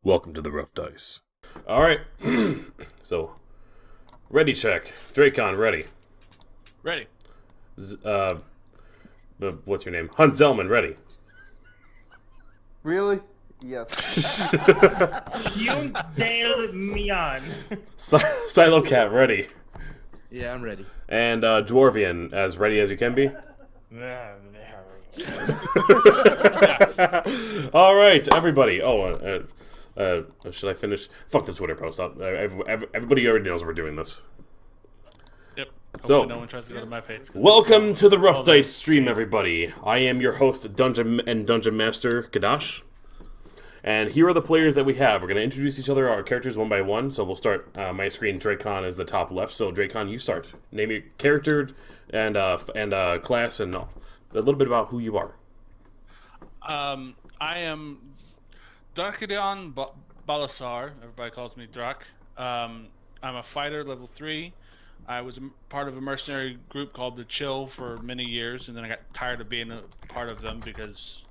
Welcome to the Rough Dice. Alright, so, ready check. Drakecon, ready. Ready. What's your name? Heuntzelman, ready. Really? Yes. Heuntzelman. Sylokat, ready. Yeah, I'm ready. And Dwarvian, as ready as you can be. Alright, everybody. Should I finish? Fuck the Twitter post. Everybody already knows we're doing this. Yep. So, Hopefully no one tries to go to my page. Welcome to the Rough Dice stream, everybody. I am your host, Dungeon Master Kadash. And here are the players that we have. We're going to introduce each other, our characters, one by one. So we'll start, my screen, Drakecon is the top left. So Drakecon, you start. Name your character and class and a little bit about who you are. I am Drakecon Balasar. Everybody calls me Drak. I'm a fighter, level 3. I was part of a mercenary group called the Chill for many years, and then I got tired of being a part of them because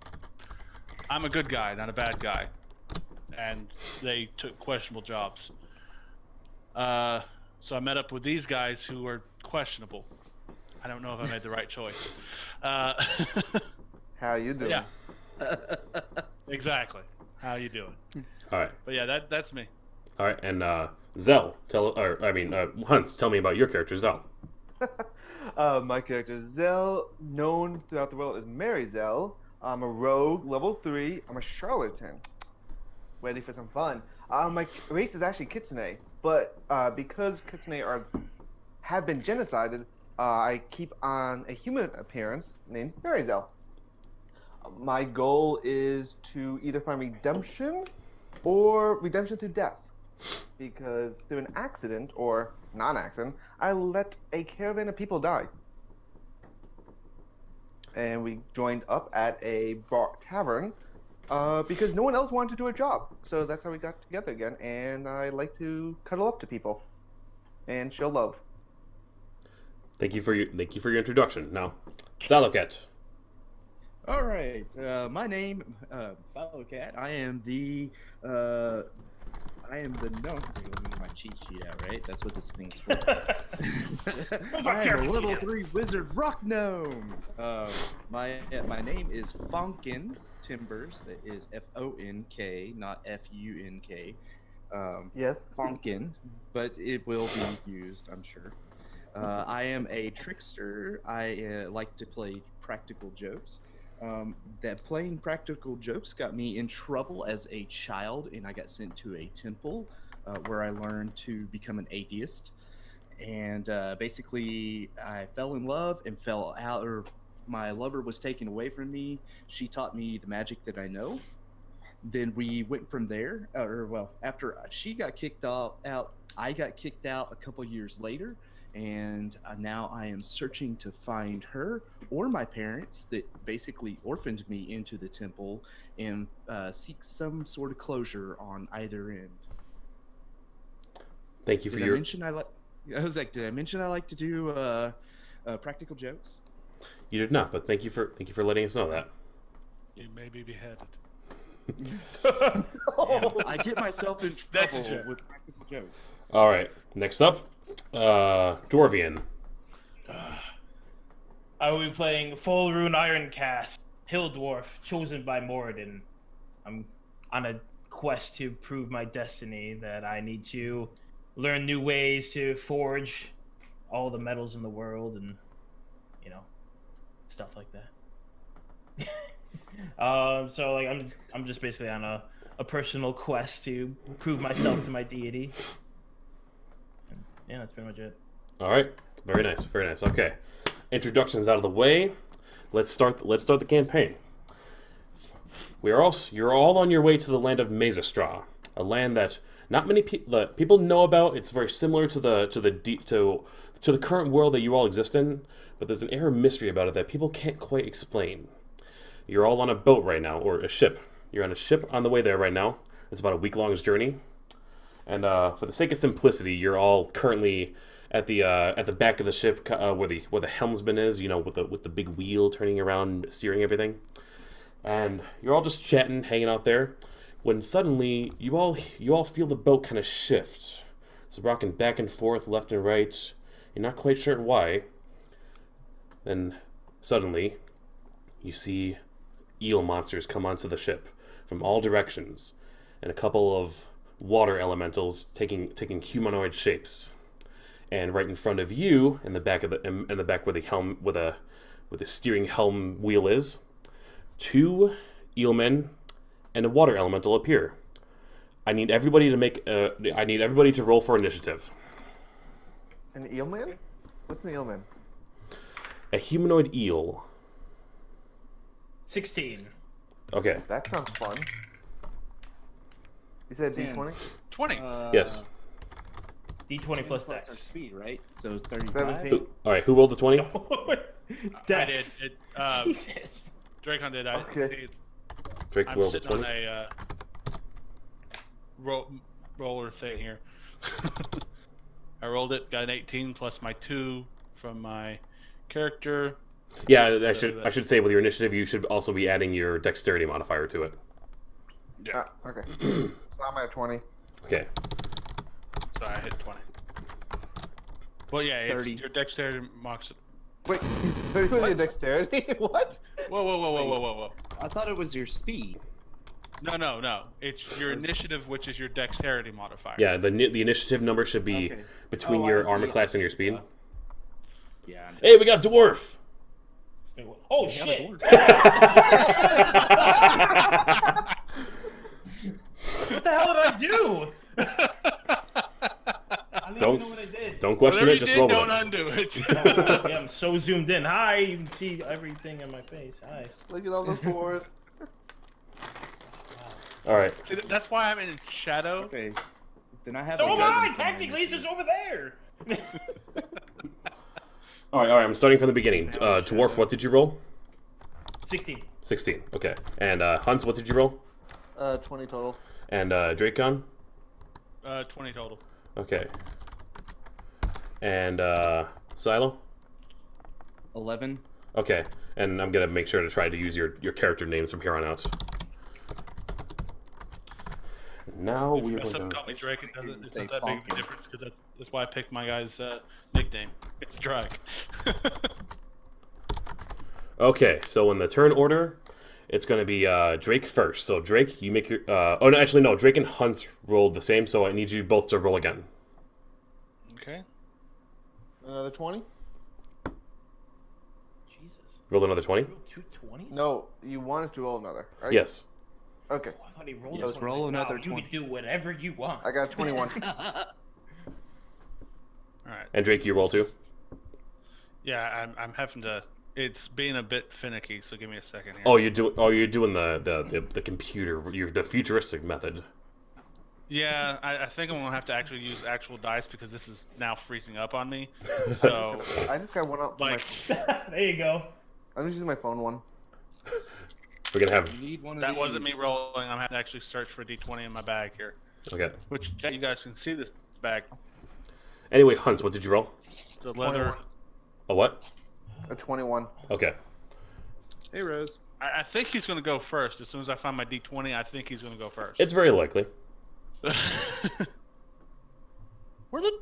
I'm a good guy, not a bad guy, and they took questionable jobs. So I met up with these guys who are questionable. I don't know if I made the right choice. How you doing? Yeah. Exactly. How you doing? All right. But yeah, that's me. All right, and Zell, Hunts, tell me about your character, Zell. My character is Zell, known throughout the world as Mary Zell. I'm a rogue, level 3. I'm a charlatan. Ready for some fun. My race is actually Kitsune, but because Kitsune have been genocided, I keep on a human appearance named Mary Zell. My goal is to either find redemption or redemption through death. Because through an accident, or non-accident, I let a caravan of people die. And we joined up at a tavern because no one else wanted to do a job. So that's how we got together again. And I like to cuddle up to people and show love. Thank you for your introduction. Now, Sylokat. All right. My name, Sylokat. I am the no. Let me get my cheat sheet out. Right. That's what this thing's for. I am a level 3 wizard rock gnome. My name is Fonkin Timbers. That is Fonk, not Funk. Yes. Fonkin, but it will be used, I'm sure. I am a trickster. I like to play practical jokes. That playing practical jokes got me in trouble as a child, and I got sent to a temple where I learned to become an atheist. And basically, I fell in love and fell out, or my lover was taken away from me. She taught me the magic that I know. Then we went from there, after she got kicked out, I got kicked out a couple years later. And now I am searching to find her or my parents that basically orphaned me into the temple and seek some sort of closure on either end. Thank you for Did I mention I like to do practical jokes? You did not, but thank you for letting us know that. You may be beheaded. Yeah, I get myself in trouble with practical jokes. All right. Next up, Dwarvian. I will be playing Full Rune Ironcast, Hill Dwarf, chosen by Moradin. I'm on a quest to prove my destiny that I need to learn new ways to forge all the metals in the world and, stuff like that. So I'm just basically on a personal quest to prove myself to my deity. And, yeah, that's pretty much it. All right. Very nice. Very nice. Okay. Introductions out of the way. Let's start the campaign. You're all on your way to the land of Mezastra, a land that not many people know about. It's very similar to the current world that you all exist in, but there's an air of mystery about it that people can't quite explain. You're all on a boat right now, or a ship. You're on a ship on the way there right now. It's about a week-long journey, and for the sake of simplicity, you're all currently at the back of the ship, where the helmsman is, with the big wheel turning around, steering everything. And you're all just chatting, hanging out there. when suddenly you all feel the boat kind of shift. It's rocking back and forth, left and right. You're not quite sure why. Then suddenly you see eel monsters come onto the ship from all directions, and a couple of water elementals taking humanoid shapes. And right in front of you, in the back where the helm where the steering helm wheel is, 2 eelmen and a water elemental appear. I need everybody to roll for initiative. An eelman? What's an eelman? A humanoid eel. 16. Okay. That sounds fun. You said 10. D20? 20. Yes. D20 plus our dex. speed, right? So 35. 17. All right. Who rolled the 20? Dex. I did. Jesus. Drakecon did. Okay. Drake I'm rolled the sitting 20. on a roller thing here. I rolled it, got an 18 plus my 2 from my character. Yeah, I should say with your initiative, you should also be adding your dexterity modifier to it. Yeah. Okay. So I'm at 20. Okay. So I hit 20. Well, yeah, it's 30. your dexterity marks it. Wait, 30 was your dexterity? What? Whoa. I thought it was your speed. No. It's your initiative, which is your dexterity modifier. Yeah, the initiative number should be Okay. between Oh, I your see. armor class and your speed. Yeah. Hey, we got dwarf. Oh Yeah, shit! the What the hell did I do? I don't even know what I did. Don't question Whatever it. you Just did, roll don't with it. undo it. Yeah, I'm so zoomed in. Hi, you can see everything in my face. Hi. Look at all the fours. All right. See, that's why I'm in shadow. Okay. Then I have. So a am gun I. in front of me. Technically, it's just over there. All right. I'm starting from the beginning. Dwarf, what did you roll? 16. 16. Okay. And Hunts, what did you roll? 20 total. And Drakecon? 20 total. Okay. And Silo? 11. Okay. And I'm gonna make sure to try to use your character names from here on out. Now we are Mess going up, to. call me Drake. It's not They that big of bonk a him. difference because that's why I picked my guy's nickname. It's Drake. Okay, so in the turn order, it's going to be Drake first. So Drake, you make your. Oh no, actually no. Drake and Hunt rolled the same, so I need you both to roll again. Okay. Another 20? Jesus. Roll another 20. Rolled 2 20s? No, you want us to roll another, right? Yes. Okay. Oh, I thought he rolled Yes, this one. roll Like, another wow, 20. You can do whatever you want. I got 21. All right. And Drake, you roll too. Yeah, I'm having to. It's being a bit finicky, so give me a second here. Oh, you're doing the computer, the futuristic method. Yeah, I think I'm gonna have to actually use actual dice because this is now freezing up on me. So, I just got one up. like, There you go. I'm just using my phone one. We're gonna have. You need one of that these. wasn't me rolling. I'm having to actually search for a d20 in my bag here, Okay. which you guys can see this bag. Anyway, Hunts, what did you roll? The leather. 21. A what? A 21. Okay. Hey, Rose. I think he's gonna go first. As soon as I find my d20, I think he's gonna go first. It's very likely. Where the?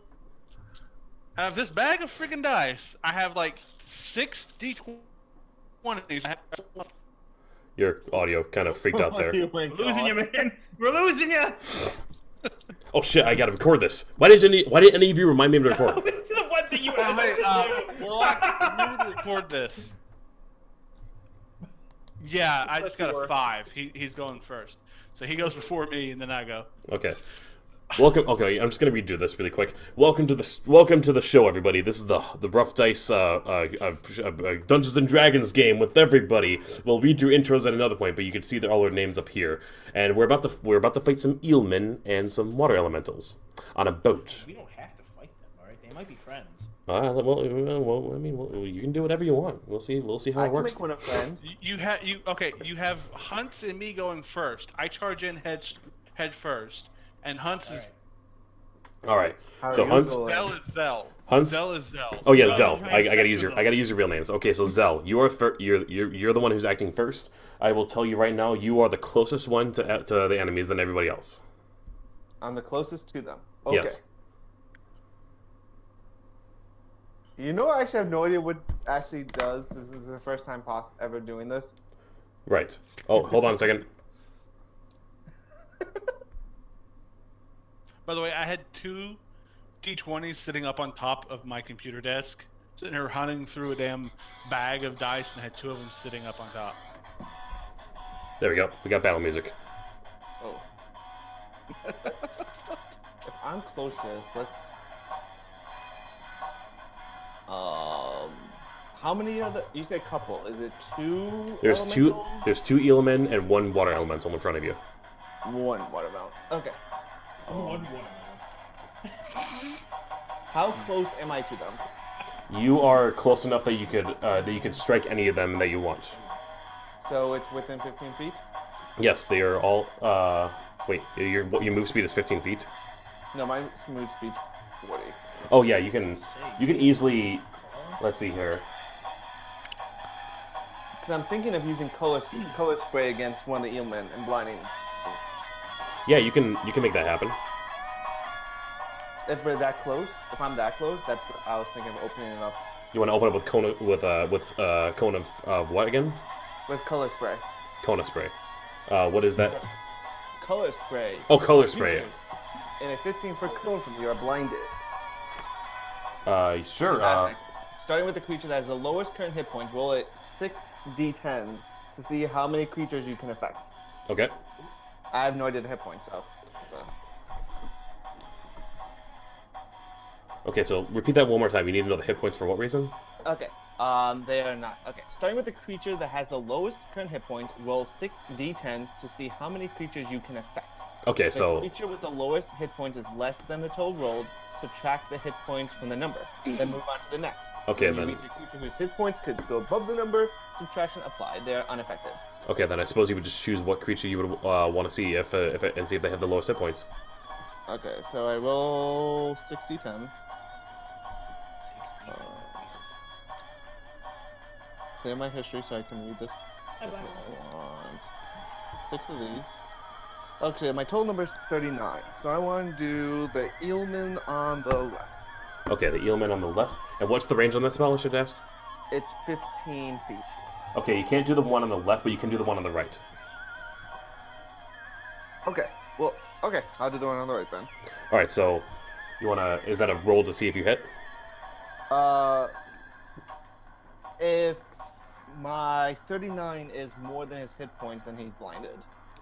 I have this bag of freaking dice. I have like 6 d20s. Your audio kind of freaked out there. We're losing you, man. We're losing you. Oh shit! I gotta record this. Why didn't any of you remind me to record? The one that you Oh, asked wait, me to do. Warlock, remember to record this. Yeah, I just got a 5. He's going first. So he goes before me, and then I go. Okay. Welcome. Okay, I'm just gonna redo this really quick. Welcome to the show, everybody. This is the Rough Dice Dungeons and Dragons game with everybody. We'll read your intros at another point, but you can see all our names up here. And we're about to fight some eelmen and some water elementals on a boat. We don't have to fight them, all right? They might be friends. Well, I mean, you can do whatever you want. We'll see how I it can works. make one a friend. You have Hunts and me going first. I charge in head first, and Hunts All is right. All right. How So are you Huntz. doing? Zell is Zell. Hunts. Zell is Zell. Oh yeah, No, Zell. I'm I trying to gotta sex use with your I gotta use your real names. Okay, so Zell, you are you're the one who's acting first. I will tell you right now, you are the closest one to the enemies than everybody else. I'm the closest to them. Okay. Yes. You know, I actually have no idea what actually does. This is the first time ever doing this. Right. Oh, hold on a second. By the way, I had 2 D20s sitting up on top of my computer desk, sitting here hunting through a damn bag of dice, and I had 2 of them sitting up on top. There we go. We got battle music. Oh. If I'm closest, let's. How many are the? You said couple. Is it 2? There's two. elementals? There's 2 Eelmen and 1 water elemental in front of you. 1 watermelon. Okay. One. How close am I to them? You are close enough that you could strike any of them that you want. So it's within 15 feet? Yes, they are all. Wait, your move speed is 15 feet. No, my smooth speed's 40. Oh yeah, you can easily. Let's see here. Because I'm thinking of using color spray against one of the eelmen and blinding. Yeah, you can make that happen. If we're that close, if I'm that close, that's I was thinking of opening it up You want to open up with cone of what again? with color spray. Kona spray. What is that? Color spray. Oh, color spray. In a 15-foot cone from you, you are blinded. Sure. Starting with the creature that has the lowest current hit points, roll a 6d10 to see how many creatures you can affect. Okay. I have no idea the hit points, so. Okay, so repeat that one more time. You need to know the hit points for what reason? Okay. They are not. Okay. Starting with the creature that has the lowest current hit points, roll 6d10s to see how many creatures you can affect. Okay, If so the creature with the lowest hit points is less than the total rolled, subtract the hit points from the number, then move on to the next. okay When you then. reach a creature whose hit points could go above the number, subtraction applied. They are unaffected. Okay, then I suppose you would just choose what creature you would want to see and see if they have the lowest hit points. Okay, so I roll 6d10s. Clear my history so I can read this. I want 6 of these. Okay, my total number is 39. So I want to do the Eelman on the left. Okay, the Eelman on the left. And what's the range on that spell, I should ask? It's 15 feet. Okay, you can't do the one on the left, but you can do the one on the right. Okay, well, okay, I'll do the one on the right then. Alright, so you wanna is that a roll to see if you hit? If my 39 is more than his hit points, then he's blinded.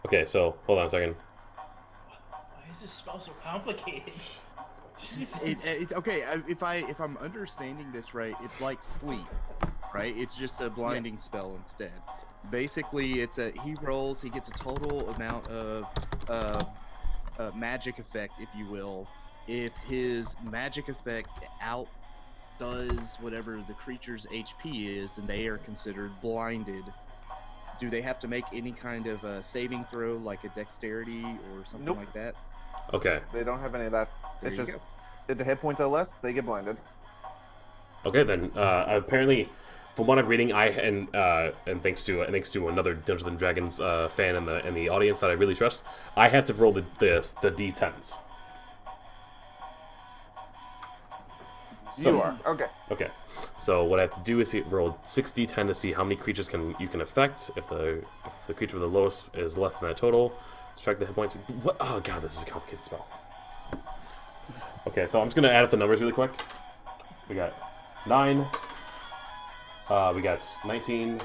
Okay, so hold on a second. Why is this spell so complicated? Okay. If I'm understanding this right, it's like sleep, right? It's just a blinding spell instead. Basically, he rolls. He gets a total amount of magic effect, if you will. If his magic effect outdoes whatever the creature's HP is, and they are considered blinded. Do they have to make any kind of saving throw, like a dexterity or something Nope. like that? Okay. They don't have any of that. There It's you just go. if the hit points are less, they get blinded. Okay, then apparently, from what I'm reading, and thanks to another Dungeons and Dragons fan in the audience that I really trust, I have to roll the d10s. You are okay. Okay, so what I have to do is roll 6d10 to see how many creatures you can affect. If the creature with the lowest is less than that total, subtract the hit points. What? Oh god, this is a complicated spell. Okay, so I'm just gonna add up the numbers really quick. We got 9. We got 19.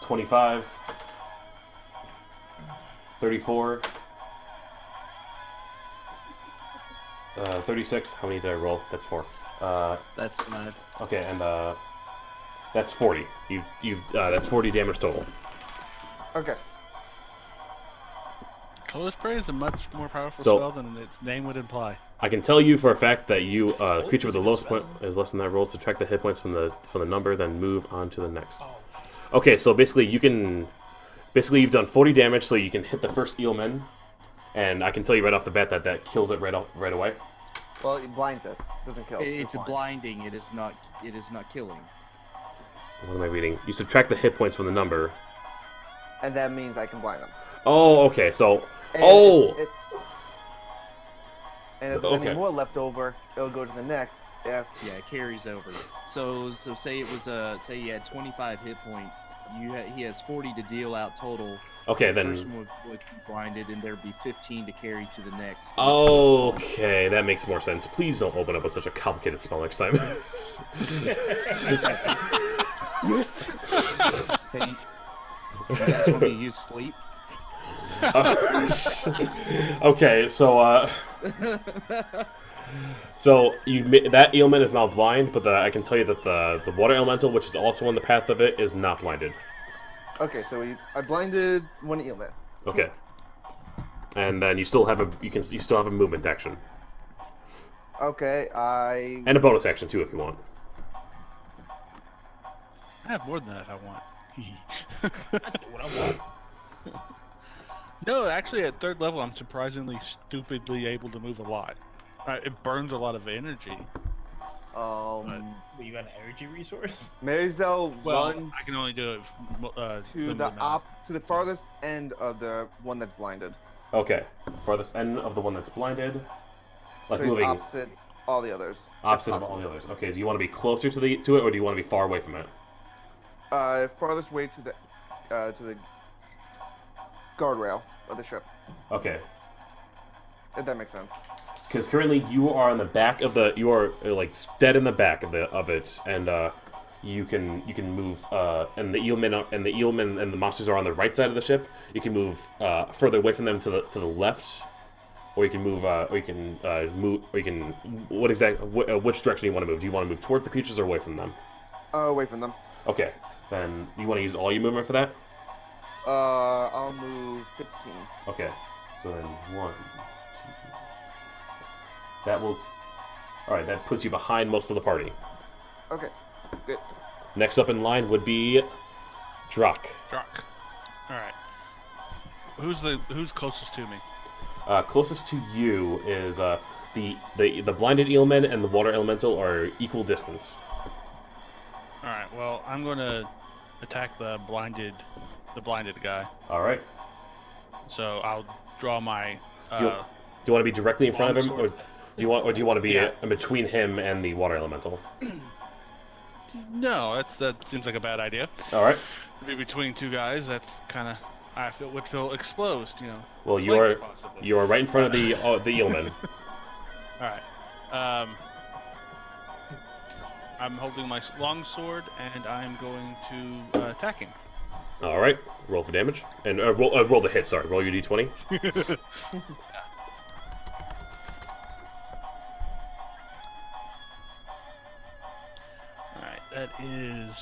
25. 34. 36. How many did I roll? That's 4. That's 5. Okay, and that's 40. That's 40 damage total. Okay. Color spray is a much more powerful So- spell than its name would imply. I can tell you for a fact that you creature with the lowest point is less than that roll. Subtract the hit points from the number, then move on to the next. Okay, so basically you've done 40 damage, so you can hit the first Eelman, And I can tell you right off the bat that that kills it right away. Well, it blinds it. Doesn't kill. It's blind. blinding. It is not. It is not killing. What am I reading? You subtract the hit points from the number. And that means I can blind them. Oh, okay. So, And and if there's Okay. any more left over, it'll go to the next. If Yeah, it carries over. So say it was say you had 25 hit points. He has 40 to deal out total. okay, The first then. one would be blinded, and there'd be 15 to carry to the next. Okay, that makes more sense. Please don't open up with such a complicated spell next time. Hey, you guys want me to use sleep? Okay, so so that ailment is now blind, but I can tell you that the water elemental, which is also on the path of it, is not blinded. okay, so I blinded one ailment. Okay, and then you still have a movement action Okay, and a bonus action too if you want. I have more than that if I want. What I want. No, actually, at 3rd level, I'm surprisingly stupidly able to move a lot. It burns a lot of energy. But you got an energy resource? Maryzell Well, runs I can only do it to the farthest end of the one that's blinded. Okay, farthest end of the one that's blinded, like So he's moving opposite all the others. opposite of all the others. Okay, do you want to be closer to it, or do you want to be far away from it? Farthest way to the guardrail of the ship. Okay, If that makes sense. because currently you are on the back of the like dead in the back of it, and you can move and the eelmen and the monsters are on the right side of the ship. You can move further away from them to the left, or you can move which direction you want to move? Do you want to move towards the creatures or away from them? Away from them. Okay, then you want to use all your movement for that. I'll move 15. Okay, so then 1. That will. All right, that puts you behind most of the party. Okay, good. Next up in line would be Drak. Drak. Alright. Who's closest to me? Closest to you is the blinded eelman and the water elemental are equal distance. Alright, well, I'm gonna attack the blinded guy. All right. So I'll draw my Do you want to be directly in front of him, or longsword. do you want to be Yeah. in between him and the water elemental? No, that seems like a bad idea. All right. To be between two guys, that's kind of would feel exposed, you know. Well, Flanked, possibly. you are right in front of the eelman. All right. I'm holding my longsword and I'm going to attack him. All right. Roll for damage and roll the hit. Sorry, roll your d20. All right, that is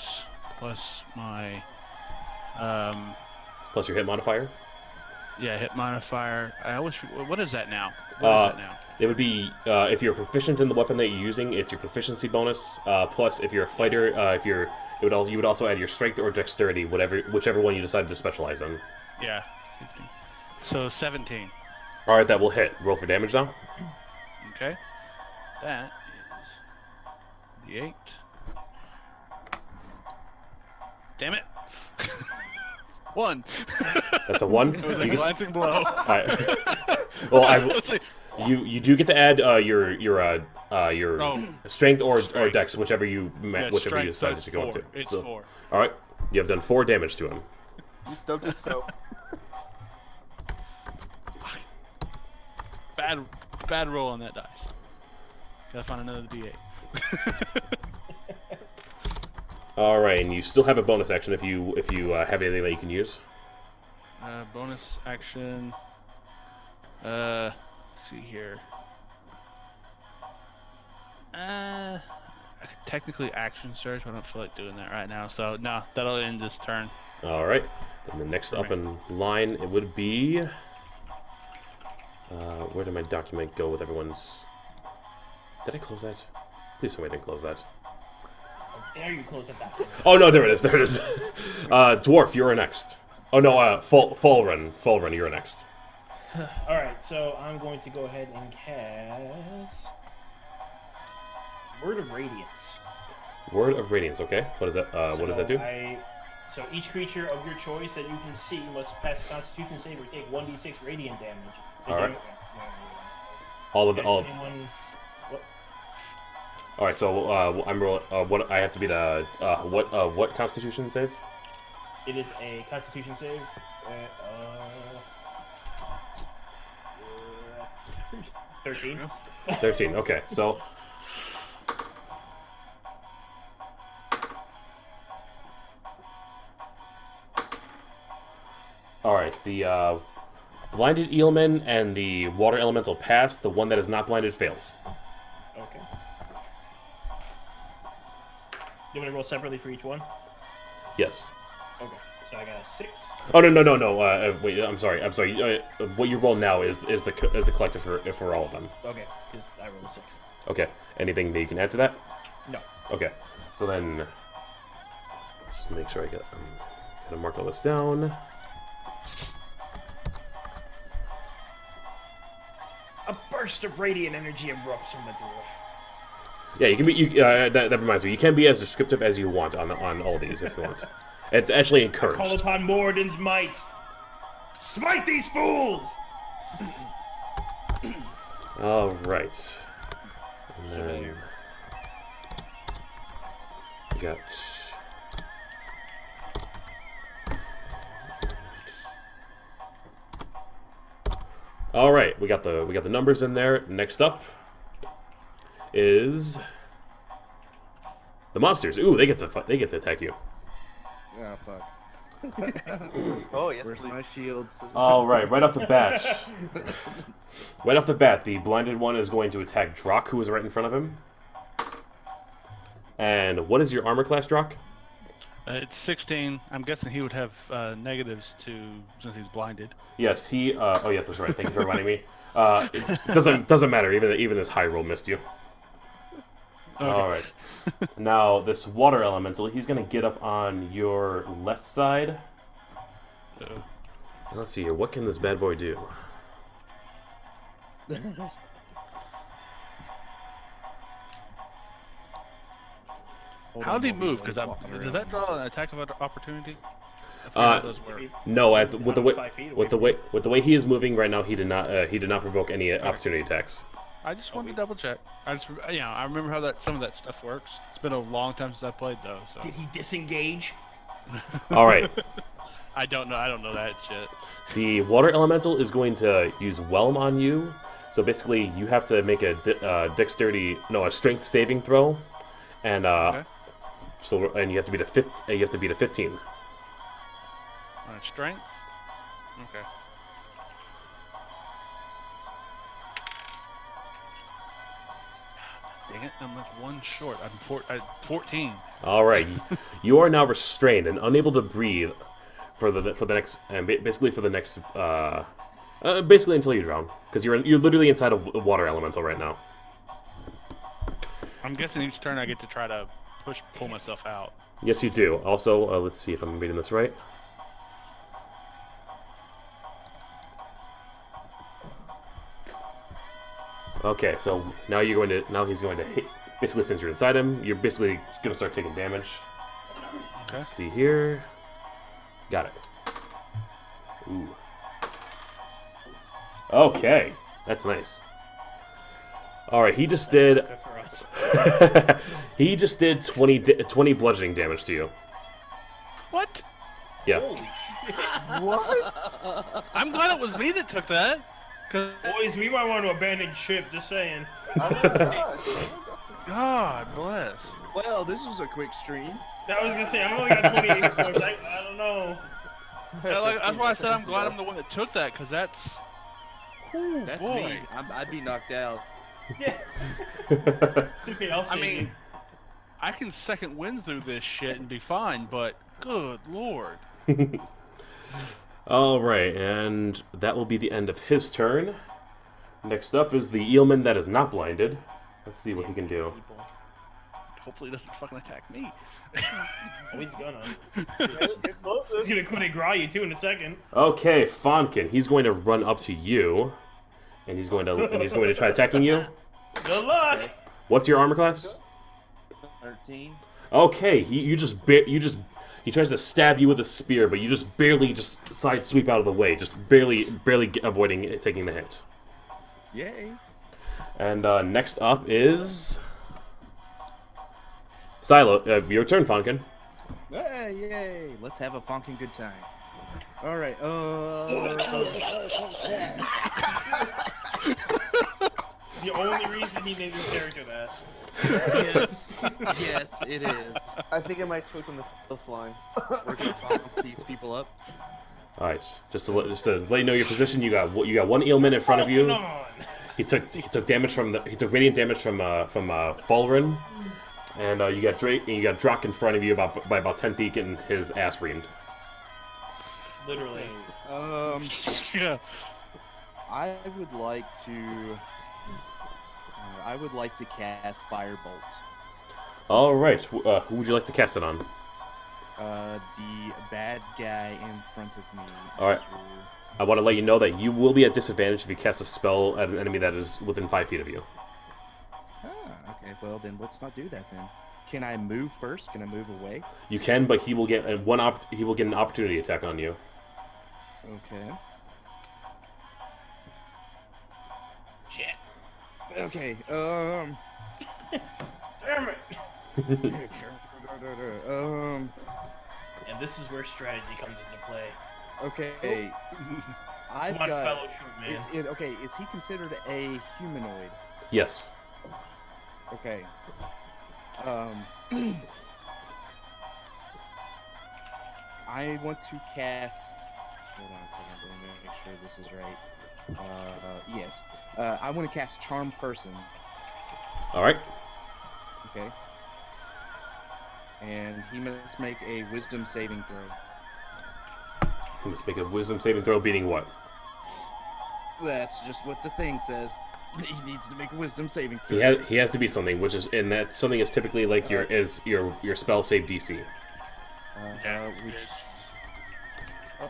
plus my Plus your hit modifier. hit modifier. I always what is that now? What is that now? It would be if you're proficient in the weapon that you're using, it's your proficiency bonus. Plus, if you're a fighter, you would also add your strength or dexterity, whichever one you decided to specialize in. Yeah. 15. So 17. All right, that will hit. Roll for damage now. Okay. That is the 8. Damn it. 1. That's a 1. It was a glancing blow. All right. Well, Let's see. you do get to add your strength or dex, whichever you Yeah, whichever strength, you decided so to go it's into. 4. It's So, 4. all right, you have done 4 damage to him. You stoked it, so. Bad roll on that dice. Gotta find another D8. All right, and you still have a bonus action if you have anything that you can use. Bonus action. Let's see here. I could technically action search, but I don't feel like doing that right now. So no, that'll end this turn. All right, then the next up in line it would be. Where did my document go with everyone's? Did I close that? Please tell me I didn't close that. How dare you close that down? Oh no, there it is. There it is. Dwarf, you're next. Oh no, Falrun, you're next. Alright, so I'm going to go ahead and cast Word of Radiance. Word of Radiance. Okay. What is that? What does that do? So each creature of your choice that you can see must pass a Constitution save or take 1d6 radiant damage. All right. All of all. What? All right. So I'm roll. What I have to be the what Constitution save? It is a Constitution save. 13. 13. Okay. So. Alright, the blinded eelman and the water elemental pass. The one that is not blinded fails. Okay. You want to roll separately for each one? Yes. Okay. So I got a 6. Oh no! Wait, I'm sorry. What you roll now is the collective for all of them. Okay, because I rolled a 6. Okay. Anything that you can add to that? No. Okay. So then, just make sure I'm gonna mark all this down. A burst of radiant energy erupts from the dwarf. Yeah, you can be. That reminds me. You can be as descriptive as you want on all these if you want. It's actually encouraged. Call upon Moradin's might. Smite these fools! All right. And then you got. All right, we got the numbers in there. Next up is the monsters. Ooh, they get to attack you. Oh, fuck. Oh, yes, Where's please. my shields? All right, right off the bat. Right off the bat, the blinded one is going to attack Drak, who is right in front of him. And what is your armor class, Drak? It's 16. I'm guessing he would have negatives since he's blinded. Yes, he. Oh, yes, that's right. Thank you for reminding me. It doesn't matter. Even this high roll missed you. Okay. All right. Now this water elemental, he's gonna get up on your left side. Let's see here. What can this bad boy do? How did he move? Because does that draw an attack of opportunity? No. With the way 5 feet away with the way he is moving right now, he did not provoke any opportunity attacks. I just wanted to double check. I remember how some of that stuff works. It's been a long time since I played though. So Did he disengage? All right. I don't know that shit. The water elemental is going to use Whelm on you. So basically, you have to make a strength saving throw, and Okay. and you have to beat a 15. Strength. Okay. Dang it! I'm just one short. I'm 14. All right, you are now restrained and unable to breathe for the next basically until you drown, because you're literally inside a water elemental right now. I'm guessing each turn I get to try to pull myself out. Yes, you do. Also, let's see if I'm reading this right. Okay, so now he's going to hit. Basically, since you're inside him, you're basically going to start taking damage. Okay. Let's see here. Got it. Ooh. Okay, that's nice. All right, he just did. Good for us. He just did 20 bludgeoning damage to you. What? Yeah. What? I'm glad it was me that took that. 'Cause Boys, we might want to abandon ship, just saying. Oh my gosh. God bless. Well, this was a quick stream. I was gonna say, I only got 28 points. I don't know. That's why I said I'm glad I'm the one that took that, because that's. Ooh, That's boy. me. I'd be knocked out. Yeah. It's okay, I'll I save mean, you. I can second wind through this shit and be fine, but good lord. All right, and that will be the end of his turn. Next up is the eelman that is not blinded. Let's see what he can do. Hopefully, it doesn't fucking attack me. Oh, he's gonna. Get closer. He's gonna coup de grace you too in a second. Okay, Fonkin. He's going to run up to you, and he's going to try attacking you. Good luck. Okay. What's your armor class? 13. Okay, he tries to stab you with a spear, but you just barely side sweep out of the way, just barely avoiding taking the hit. Yay. And next up is Silo. Your turn, Fonkin. Hey, yay. Let's have a funkin' good time. All right. The only reason he named his character that. Yes, it is. I think I might switch on this line. We're gonna funk these people up. All right, just to let you know your position. You got one ailment in front of you. Hold on. He took damage from radiant damage from Fallen, and you got Drake and you got Drak in front of you by about 10 feet getting his ass reamed. Literally. Yeah. I would like to. I would like to cast Firebolt. All right, who would you like to cast it on? The bad guy in front of me. All right. I want to let you know that you will be at disadvantage if you cast a spell at an enemy that is within 5 feet of you. Okay, well then let's not do that then. Can I move first? Can I move away? You can, but he will get an opportunity attack on you. Okay. Shit. Okay, Damn it. um, And this is where strategy comes into play. okay. I've Come on, got. fellow true man. Is he considered a humanoid? Yes. Okay. I want to cast. Hold on a second. Let me make sure this is right. Yes. I want to cast Charm Person. All right. Okay. And he must make a Wisdom saving throw. You must make a wisdom saving throw, beating what? That's just what the thing says. He needs to make a Wisdom saving throw. He has to beat something, which is and that something is typically like your spell save DC. Which. Oh,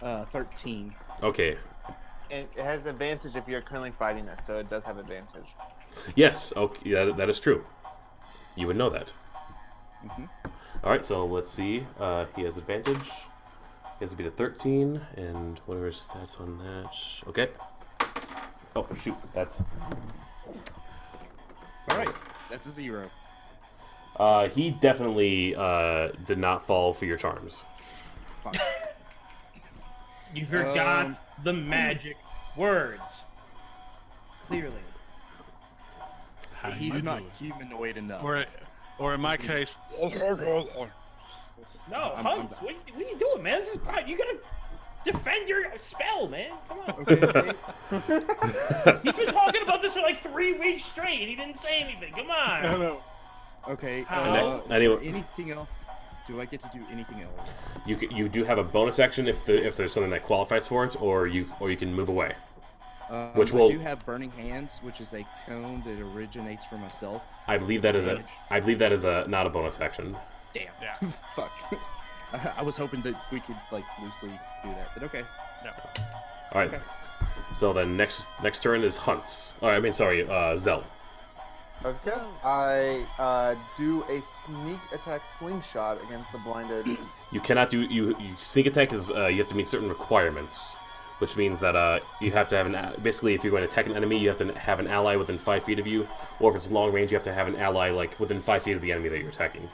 wrong. 13. Okay. And it has advantage if you're currently fighting it, so it does have advantage. Yes. Okay. That is true. You would know that. Mhm. All right. So let's see. He has advantage. He has to beat a 13, and what are his stats on that? Okay. Oh shoot. That's. All right. That's a 0. He definitely did not fall for your charms. Fuck. You forgot the magic words. Clearly. He's not humanoid enough. Or in my case, No, I'm- Hunts, what are you doing, man? This is pride. You gotta defend your spell, man. Come on. Okay. He's been talking about this for like 3 weeks straight, and he didn't say anything. Come on. Okay. Next, is anyway. there anything else? Do I get to do anything else? You do have a bonus action if there's something that qualifies for it, or you can move away. Which will- I do have Burning Hands, which is a cone that originates from myself. I believe that is Damage. not a bonus action. Damn. Yeah. Fuck. I was hoping that we could like loosely do that, but okay. All right. Okay. So then next turn is Hunt's. Oh, I mean, sorry, Zell. Okay. I do a sneak attack slingshot against the blinded. You cannot do you sneak attack is you have to meet certain requirements, which means that you have to have basically if you're going to attack an enemy, you have to have an ally within 5 feet of you, or if it's long range, you have to have an ally like within 5 feet of the enemy that you're attacking.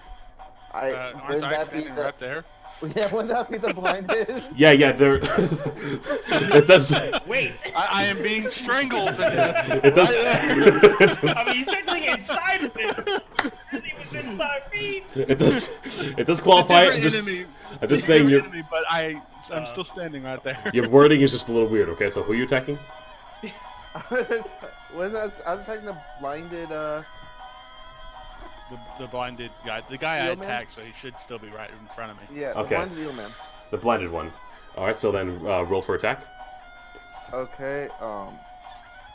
aren't Wouldn't I that be standing the? right there? Yeah, wouldn't that be the blinded? Yeah, there. It does. Wait. I am being strangled. It does. I mean, he's technically inside of it. He was in 5 feet. It does qualify. I'm just saying enemy, but I'm still standing right there. your wording is just a little weird. Okay, so who are you attacking? Wasn't I was attacking the blinded? The blinded guy, the guy I Steel man? attacked, so he should still be right in front of me. Yeah, the Okay. blinded eel man. The blinded one. All right, so then roll for attack. Okay.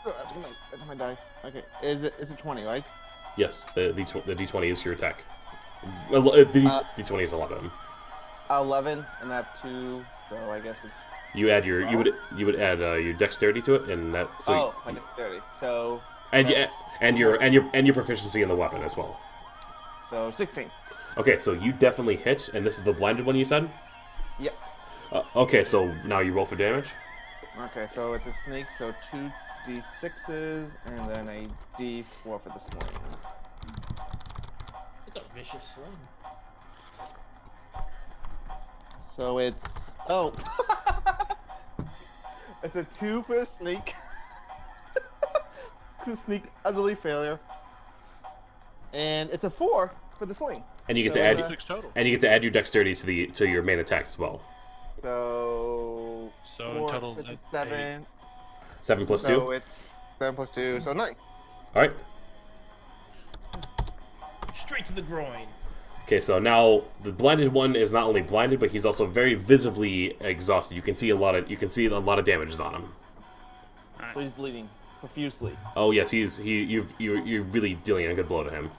That's my die. Okay, it's a 20, right? Yes, the d20 is your attack. Well, the d20 is a lot of them. 11, and I have 2, so I guess it's... You add your you would add your dexterity to it, and that so my dexterity. So... and your proficiency in the weapon as well. So 16. Okay, so you definitely hit, and this is the blinded one you said. Yes. Okay, so now you roll for damage. Okay, so it's a snake, so 2d6s, and then a d4 for the sling. It's a vicious sling. So it's... Oh! It's a 2 for a sneak. It's a sneak utterly failure. And it's a 4 for the sling. And you get So to add Six total. and you get to add your dexterity to your main attack as well. So... So in 4, total, so it's a that's 7. 7 plus So 2. it's 7 plus 2, so 9. All right. Straight to the groin. Okay, so now the blinded one is not only blinded, but he's also very visibly exhausted. You can see a lot of damages on him. So he's bleeding profusely. Oh yes, you're really dealing a good blow to him.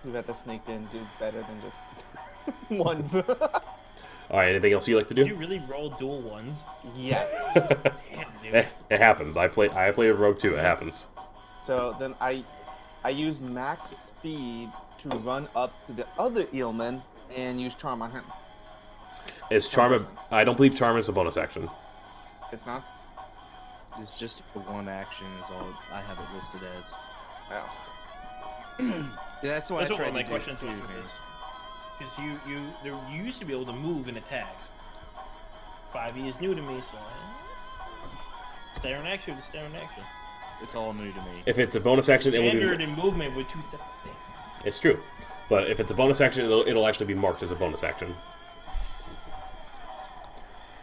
Too bad the snake didn't do better than just once. All right, anything else you like to Did you do? really roll dual ones? Yeah. Damn, dude. It happens. I play with Rogue too. It happens. So then I use max speed to run up to the other eelman and use charm on him. Is Charm? I don't believe Charm is a bonus action. It's not? It's just one action is all I have it listed as. Oh. Yeah, that's why That's I what tried one of my to do questions it was too, for man. this. Because you used to be able to move in attacks. 5e is new to me, so... Stare in action to stare in action. It's all new to me. If it's a bonus action, it will Standard be. and movement were 2 separate things. It's true, but if it's a bonus action, it'll actually be marked as a bonus action.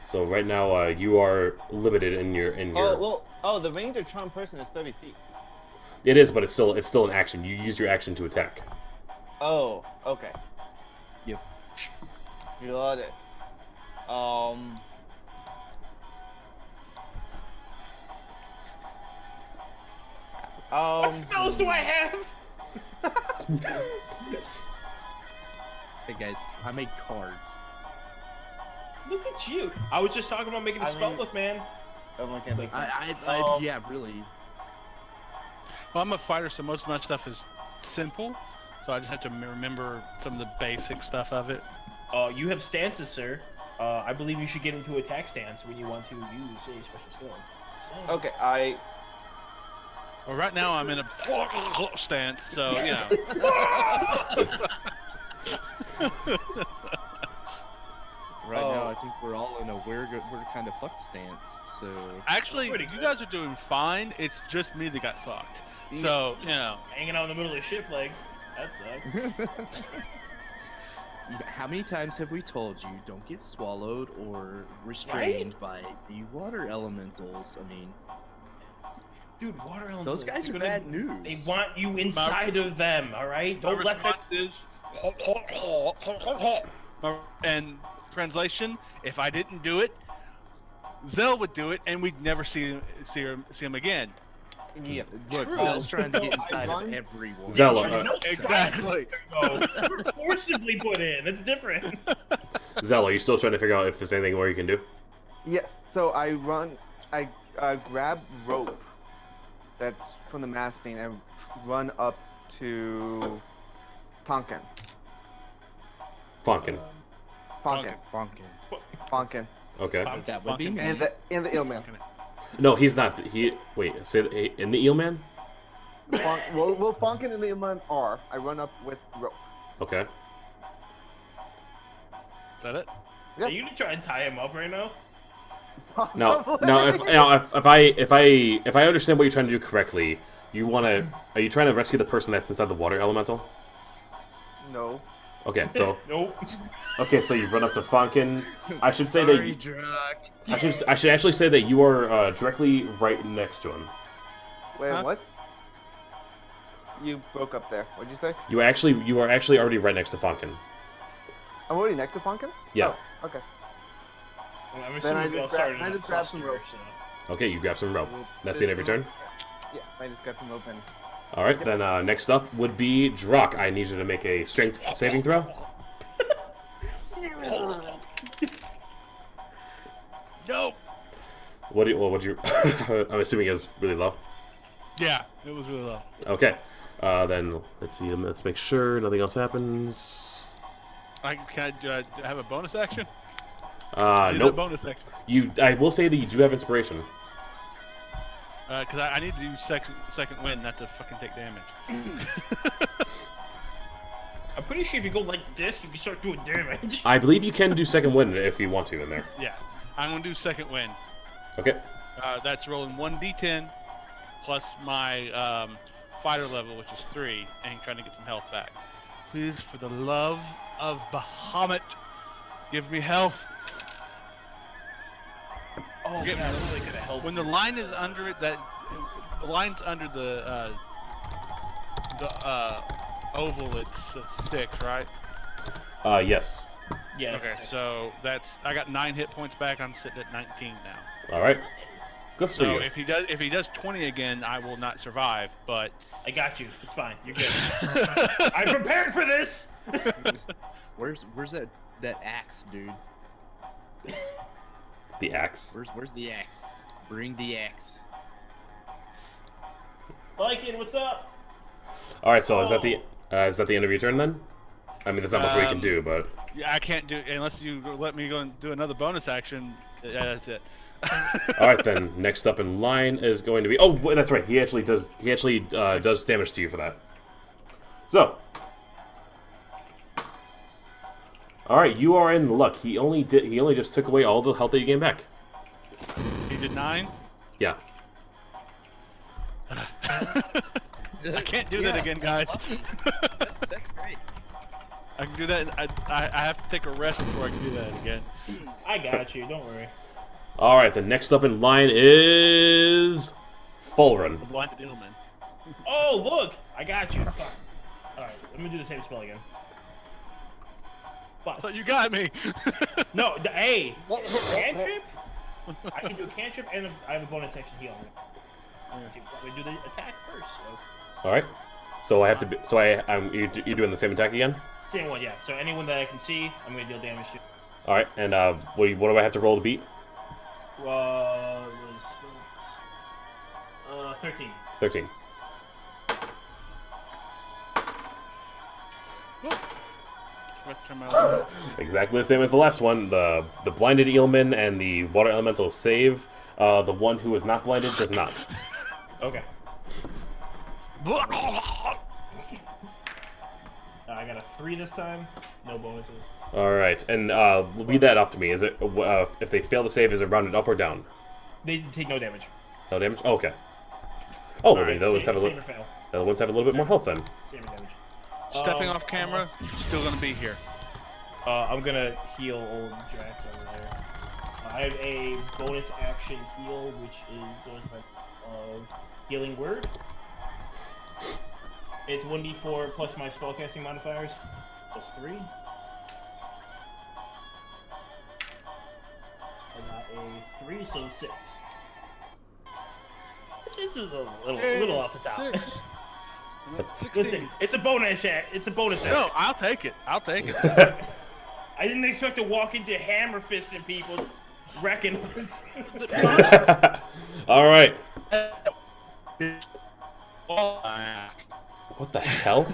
So right now, you are limited in your. The range of charm person is 30 feet. It is, but it's still an action. You used your action to attack. Oh, okay. Yep. You got it. What spells do I have? Hey guys, I made cards. Look at you. I was just talking about making a I spell mean- book, man. Everyone can make Yeah, really. Well, I'm a fighter, so most of my stuff is simple. So I just have to remember some of the basic stuff of it. You have stances, sir. I believe you should get into attack stance when you want to use a special skill. Okay, Well, right now I'm in a stance, so you know. Right now, I think we're all in a we're kind of fucked stance. So Actually, you guys are doing fine. It's just me that got fucked. So you know. Hanging out in the middle of the ship leg. That sucks. how many times have we told you don't get swallowed or restrained by the water elementals? I mean, Dude, water elementals. those guys are they're bad gonna- news. They want you inside of them, alright? Don't let them... And translation: if I didn't do it, Zell would do it, and we'd never see him again. yeah. Look, True. Zell's trying to get I inside of run- everyone. Zella, Exactly. Forcibly put in. It's different. Zella, are you still trying to figure out if there's anything more you can do? Yes. So I grab rope that's from the masting and run up to Tonkin. Fonkin. Fonkin. Okay. That would be me. And the eelman. No, he's not. Wait. Say in the Eelman. Well, Fonkin and the eelman are. I run up with rope. Okay. Is that it? Yep. Are you gonna try and tie him up right now? Now, if I understand what you're trying to do correctly, are you trying to rescue the person that's inside the water elemental? No. Okay, so Nope. so you run up to Fonkin. I should say Sorry, that Drak. I should actually say that you are directly right next to him. Wait, Huh? what? You broke up there. What'd you say? You are actually already right next to Fonkin. I'm already next to Fonkin? Yeah. Oh, okay. Well, I'm Then I assuming we all just grab- started I in a just grab some cluster, rope. so- Okay, you grab some rope. That's the end of your turn. Yeah, I just got them open. All right, then next up would be Drak. I need you to make a strength saving throw. Nope. What you? I'm assuming it was really low. Yeah, it was really low. Okay, then let's see. Let's make sure nothing else happens. Can I have a bonus action? Use a Nope. bonus action. I will say that you do have inspiration. Because I need to do second wind, not to fucking take damage. I'm pretty sure if you go like this, you can start doing damage. I believe you can do second wind if you want to in there. Yeah, I'm gonna do second wind. Okay. That's rolling 1d10 plus my fighter level, which is 3, and trying to get some health back. Please, for the love of Bahamut, give me health. Oh, Get yeah, me- that really could have helped. When the line is under it, the line's under the oval, it's 6, right? Yes. Yeah. Okay, so I got 9 hit points back. I'm sitting at 19 now. All right. Good for So you. if he does 20 again, I will not survive. But I got you. It's fine. You're good. I prepared for this. Where's that axe, dude? The axe. Where's the axe? Bring the axe. Lycan, what's up? All right. So is that the end of your turn then? I mean, there's not much we can do, but yeah, I can't do unless you let me go and do another bonus action. Yeah, that's it. all right then. Next up in line is going to be. Oh, that's right. He actually does damage to you for that. So. All right, you are in luck. He only just took away all the health that you gained back. He did 9. Yeah. I can't do that again, guys. That's great. I can do that. I have to take a rest before I can do that again. I got you. Don't worry. All right. The next up in line is Fulrun. The blinded Illman. Oh, look! I got you. Fuck. Alright, let me do the same spell again. But, So you got me. no, hey! Cantrip? I can do a cantrip and I have a bonus action heal on it. I'm gonna do the attack first, so. All right. So I have to. You're doing the same attack again. Same one, yeah. So anyone that I can see, I'm gonna deal damage to. All right. And what do I have to roll to beat? Was 13. 13. Exactly the same as the last one. The blinded eelman and the water elemental save. The one who is not blinded does not. Okay. I got a 3 this time. No bonuses. All right. And read that off to me. Is it if they fail to save, is it rounded up or down? They take no damage. No damage. Oh, okay. Oh, well, Alright, the other ones have a save little. or fail. The other ones have a little bit more health then. Save or damage. Stepping off camera, still gonna be here. I'm gonna heal old Drax over there. I have a bonus action heal, which goes by healing word. It's 1d4 plus my spellcasting modifiers, plus 3. I got a 3, so 6. This is a little off the top. Listen, it's a bonus. It's a bonus. No, action. I'll take it. I'll take it. I didn't expect to walk into hammer fisting people, wrecking us. All right. Oh, What the hell?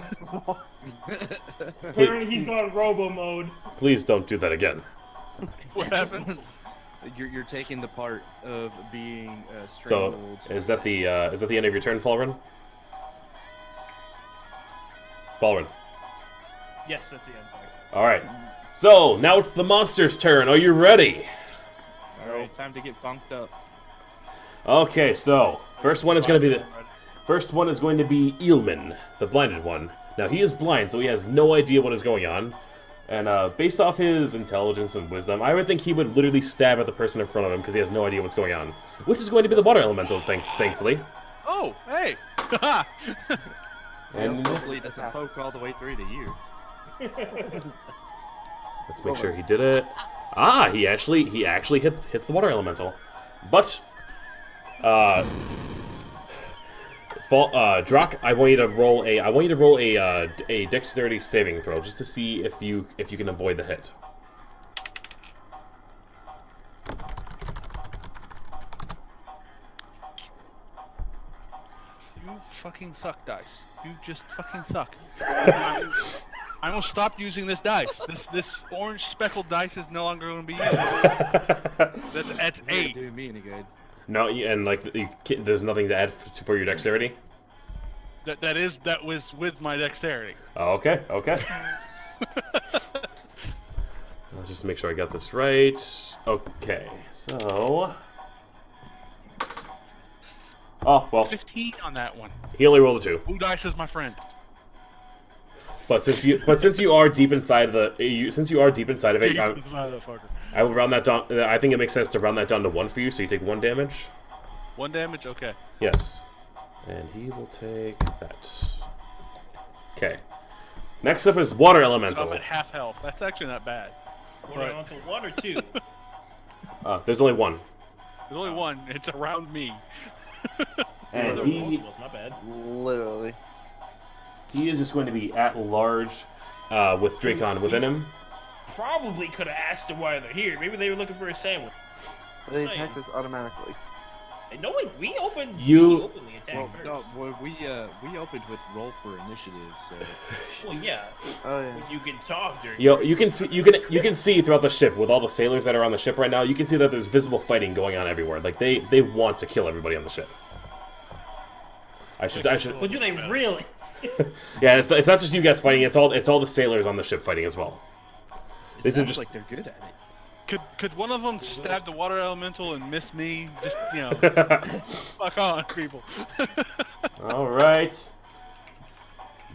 Apparently he's gone robo mode. Please don't do that again. what happened? You're taking the part of being So strangled. is that the end of your turn, Fulrun? Fulrun. Yes, that's the end. Sorry. All right. So now it's the monster's turn. Are you ready? All right, time to get funked up. Okay. So first one is going to be Eelman, the blinded one. Now he is blind, so he has no idea what is going on. And based off his intelligence and wisdom, I would think he would literally stab at the person in front of him because he has no idea what's going on. Which is going to be the water elemental, thankfully. Oh, hey. And Hopefully it doesn't poke all the way through to you. let's make sure he did it. Ah, he actually hits the water elemental. But Drak, I want you to roll a dexterity saving throw just to see if you can avoid the hit. You fucking suck, dice. You just fucking suck. I will stop using this dice. This orange speckled dice is no longer going to be used. That's Not 8. doing me any good. No, and there's nothing to add for your dexterity. That was with my dexterity. Oh, okay. Let's just make sure I got this right. Okay, so. Oh well, 15 on that one. he only rolled a 2. Blue dice is my friend. But since you are deep inside of it, I will round that down. I think it makes sense to round that down to 1 for you, so you take 1 damage. 1 damage? Okay. Yes, and he will take that. Okay. Next up is Water So Elemental. I'm at half health. That's actually not bad. We're on to 1 or 2. There's only 1, There's only 1. It's around me. and Not bad. Literally. he is just going to be at large with Drakecon within him. Probably could have asked them why they're here. Maybe they were looking for a sandwich. They attack us automatically. No, wait, we opened. You- We openly attacked Well, first. no, well, we opened with roll for initiative, so Well, yeah. Oh yeah. You can talk during. You can see throughout the ship with all the sailors that are on the ship right now. You can see that there's visible fighting going on everywhere. Like they want to kill everybody on the ship. I should. But do they really? Yeah, it's not just you guys fighting. It's all the sailors on the ship fighting as well. it These are sounds just- like they're good at it. Could one of them stab the water elemental and miss me? Just, fuck on, people. All right,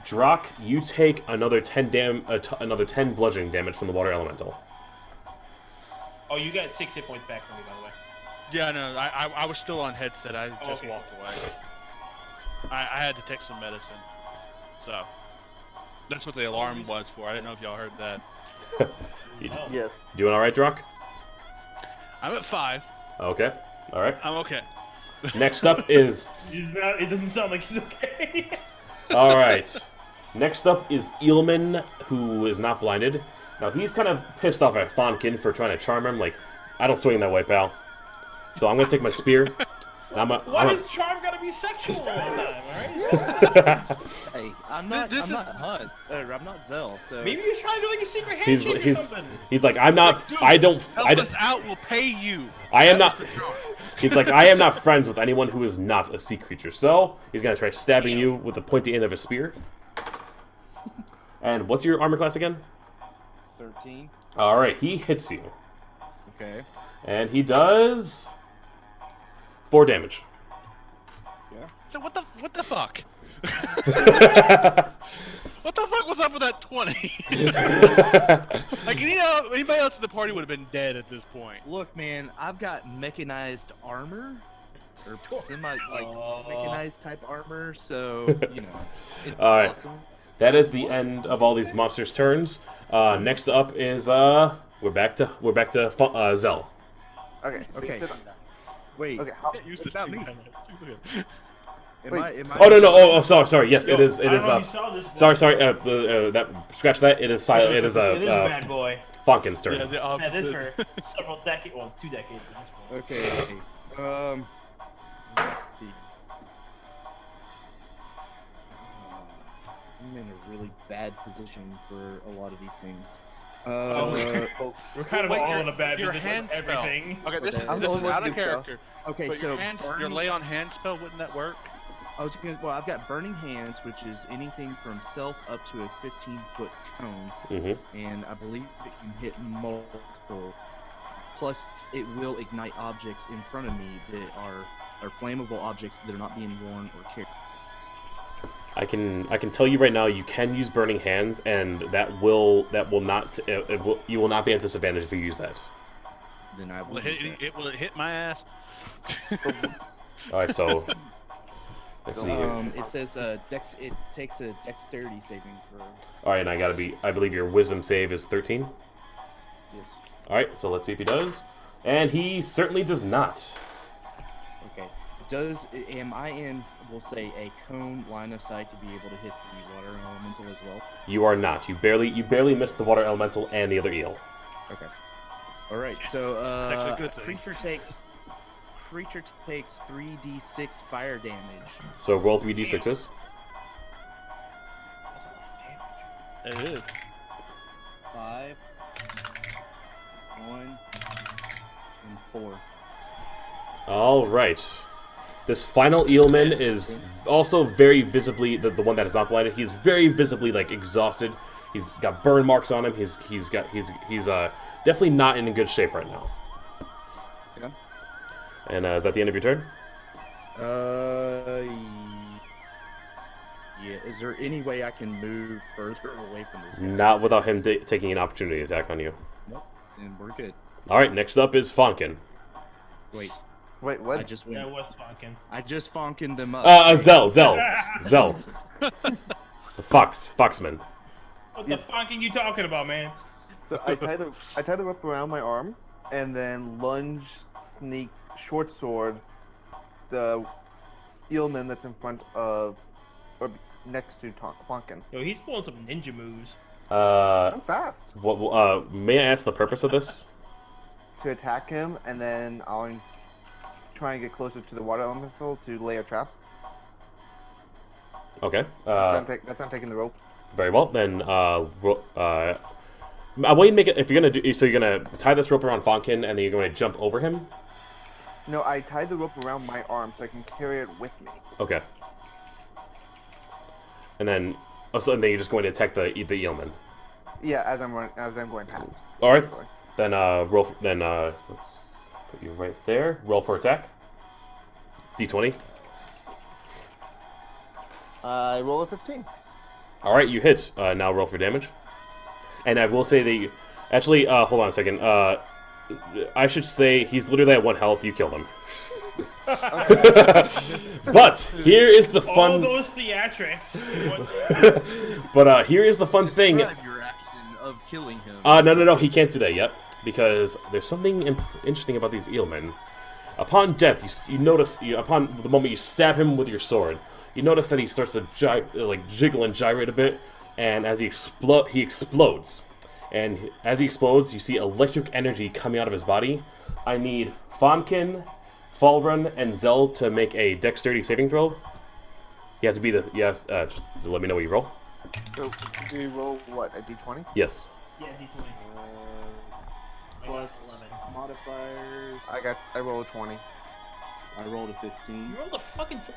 Drak, you take another 10 bludgeoning damage from the water elemental. Oh, you got 6 hit points back from me, by the way. Yeah, no, I was still on headset. I just Okay. walked away. I had to take some medicine. So, that's what the alarm was for. I didn't know if y'all heard that. Yes. Doing all right, Drak? I'm at 5. Okay. All right. I'm okay. Next up is. It doesn't sound like he's okay. All right. Next up is Eelman, who is not blinded. Now he's kind of pissed off at Fonkin for trying to charm him. Like, I don't swing that way, pal. So I'm gonna take my spear. And Why is charm gotta be sexual all the time? Alright. Hey, I'm not This is- Hunt, or I'm not Zell, so Maybe you're trying to do like a secret handshake or something. he's like, I'm not. Dude, I don't. Help us out, we'll pay you. I am That not. was the charm. He's like, I am not friends with anyone who is not a sea creature. So he's gonna try stabbing you with the pointy end of a spear. And what's your armor class again? 13. All right, he hits you, Okay. and he does 4 damage. So what the fuck? What the fuck was up with that 20? Like, anybody else in the party would have been dead at this point. Look, man, I've got mechanized armor, or mechanized type armor, so it's All right. awesome. That is the end of all these monsters' turns. Next up is we're back to Zell. Okay. Okay. so- Wait, Okay. How, Use this about too, me? man. am wait. I? Oh no! Oh, sorry. Yes, it is. It I don't is. know if you saw this, but Sorry. That scratch that. It is silent. It is it is a bad boy. Fonkin's turn. Yeah, the I've had this opposite. for several decades, well, 2 decades at this point. Okay. Let's see. I'm in a really bad position for a lot of these things. We're kind of Wait, all your- in a bad your position. hand That's spell. everything. Okay, this is I'm the only one out who of can tell. character. Okay, But so your lay on hand spell, wouldn't that work? I've got Burning Hands, which is anything from self up to a 15-foot cone, Mm-hmm. and I believe it can hit multiple. Plus, it will ignite objects in front of me that are flammable objects that are not being worn or carried. I can tell you right now, you can use Burning Hands, and you will not be at disadvantage if you use that. Then I Will will use that. will it hit my ass? All right, so let's see here. It says it takes a dexterity saving throw. All right, and I believe your Wisdom save is 13. Yes. All right, so let's see if he does, and he certainly does not. Okay. am I in, we'll say, a cone line of sight to be able to hit the water elemental as well? You are not. You barely missed the water elemental and the other eel. Okay. All right. So actually a good thing. creature takes 3d6 fire damage. So roll 3d6s. It is. 5, 1, and 4. All right. This final eelman is also very visibly the one that is not blinded. He's very visibly like exhausted. He's got burn marks on him. He's definitely not in good shape right now. Okay. And is that the end of your turn? Yeah. Is there any way I can move further away from this guy? Not without him taking an opportunity attack on you. Nope. And we're good. All right. Next up is Fonkin. Wait. Wait, what? I just went. That was fucking. I just fonkin them up. Zell. The Foxman. What the fuck are you talking about, man? So I tie the rope around my arm, and then lunge, sneak, short sword, the eelman that's in front of, or next to Tonkin. Yo, he's pulling some ninja moves. I'm fast. May I ask the purpose of this? To attack him, and then I'll try and get closer to the water elemental to lay a trap. Okay. That's why I'm taking the rope. Very well. Then, I want you to make it. If you're gonna do, so you're gonna tie this rope around Fonkin, and then you're going to jump over him. No, I tied the rope around my arm so I can carry it with me. Okay. And then, and then you're just going to attack the eelman. Yeah, as I'm going past. All right. Then roll. Then let's put you right there. Roll for attack. D20. I roll a 15. All right, you hit. Now roll for damage. And I will say that you, actually, hold on a second. I should say he's literally at 1 health. You killed him. But here is the All fun. those theatrics. But here is the fun thing. Describe your action of killing him. No. He can't do that yet because there's something interesting about these eelmen. Upon death, you notice upon the moment you stab him with your sword, you notice that he starts to jiggle and gyrate a bit, and as he explodes. And as he explodes, you see electric energy coming out of his body. I need Fonkin, Falrun, and Zell to make a dexterity saving throw. You have to be just let me know what you roll. So, do you roll what, a d20? Yes. Yeah, he's winning. Plus 11. modifiers. I rolled a 20. I rolled a 15. You rolled a fucking. What the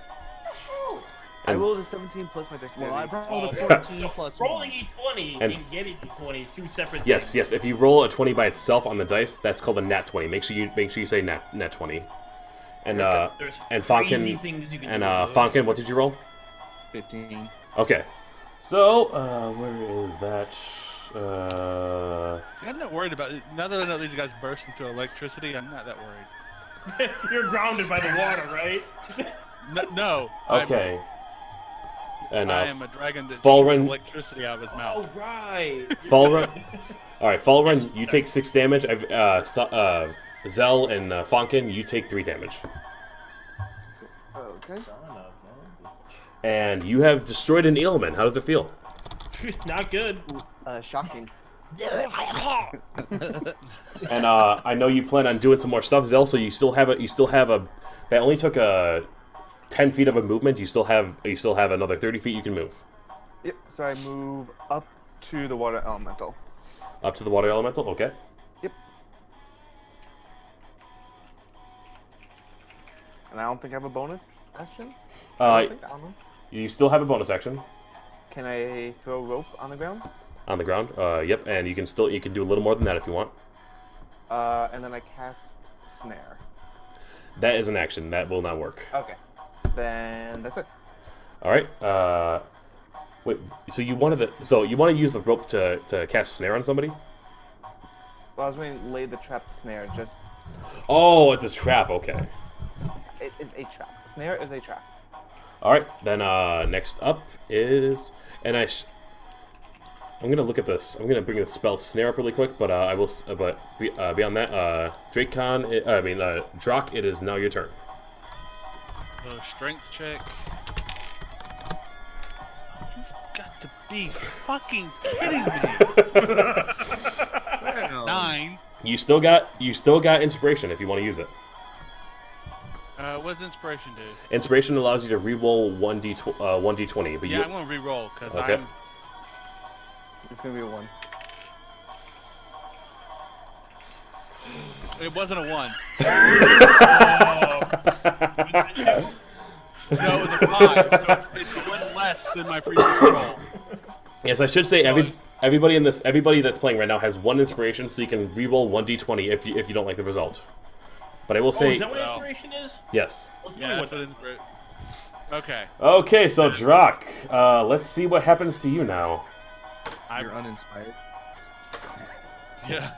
hell? I And- rolled a 17 plus my dexterity. Well, I rolled a Oh. 14 plus Rolling 1. E20 And- and getting E20 is two separate Yes. things. If you roll a 20 by itself on the dice, that's called a nat 20. Make sure you say nat 20. And There's and crazy Fonkin things you can and do with this. Fonkin, what did you roll? 15. Okay. So where is that? I'm not worried about it. Now that I know these guys burst into electricity, I'm not that worried. You're grounded by the water, right? No. Okay. And I am a dragon that Falrun- shoots electricity out of his mouth. Oh, right. Falrun. All right, Falrun, you take 6 damage. Zell and Fonkin, you take 3 damage. Okay. And you have destroyed an eelman. How does it feel? Not good. Shocking. And I know you plan on doing some more stuff, Zell. So you still have a. That only took 10 feet of a movement. You still have another 30 feet you can move. Yep, so I move up to the water elemental. Up to the water elemental. Okay. Yep. And I don't think I have a bonus action? I don't know. You still have a bonus action Can I throw rope on the ground? on the ground. Yep. And you can do a little more than that if you want. And then I cast snare. That is an action. That will not work. Okay. Then that's it. All right. Wait. So you want to use the rope to cast snare on somebody? Well, I was going to lay the trap snare. Just Oh, it's a trap. Okay. it's a trap. Snare is a trap. All right. Then next up is I'm gonna look at this. I'm gonna bring the spell snare up really quick, but I will. But beyond that, Drakecon. Drak. It is now your turn. So strength check. You've got to be fucking kidding me. Well, 9. You still got inspiration if you want to use it. What does inspiration do? Inspiration allows you to re-roll 1d20, but Yeah, I'm gonna re-roll because Okay. I'm. It's gonna be a 1. It wasn't a 1. Oh. No, it was a 5. So it's 1 less than my previous roll. Yes, I should say everybody that's playing right now has 1 inspiration, so you can re-roll 1d20 if you don't like the result. But I will Oh, say is that what Well. inspiration is? yes. Yeah, that's what inspiration. Okay. Okay, so Drak, let's see what happens to you now. you're uninspired. Yeah.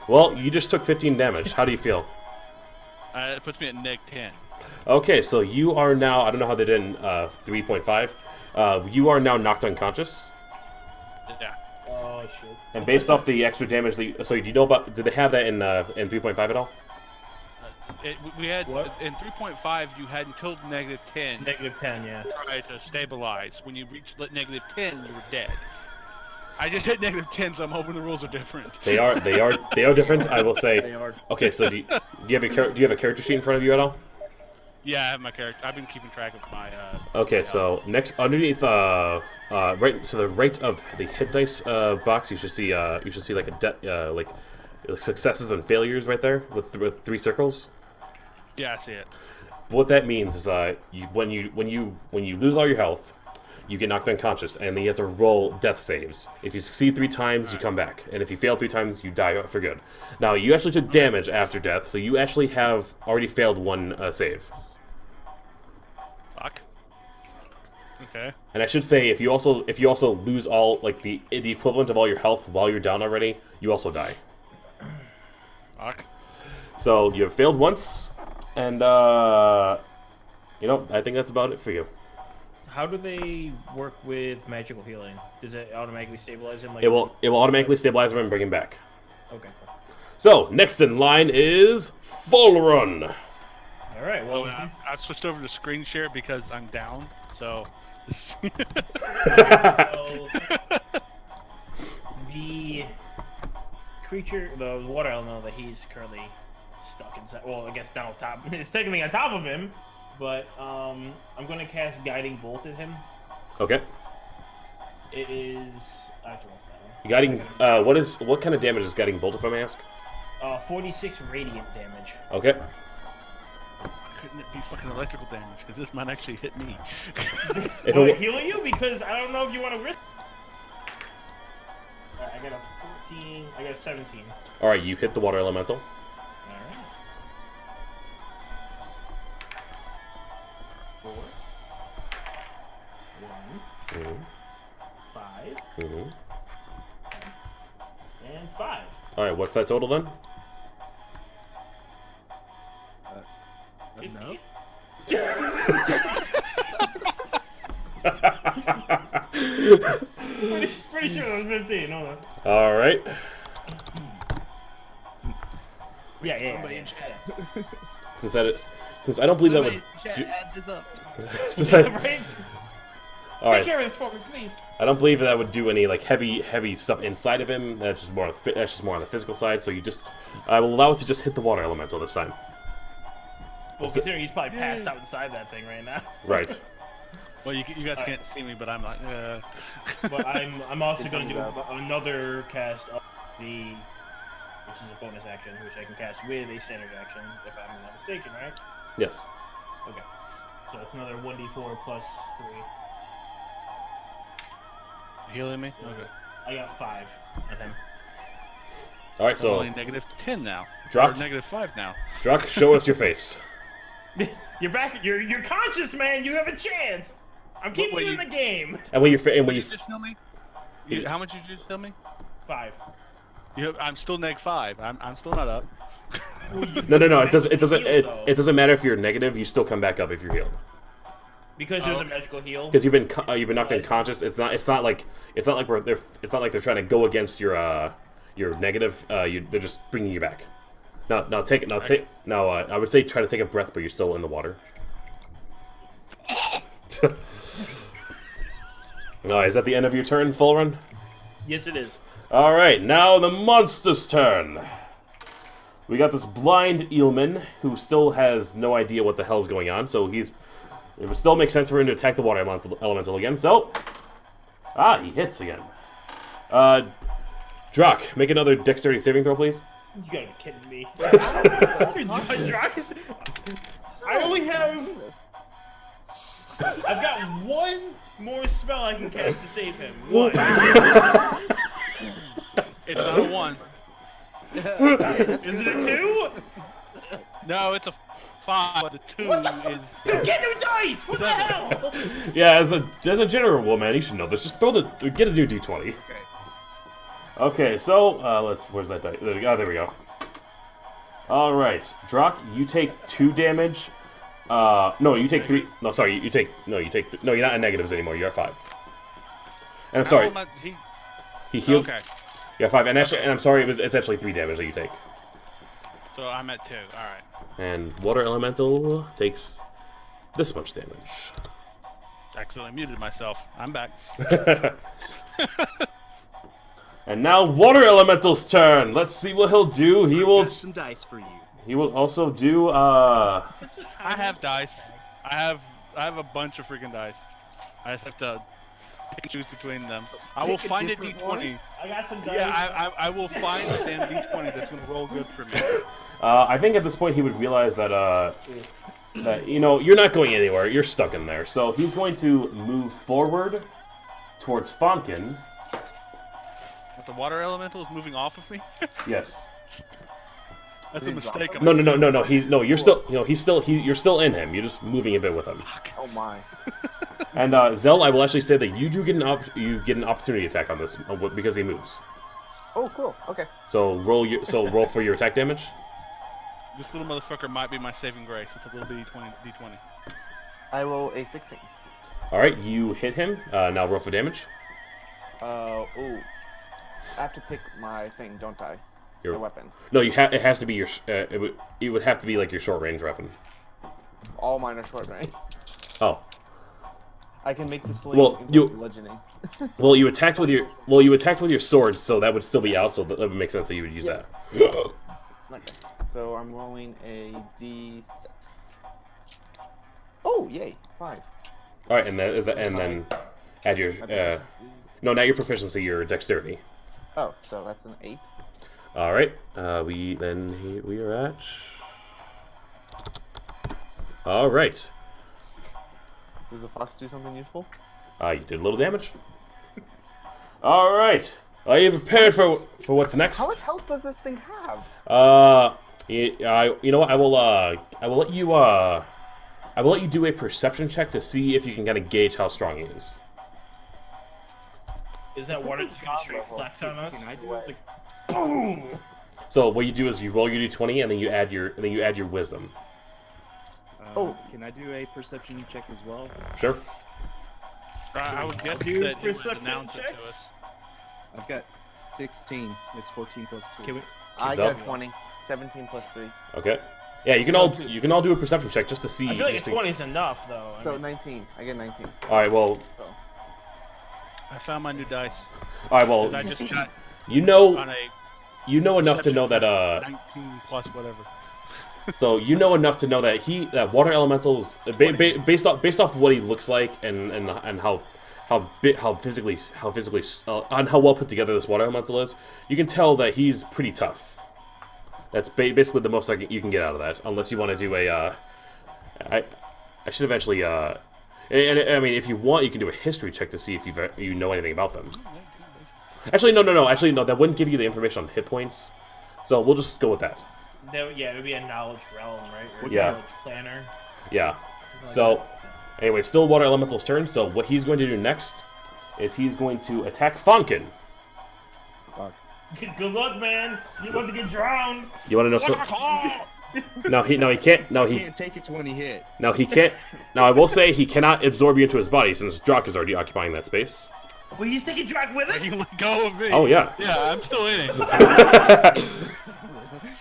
Well, you just took 15 damage. How do you feel? It puts me at -10. Okay, so you are now, I don't know how they did in 3.5, you are now knocked unconscious. Yeah. Oh shit. And based off the extra damage, so do you know about, did they have that in 3.5 at all? We had What? in 3.5 you had until -10 -10, yeah. try to stabilize. When you reached -10, you were dead. I just hit -10, so I'm hoping the rules are different. They are different, I will say. They are. Okay, so do you have a character sheet in front of you at all? Yeah, I have my character. I've been keeping track of my. Okay, so next underneath, right to the right of the hit dice box, you should see like like successes and failures right there with 3 circles. Yeah, I see it. What that means is, when you lose all your health, you get knocked unconscious, and then you have to roll death saves. If you succeed 3 times, you come back, and if you fail 3 times, you die for good. Now, you actually took damage after death, so you actually have already failed 1 save. Fuck. Okay. And I should say, if you also lose all like the equivalent of all your health while you're down already, you also die. Fuck. So you have failed once, and I think that's about it for you. How do they work with magical healing? Does it automatically stabilize him? Like It will automatically stabilize him and bring him back. Okay. Cool. So next in line is Full Run. All right. Well, I switched over to screen share because I'm down. So. so the creature, the water elemental that he's currently stuck inside. Well, I guess down on top. It's technically on top of him, but I'm gonna cast Guiding Bolt at him. Okay. It is. I have to roll that one. Guiding. What kind of damage is Guiding Bolt, if I may ask? 46 radiant damage. Okay. Couldn't it be fucking electrical damage? Because this might actually hit me. If Will it I heal you? Because I don't know if you want to risk. Alright, I got a 14. I got a 17. all right, you hit the water elemental. Alright. 4. 1. Mhm. 5. Mhm. And 5. All right, what's that total then? No. Pretty sure it was 15. Hold on. All right. Yeah. Somebody in chat. Since I don't believe that Somebody would. in chat, add this up. Since I, Right? all Take right. care of this for me, please. I don't believe that would do any like heavy stuff inside of him. That's just more on the physical side. So I will allow it to just hit the water elemental this time. Well, considering he's probably passed out inside that thing right now. Right. Well, you guys can't see me, but I'm like. But I'm also going to do another cast of the, which is a bonus action, which I can cast with a standard action, if I'm not mistaken, right? Yes. Okay. So it's another 1d4 plus 3. Healing me? Okay. I got 5 of him. All right. So So only -10 now. Drak. Or -5 now. Drak, show us your face. You're back. You're conscious, man. You have a chance. I'm keeping wait, you in the game. And when you Just tell me. How much did you just tell me? 5. I'm still -5. I'm still not up. no. It doesn't matter if you're negative. You still come back up if you're healed. Because there's a magical heal. Because you've been knocked unconscious. It's not like they're trying to go against your negative. They're just bringing you back. I would say try to take a breath, but you're still in the water. Is that the end of your turn, Fulrun? Yes, it is. All right, now the monster's turn. We got this blind eelman who still has no idea what the hell's going on, so it would still make sense for him to attack the water elemental again. So, he hits again. Drak, make another dexterity saving throw, please. You gotta be kidding me. I only have. I've got one more spell I can cast to save him. One. It's not a 1. Is it a 2? No, it's a 5. But the 2 is. Get new dice! What the hell? Yeah, as a general rule, man, you should know this. Just get a new d20. Okay, so where's that die? Oh, there we go. All right, Drak, you take 2 damage. No, you take 3. No, sorry, you take. No, you're not in negatives anymore. You're at 5. And I'm sorry. He healed. Okay. Yeah, 5. And actually, and I'm sorry, it's actually 3 damage that you take. So I'm at 2. All right. And water elemental takes this much damage. Accidentally muted myself. I'm back. And now water elemental's turn. Let's see what he'll do. He will. Got some dice for you. He will also do. I have dice. I have a bunch of freaking dice. I just have to pick and choose between them. I will find a different d20. one? I got some dice. Yeah, I will find a damn d20 that's gonna roll good for me. I think at this point he would realize that that you're not going anywhere. You're stuck in there. So he's going to move forward towards Fonkin. But the water elemental is moving off of me. Yes. That's a mistake. No. You're still. You're still in him. You're just moving a bit with him. Oh my. And Zell, I will actually say that you do get an opportunity attack on this because he moves. Oh, cool. Okay. So roll for your attack damage. This little motherfucker might be my saving grace. It's a little d20. I roll a 16. All right, you hit him. Now roll for damage. Ooh. I have to pick my thing, don't I? Your The weapon. No, it has to be your. It would have to be like your short range weapon. All mine are short range. Oh. I can make the sling Well, into bludgeoning. Well, you attacked with your sword, so that would still be out. So that would make sense that you would use that. Okay. So I'm rolling a d6. Oh, yay! 5. All right, and then add your. No, not your proficiency, your dexterity. Oh, so that's an 8. All right. We are at. All right. Does the fox do something useful? You did a little damage. All right. Are you prepared for what's next? How much health does this thing have? You know what? I will let you do a perception check to see if you can kind of gauge how strong he is. Is that water just gonna straight flex on us? Can I do it? Like, Boom! So what you do is you roll your d20 and then you add your wisdom. Can I do a perception check as well? Sure. I would guess that Do it would perception announce it checks? to us. I've got 16. It's 14 plus 2. Can we? I So? got 20. 17 plus 3. Okay. Yeah, you can all do a perception check just to see. I feel like just 20 is enough, though. I So mean, 19. I get 19. All right. Well. I found my new dice. All right. Well. 'Cause I just got You know. on a You know enough to know that 19 plus whatever. So you know enough to know that that water elementals based off what he looks like and how physically on how well put together this water elemental is, you can tell that he's pretty tough. That's basically the most you can get out of that, unless you want to do a. I should have actually. And I mean, if you want, you can do a history check to see if you know anything about them. Actually, no. Actually, no. That wouldn't give you the information on hit points. So we'll just go with that. yeah, it would be a knowledge realm, right? Or Yeah. knowledge planner. Yeah. So, anyway, still Water Elemental's turn. So what he's going to do next is he's going to attack Fonkin. Good luck, man. You want to get drowned? You want to know something? No, he can't. No, He he can't take it to when he hit. no, he can't. Now I will say he cannot absorb you into his body since Drak is already occupying that space. Well, he's taking drag with it. You let go of me. Oh yeah. Yeah, I'm still in it.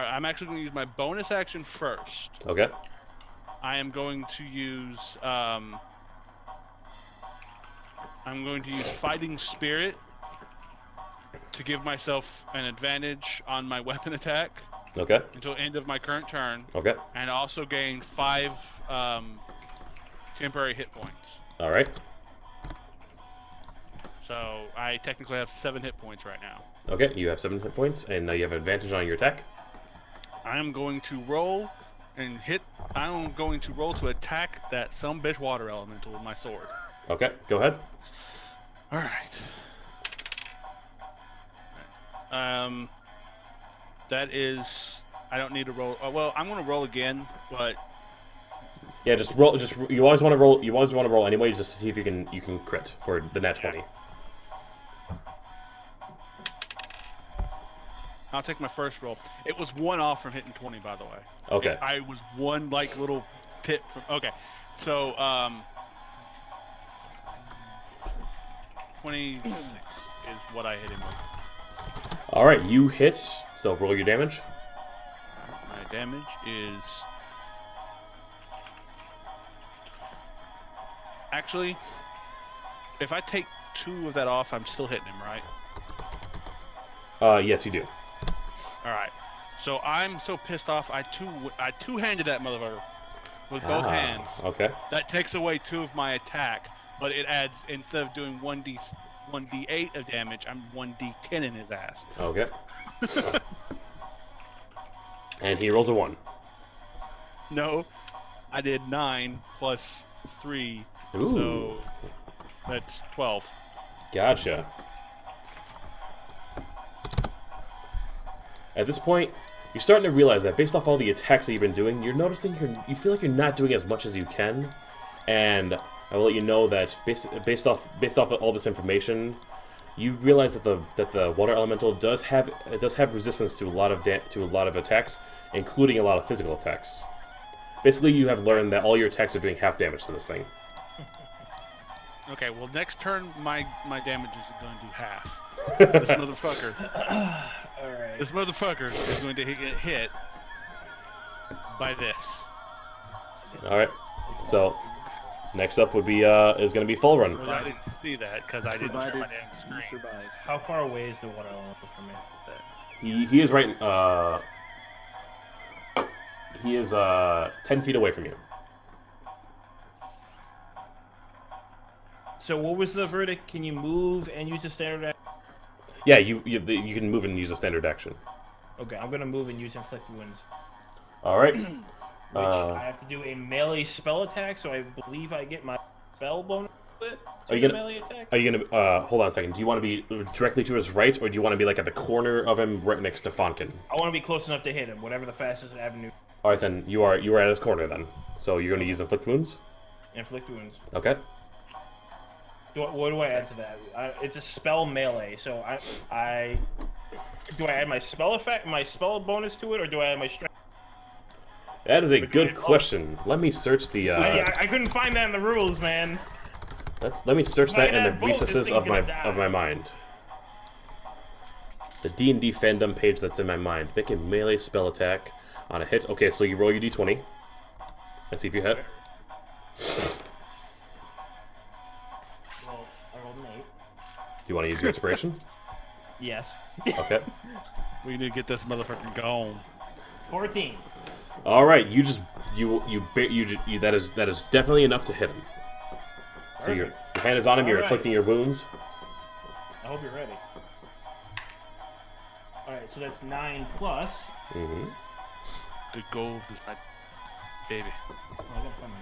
right, I'm actually going to use my bonus action first. Okay. I am going to use Fighting Spirit to give myself an advantage on my weapon attack Okay. until end of my current turn, Okay. and also gain 5 temporary hit points. All right. So I technically have 7 hit points right now. Okay. You have 7 hit points, and now you have advantage on your attack. I am going to roll and hit. I'm going to roll to attack that some bitch water elemental with my sword. Okay. Go ahead. All right. That is. I don't need to roll. Well, I'm going to roll again, but Yeah, just roll. You always want to roll. You always want to roll anyway, just to see if you can crit for the nat 20. I'll take my first roll. It was 1 off from hitting 20, by the way. Okay. I was 1 like little tip from. Okay, so 26 is what I hit him with. All right, you hit. So roll your damage. My damage is actually, if I take 2 of that off, I'm still hitting him, right? Yes, you do. All right. So I'm so pissed off. I two-handed that motherfucker with both hands. Okay. That takes away 2 of my attack, but it adds, instead of doing 1d8 of damage, I'm 1d10 in his ass. Okay. And he rolls a 1. No, I did 9 plus 3, Ooh. so that's 12. Gotcha. At this point, you're starting to realize that based off all the attacks that you've been doing, you're noticing you feel like you're not doing as much as you can, and I will let you know that based off of all this information, you realize that the water elemental does have resistance to a lot of attacks, including a lot of physical attacks. Basically, you have learned that all your attacks are doing half damage to this thing. Okay, well, next turn, my damage is going to do half. This motherfucker. Alright. This motherfucker is going to get hit by this. All right. So next up would be is going to be Fall Run. Well, I didn't see that because I didn't share my damn You screen. survived. How far away is the water elemental from me? He is right. He is 10 feet away from you. So what was the verdict? Can you move and use the standard action? Yeah, you can move and use a standard action. Okay, I'm gonna move and use inflict wounds. All right. Which I have to do a melee spell attack, so I believe I get my spell bonus with it. Are you the gonna- melee attack? Are you gonna hold on a second? Do you want to be directly to his right, or do you want to be like at the corner of him, right next to Fonkin? I want to be close enough to hit him, whatever the fastest avenue. All right, then you are at his corner then. So you're going to use inflict wounds. Inflict wounds. Okay. What do I add to that? It's a spell melee, so I do I add my spell effect, my spell bonus to it, or do I add my strength? That is a good question. Let me search the. I couldn't find that in the rules, man. Let me search If I that in had the both, this recesses thing's of my gonna die. mind. The D&D fandom page that's in my mind. Make a melee spell attack on a hit. Okay, so you roll your D20. Let's see if you hit. Well, I rolled an 8. Do you want to use your inspiration? Yes. Okay. We need to get this motherfucker gone. 14. All right. That is definitely enough to hit him. So your hand is on him. You're Alright. inflicting your wounds. I hope you're ready. Alright, so that's 9 plus. Mm-hmm. The gold is my baby. Oh, I gotta find my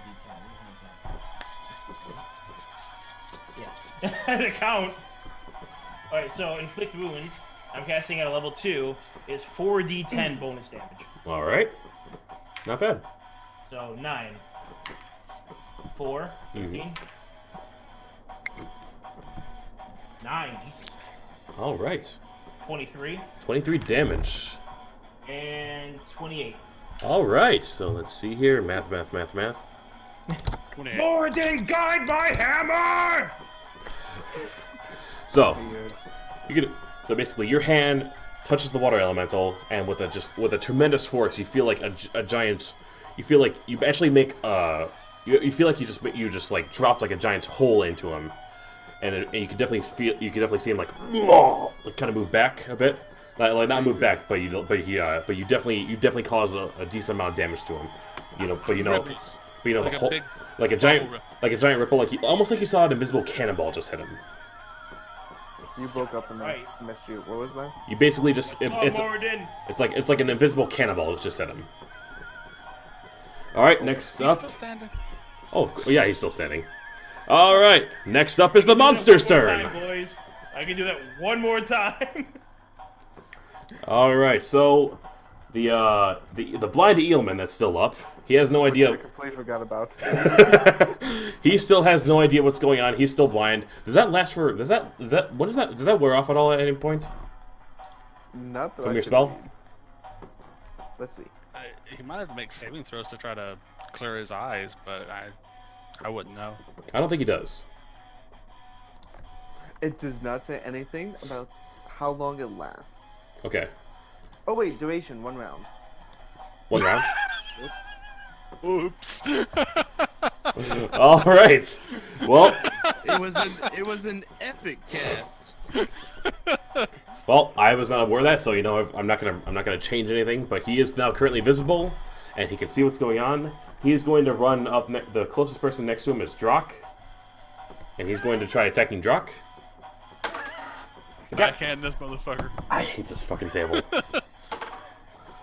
D10. Yeah. The count. Alright, so inflict wounds. I'm casting at a level 2. Is 4d10 bonus damage. All right. Not bad. So 9. 4. 13. 9. Jesus. All right. 23. 23 damage. And 28. All right. So let's see here. Math. 28. More than guide my hammer! So Weird. you could. So basically, your hand touches the water elemental, and with a tremendous force, you feel like a giant. You feel like you actually make you feel like you just like dropped like a giant hole into him, and you can definitely see him like kind of move back a bit, like not move back, but you definitely cause a decent amount of damage to him, Like the a whole, big like a giant ripple, almost like you saw an invisible cannonball just hit him. You broke up and Right. missed you. What was that? You basically just Moradin. it's like an invisible cannonball that just hit him. All right, next He's up. still standing. Oh, yeah, he's still standing. All right, next up is the monster's One more turn. time, boys. I can do that one more time. All right, so the blind eelman that's still up. He has no I idea. completely forgot about. He still has no idea what's going on. He's still blind. Does that last for? Does that wear off at all at any point Not that from I your could spell? read. Let's see. He might have to make saving throws to try to clear his eyes, but I wouldn't know. I don't think he does. It does not say anything about how long it lasts. Okay, Oh wait, duration 1 round. 1 round. Oops. All right. Well, It was an epic cast. well, I was not aware of that, so I'm not gonna change anything. But he is now currently visible, and he can see what's going on. He's going to run up. The closest person next to him is Drak, and he's going to try attacking Drak. Backhand this motherfucker. I hate this fucking table.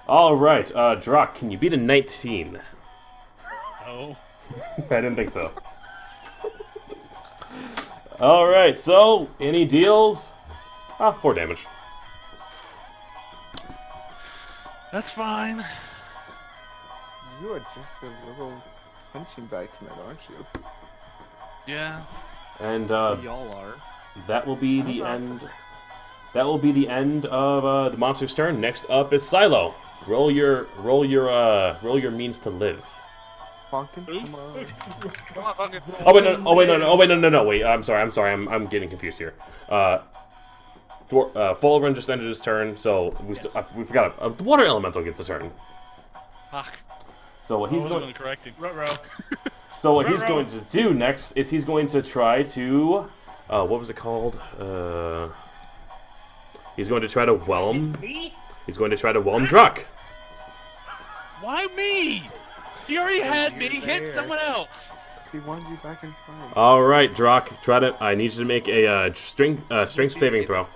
All right, Drak, can you beat a 19? No. I didn't think so. All right, so any deals? 4 damage. That's fine. You are just a little punching bag tonight, aren't you? Yeah. And Y'all are. that will be the end. That will be the end of the monster's turn. Next up is Silo. Roll your means to live. Bonkin? Come on. Come on, fucking. Oh wait, no, wait. I'm sorry. I'm getting confused here. Fulgrim just ended his turn, so we forgot. The water elemental gets the turn. Fuck. So what he's I wasn't going. gonna correct him. Ruh-roh. So what he's going to do next is he's going to try to, what was it called? He's going to try to whelm. Me? He's going to try to whelm Drak. Why me? He already had me. you're Hit there. someone else. He wanted you back inside. All right, Drak, try to. I need you to make a strength saving throw.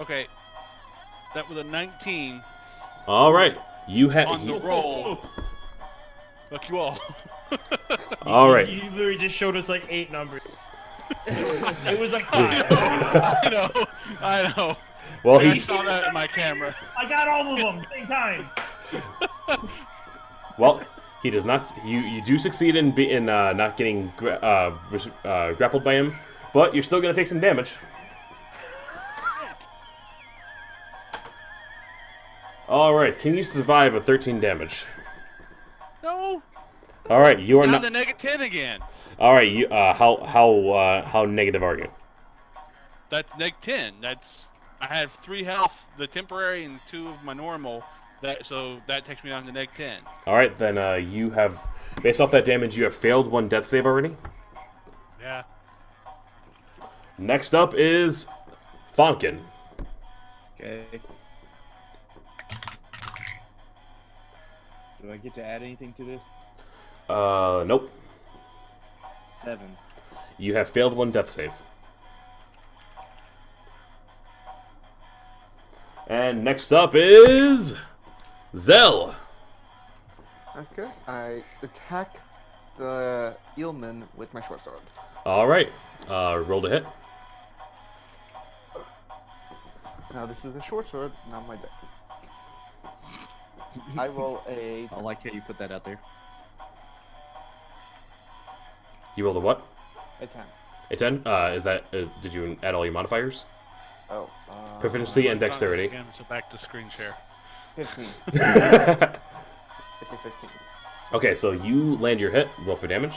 Okay. That was a 19 All right, you on the have. roll. Fuck you all. All right, You literally just showed us like 8 numbers. It was like 5. I know. well I he saw that in my camera. I got all of them same time. he does not. You do succeed in not getting grappled by him, but you're still gonna take some damage. All right, can you survive a 13 damage? No. All right, you are Now not. the negative 10 again. All right, you. How negative are you? That's negative 10. That's I have 3 health, the temporary, and 2 of my normal. So that takes me down to negative 10. All right, then you have, based off that damage, you have failed 1 death save already. Yeah. Next up is Fonkin. Okay. Do I get to add anything to this? Nope. 7. You have failed 1 death save. And next up is Zell. Okay. I attack the eelman with my short sword. All right, roll to hit. Now this is a short sword, not my deck. I roll a I like how you put that out there. You rolled a what? 10. A 10. Is that? Did you add all your modifiers? Oh. Proficiency and dexterity. Again, so back to screen share. 15. It's a 15. Okay, so you land your hit. Roll for damage.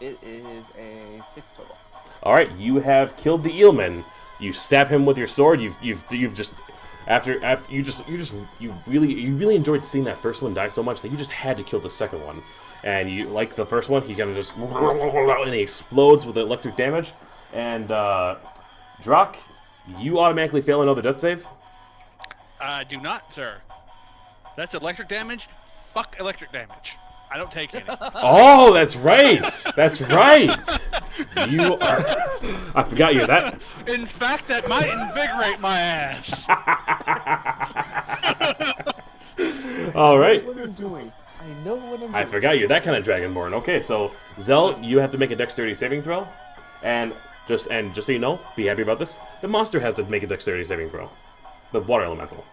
It is a 6 total. All right, you have killed the eelman. You stab him with your sword. You've just after you really enjoyed seeing that first one die so much that you just had to kill the second one. And you like the first one, he kind of just and he explodes with electric damage. And Drak, you automatically fail another death save. I do not, sir. That's electric damage. Fuck electric damage. I don't take any. Oh, that's right. That's right. You are. I forgot you're that. In fact, that might invigorate my ass. All right. What I'm doing. I know what I'm doing. I forgot you're that kind of dragonborn. Okay, so Zell, you have to make a dexterity saving throw, and just so you know, be happy about this. The monster has to make a dexterity saving throw. The water elemental.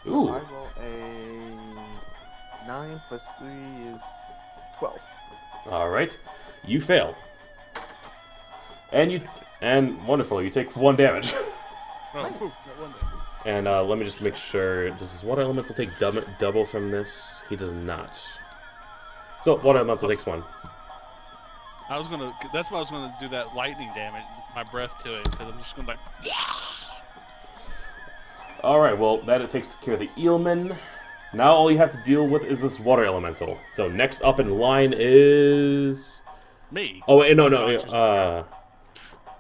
Ooh. I roll a 9 plus 3 is 12. All right, you fail, and wonderful. You take 1 damage. Oh, poof, that one day. And let me just make sure. Does this water elemental take double from this? He does not. So water elemental takes 1. I was gonna. That's why I was gonna do that lightning damage, my breath to it, because I'm just gonna like. All right. Well, that takes care of the eelman. Now all you have to deal with is this water elemental. So next up in line is Me. Oh wait, no.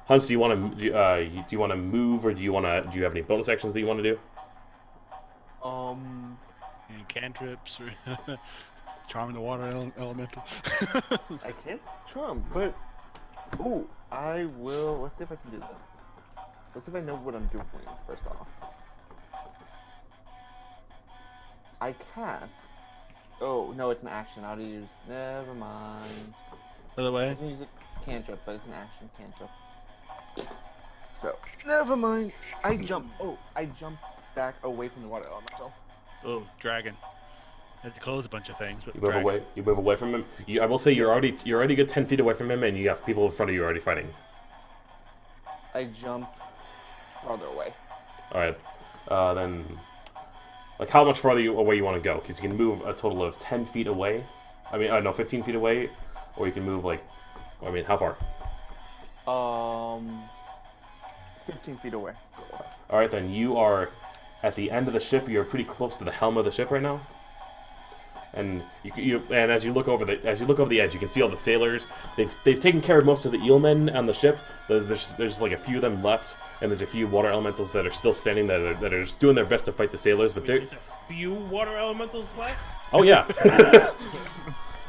Hunts, do you want to move, or do you have any bonus actions that you want to do? Any cantrips or charming the water elemental. I can't charm, but ooh, I will. Let's see if I can do this. Let's see if I know what I'm doing first off. I cast. Oh no, it's an action. I'll use. Never mind. By the I way, can use a cantrip, but it's an action cantrip. So never mind. I jump. Oh, I jump back away from the water elemental. oh, dragon. Had to close a bunch of things. But You move dragon. away. You move away from him. I will say you're already good 10 feet away from him, and you have people in front of you already fighting. I jump farther away. All right. Then, like, how much farther away you want to go? Because you can move a total of 10 feet away. I mean, no, 15 feet away, or you can move how far? 15 feet away. All right, then you are at the end of the ship. You're pretty close to the helm of the ship right now. And and as you look over the edge, you can see all the sailors. They've taken care of most of the eelmen on the ship. There's like a few of them left, and there's a few water elementals that are still standing that are just doing their best to fight the sailors. But they're There's a few water elementals left. oh yeah.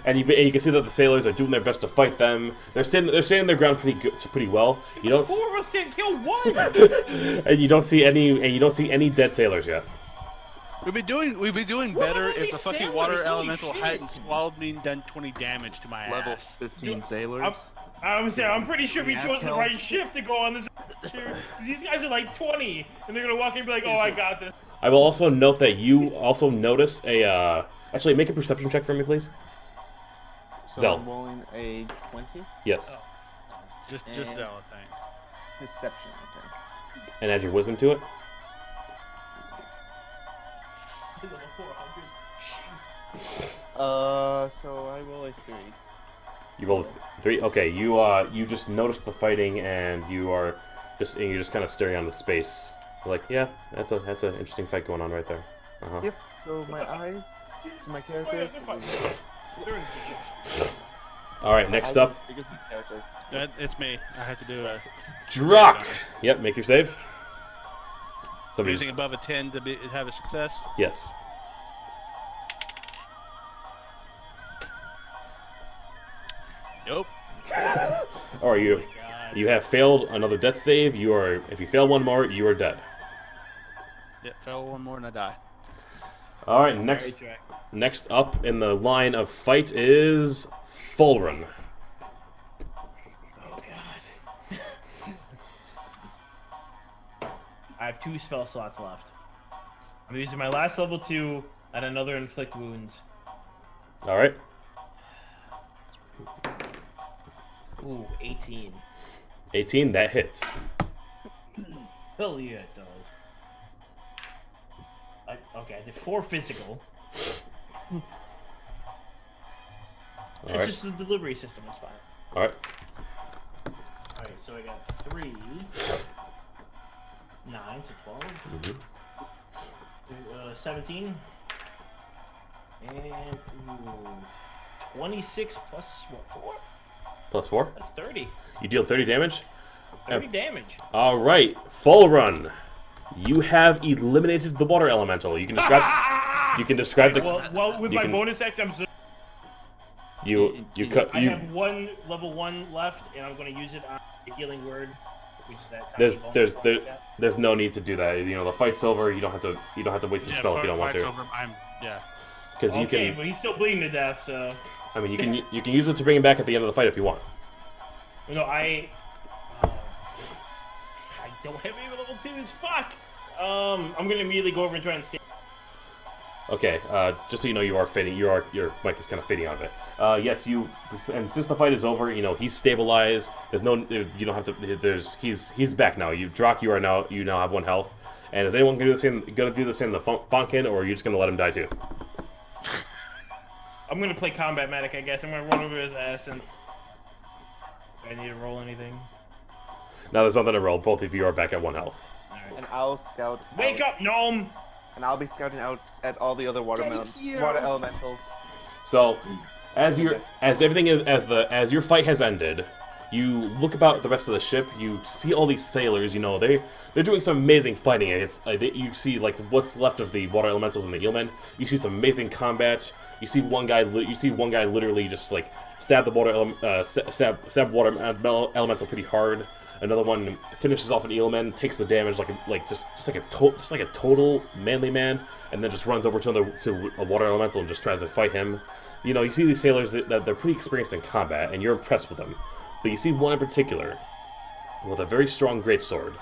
And you can see that the sailors are doing their best to fight them. They're standing their ground pretty well. You don't 4 of us can't kill one. and you don't see any dead sailors yet. We'd be doing What better about if the these fucking sailors? water Holy elemental shit. hadn't swallowed me and done 20 damage to my Level ass. 15 sailors. I'm pretty sure we Ask chose the help. right ship to go on this. These guys are like 20, and they're gonna walk in and be like, "Oh, I got this." I will also note that you also notice a actually make a perception check for me, please. So Zell. I'm rolling a 20 Yes, Just And- that whole thing. deception. Okay. and add your wisdom to it. So I roll a 3. You roll 3. Okay, you just notice the fighting, and you're just kind of staring out into space. You're like, yeah, that's an interesting fight going on right there. Uh-huh. Yep. So my eyes, to my characters. They're engaged. All right, next up, Biggest characters. It's me. I have to do a Drak. Yep, make your save. Somebody's anything above a 10 to have a success. yes. Nope. Or you God. you have failed another death save. If you fail one more, you are dead. Yeah, fell one more and I die. All right, next up in the line of fight is Fulrun. Oh god. I have 2 spell slots left. I'm using my last level 2 and another inflict wounds. All right. Ooh, 18. 18, that hits. Hell yeah, it does. Okay, I did 4 physical. All It's right. just the delivery system, it's fine. All right. So I got 3, 9 to 12, 17, and 26 plus what, 4? Plus 4. That's 30. You deal 30 damage. 30 damage. All right, full run. You have eliminated the water elemental. You can describe. You can describe the. Well, with you my can- bonus action, You cut. I You have one level 1 left, and I'm going to use it on the healing word, which is that tiny there's bonus there's like there, that. there's no need to do that. You know the fight's over. You don't have to waste the spell if you don't want to. Yeah. Because you Okay, can. but he's still bleeding to death, so... I mean, you can use it to bring him back at the end of the fight if you want. No, I don't have any level 2s, fuck! I'm gonna immediately go over and try and stay. Okay, just so you know, you are fading. Your mic is kind of fading out of it. Yes, and since the fight is over, you know he's stabilized. There's no, you don't have to. He's back now. Drak, you now have 1 health. And is anyone gonna do the same in the Fonkin, or are you just gonna let him die too? I'm gonna play combat medic, I guess. I'm gonna run over his ass and... Do I need to roll anything? Now there's nothing to roll. Both of you are back at 1 health. And I'll scout. Wake up, gnome! And I'll be scouting out at all the other water elementals. So, as your your fight has ended, you look about the rest of the ship. You see all these sailors. You know they're doing some amazing fighting. It's you see like what's left of the water elementals and the eelmen. You see some amazing combat. You see one guy literally just like stab the water stab water elemental pretty hard. Another one finishes off an eelman, takes the damage just like a total manly man, and then just runs over to a water elemental and just tries to fight him. You know, you see these sailors that they're pretty experienced in combat, and you're impressed with them. But you see one in particular with a very strong greatsword.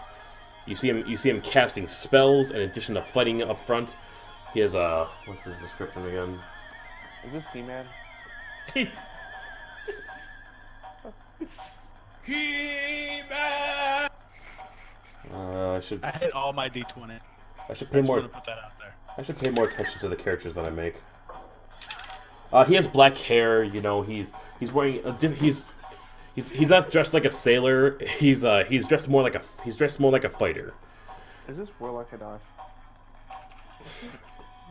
You see him casting spells in addition to fighting up front. He has what's his description again? Is this He-Man? He-Man! I hit all my D20. I should I pay just more. want to put that out there. I should pay more attention to the characters that I make. He has black hair. You know, he's wearing he's not dressed like a sailor. He's dressed more like a fighter. Is this Warlock Hadash?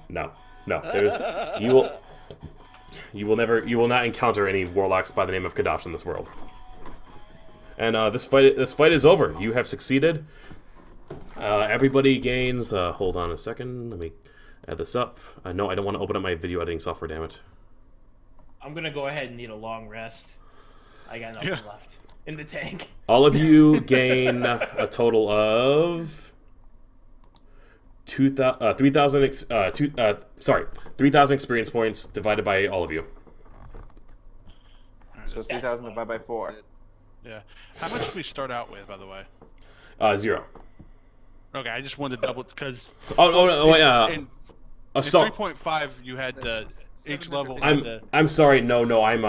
No. There's you will not encounter any warlocks by the name of Kadash in this world. And this fight is over. You have succeeded. Everybody gains. Hold on a second. Let me add this up. No, I don't want to open up my video editing software. Damn it. I'm gonna go ahead and need a long rest. I got nothing left in the tank. All of you gain a total of 3,000 experience points divided by all of you. So 3,000 divided by 4. Yeah. How much did we start out with, by the way? 0. Okay, I just wanted to double because in So 3.5 you had each level. I'm sorry. No. I'm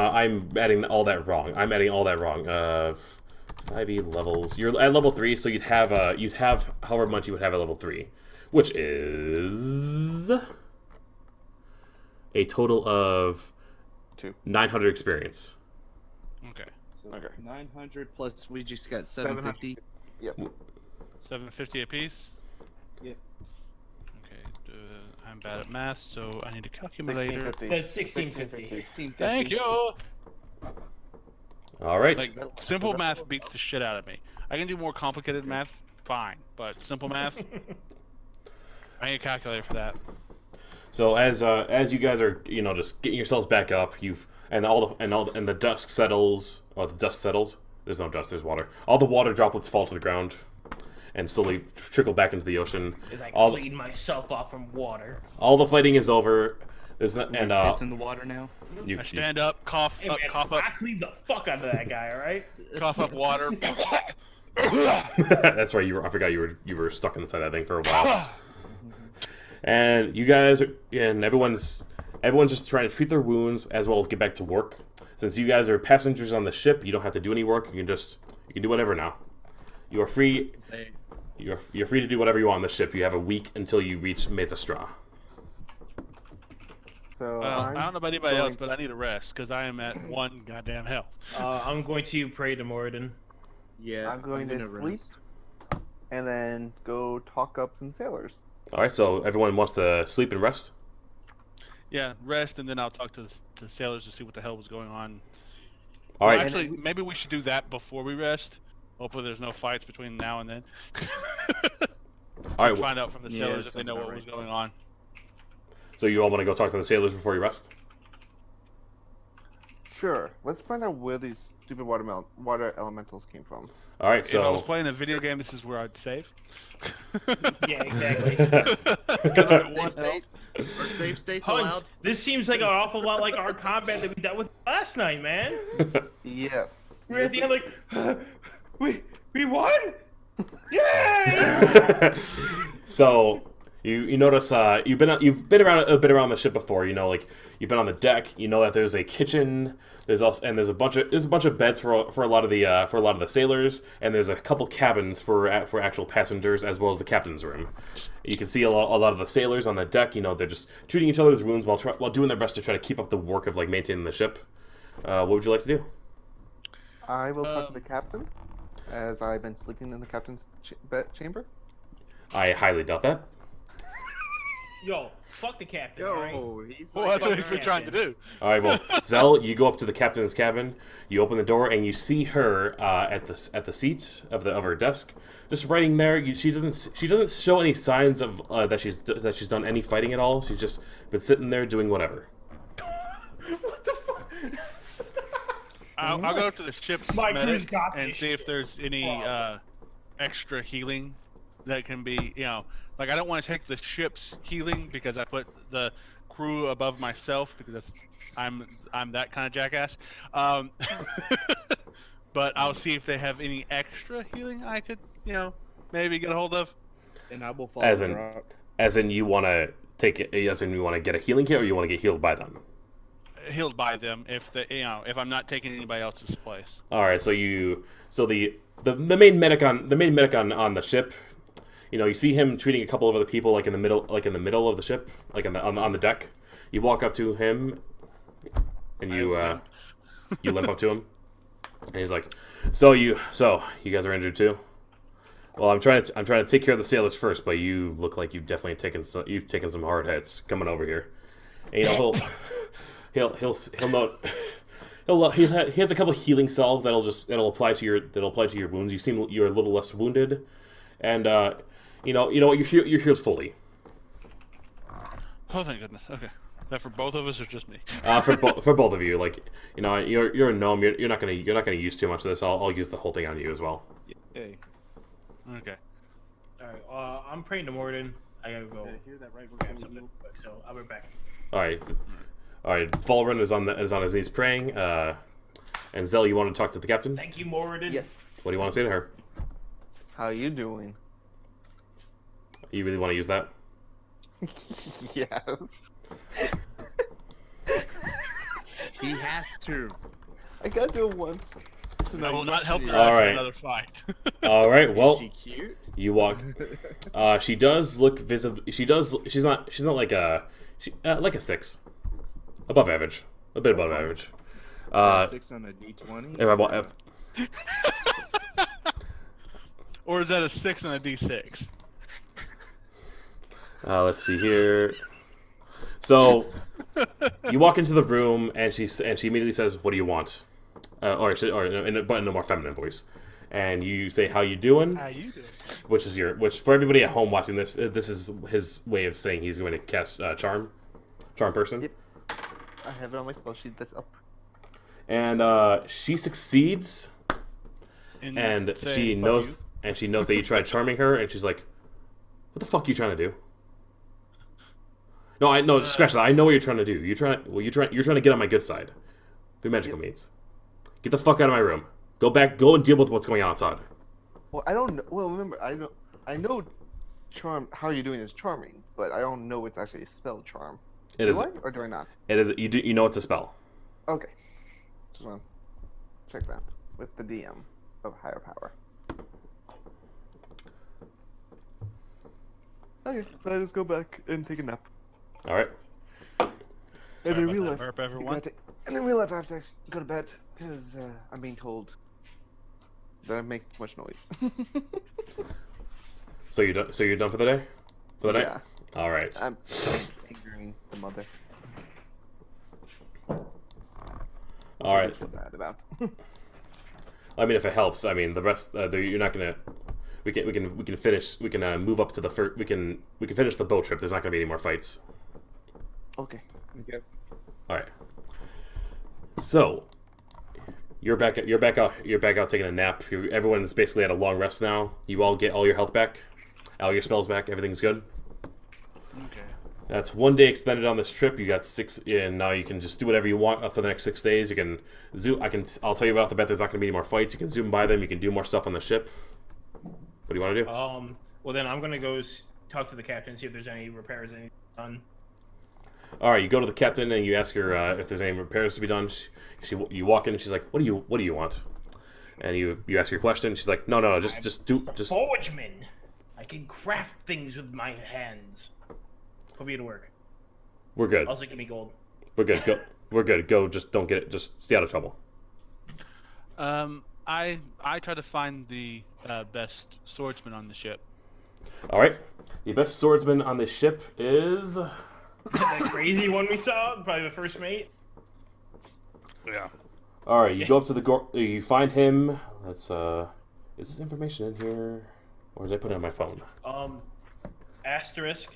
adding all that wrong. 5e levels. You're at level 3, so you'd have however much you would have at level 3, which is a total of 900 experience. Okay. So Okay. 900 plus we just got 750. Yep. 750 apiece. Yep. Okay. I'm bad at math, so I need a calculator. 1650. That's 1650. 1650. Thank you. All right. Like simple math beats the shit out of me. I can do more complicated math, fine, but simple math, I need a calculator for that. So as you guys are just getting yourselves back up, and the dust settles. Oh, the dust settles. There's no dust. There's water. All the water droplets fall to the ground, and slowly trickle back into the ocean. As I All clean myself off from water. the fighting is over. There's not, and Piss in the water now. you, I stand up, cough Hey, up, man, cough up, I cleaned the fuck out of that guy, alright? cough up water. that's right. I forgot you were stuck inside that thing for a while. And you guys and everyone's just trying to treat their wounds as well as get back to work. Since you guys are passengers on the ship, you don't have to do any work. You can do whatever now. You are free. Say, You're free to do whatever you want on the ship. You have a week until you reach Mezastra. So Well, I don't know about anybody else, going- but I need a rest because I am at 1 goddamn health. I'm going to pray to Moradin. Yeah, I'm going to gonna sleep. rest. And then go talk up some sailors. All right, so everyone wants to sleep and rest. Yeah, rest, and then I'll talk to the sailors to see what the hell was going on. All Well, right. actually, maybe we should do that before we rest. Hopefully, there's no fights between now and then. All right. Find out from the Yeah, sailors if they sounds know about what right. was going on. So you all want to go talk to the sailors before you rest? Sure. Let's find out where these stupid water elementals came from. All right. If I was So. playing a video game, this is where I'd save. Yeah, exactly. Because I'm at one Save health. state? Are save states Hunt, allowed? this seems like an awful lot like our combat that we dealt with last night, man. Yes. We're at the end like, we won? Yay! So you notice you've been around a bit around the ship before. You know, like you've been on the deck. You know that there's a kitchen. There's a bunch of beds for a lot of the sailors, and there's a couple cabins for actual passengers as well as the captain's room. You can see a lot of the sailors on the deck. You know, they're just treating each other's wounds while doing their best to try to keep up the work of like maintaining the ship. What would you like to do? I will talk to the captain, as I've been sleeping in the captain's chamber. I highly doubt that. Yo, fuck the captain, alright? Yo, he's Well, like, that's what he's been trying to do. All right, well, Zell, you go up to the captain's cabin. You open the door, and you see her at the seat of her desk, just writing there. She doesn't show any signs of that she's done any fighting at all. She's just been sitting there doing whatever. What the fuck? I'll go up to the ship's My crew's medic got and this see if there's any extra healing that can be, like I don't want to take the ship's healing because I put the crew above myself because I'm that kind of jackass. But I'll see if they have any extra healing I could, maybe get a hold of. and I will follow As in you want to get a healing kit, or you want to get healed by them? Healed by them if if I'm not taking anybody else's place. All right, so the main medic on the ship, you see him treating a couple of other people like in the middle of the ship, like on the deck. You walk up to him, and you limp up to him, and he's like, "So you guys are injured too? Well, I'm trying to take care of the sailors first, but you look like you've definitely taken some hard hits coming over here." And, he has a couple healing salves that'll apply to your wounds. You seem you're a little less wounded, and you're healed fully. Oh, thank goodness. Okay, that for both of us or just me? For both of you, you're a gnome. You're not gonna use too much of this. I'll use the whole thing on you as well. Yay. Okay. Alright, I'm praying to Morden. I gotta go Hear that right? grab something quick, so I'll be back. All right. Valrun is on his knees praying. And Zell, you want to talk to the captain? Thank you, Morden. Yes. What do you want to say to her? How you doing? You really want to use that? Yes. He has to. I gotta do it once. I will not help her All out right. in another fight. All right. Well, Is she cute? you walk. She does look visible. She's not like like a 6, above average, a bit above average. 6 on a D20. Or is that a 6 and a D6? Let's see here. So you walk into the room, and she immediately says, "What do you want?" But in a more feminine voice, and you say, "How you doing?" How you doing? Which for everybody at home watching this is his way of saying he's going to cast charm person. Yep. I have it on my spell sheet. That's up. And she succeeds, and she knows that you tried charming her, and she's like, "What the fuck are you trying to do?" No, scratch that. I know what you're trying to do. You're trying to get on my good side through magical means. Get the fuck out of my room. Go and deal with what's going on outside. Well, I don't know. Well, remember, I know charm. How you doing is charming, but I don't know it's actually spelled charm. It is. Do I, or do I not? It is. You know it's a spell. Okay. Just want to check that with the DM of higher power. Okay, so I just go back and take a nap. All right. And then Sorry real about life, that burp, everyone. and then real life, I have to go to bed because I'm being told Doesn't make much noise. So you're done. So you're done for the day. For the night. Yeah. All right. I'm angering the mother. All right. I feel bad about. I mean, if it helps, I mean, the rest. You're not gonna. We can finish. We can move up to the first. We can finish the boat trip. There's not gonna be any more fights. Okay. Okay. All right. So you're back out taking a nap. Everyone's basically at a long rest now. You all get all your health back, all your spells back. Everything's good. Okay. That's 1 day expended on this trip. You got 6, and now you can just do whatever you want for the next 6 days. You can zoom. I'll tell you right off the bat. There's not going to be any more fights. You can zoom by them. You can do more stuff on the ship. What do you want to do? Well, then I'm gonna go talk to the captain, see if there's any repairs anything done. All right, you go to the captain and you ask her if there's any repairs to be done. You walk in and she's like, "What do you want?" And you ask your question. She's like, "No, just do." Forgeman. I can craft things with my hands. Put me to work. We're good. Also, give me gold. We're good. Go. We're good. Go. Just don't get it. Just stay out of trouble. I try to find the best swordsman on the ship. All right. The best swordsman on this ship is. That crazy one we saw, probably the first mate. Yeah. All right. You go up to the you find him. Let's. Is this information in here, or did I put it on my phone? Asterisk.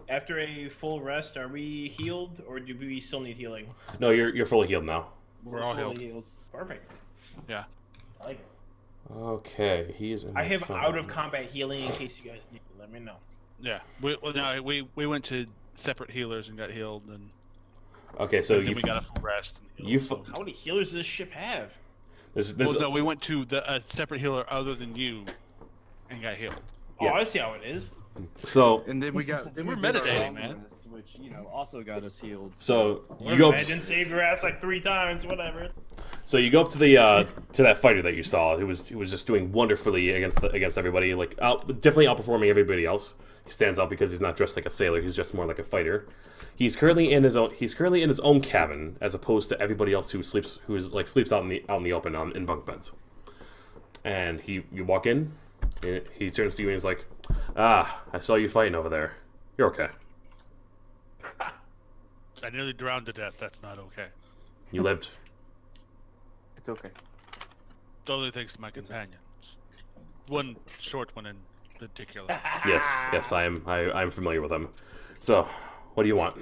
After a full rest, are we healed, or do we still need healing? No, you're fully healed now. We're all fully healed. Perfect. Yeah. I like it. Okay, he is in I my have phone. out of combat healing in case you guys need it. Let me know. Yeah. We went to separate healers and got healed, and Okay, so then we got a full rest. And you healed, f- How many healers does this ship have? this Well, no, we went to a separate healer other than you, and got healed. Yeah. Oh, I see how it is. so And then we got. Then We're we did our meditating, long man. rest, which also got us healed. so you go. Imagine saved your ass like 3 times, whatever. So you go up to the to that fighter that you saw, who was just doing wonderfully against everybody, like definitely outperforming everybody else. He stands out because he's not dressed like a sailor; he's just more like a fighter. He's currently in his own cabin, as opposed to everybody else who sleeps out in the open in bunk beds. And you walk in, and he turns to you and he's like, "Ah, I saw you fighting over there. You're okay. I nearly drowned to death. That's not okay. You lived." It's okay. Totally thanks to my companions. One short one in particular. Yes, I'm familiar with them. So, what do you want?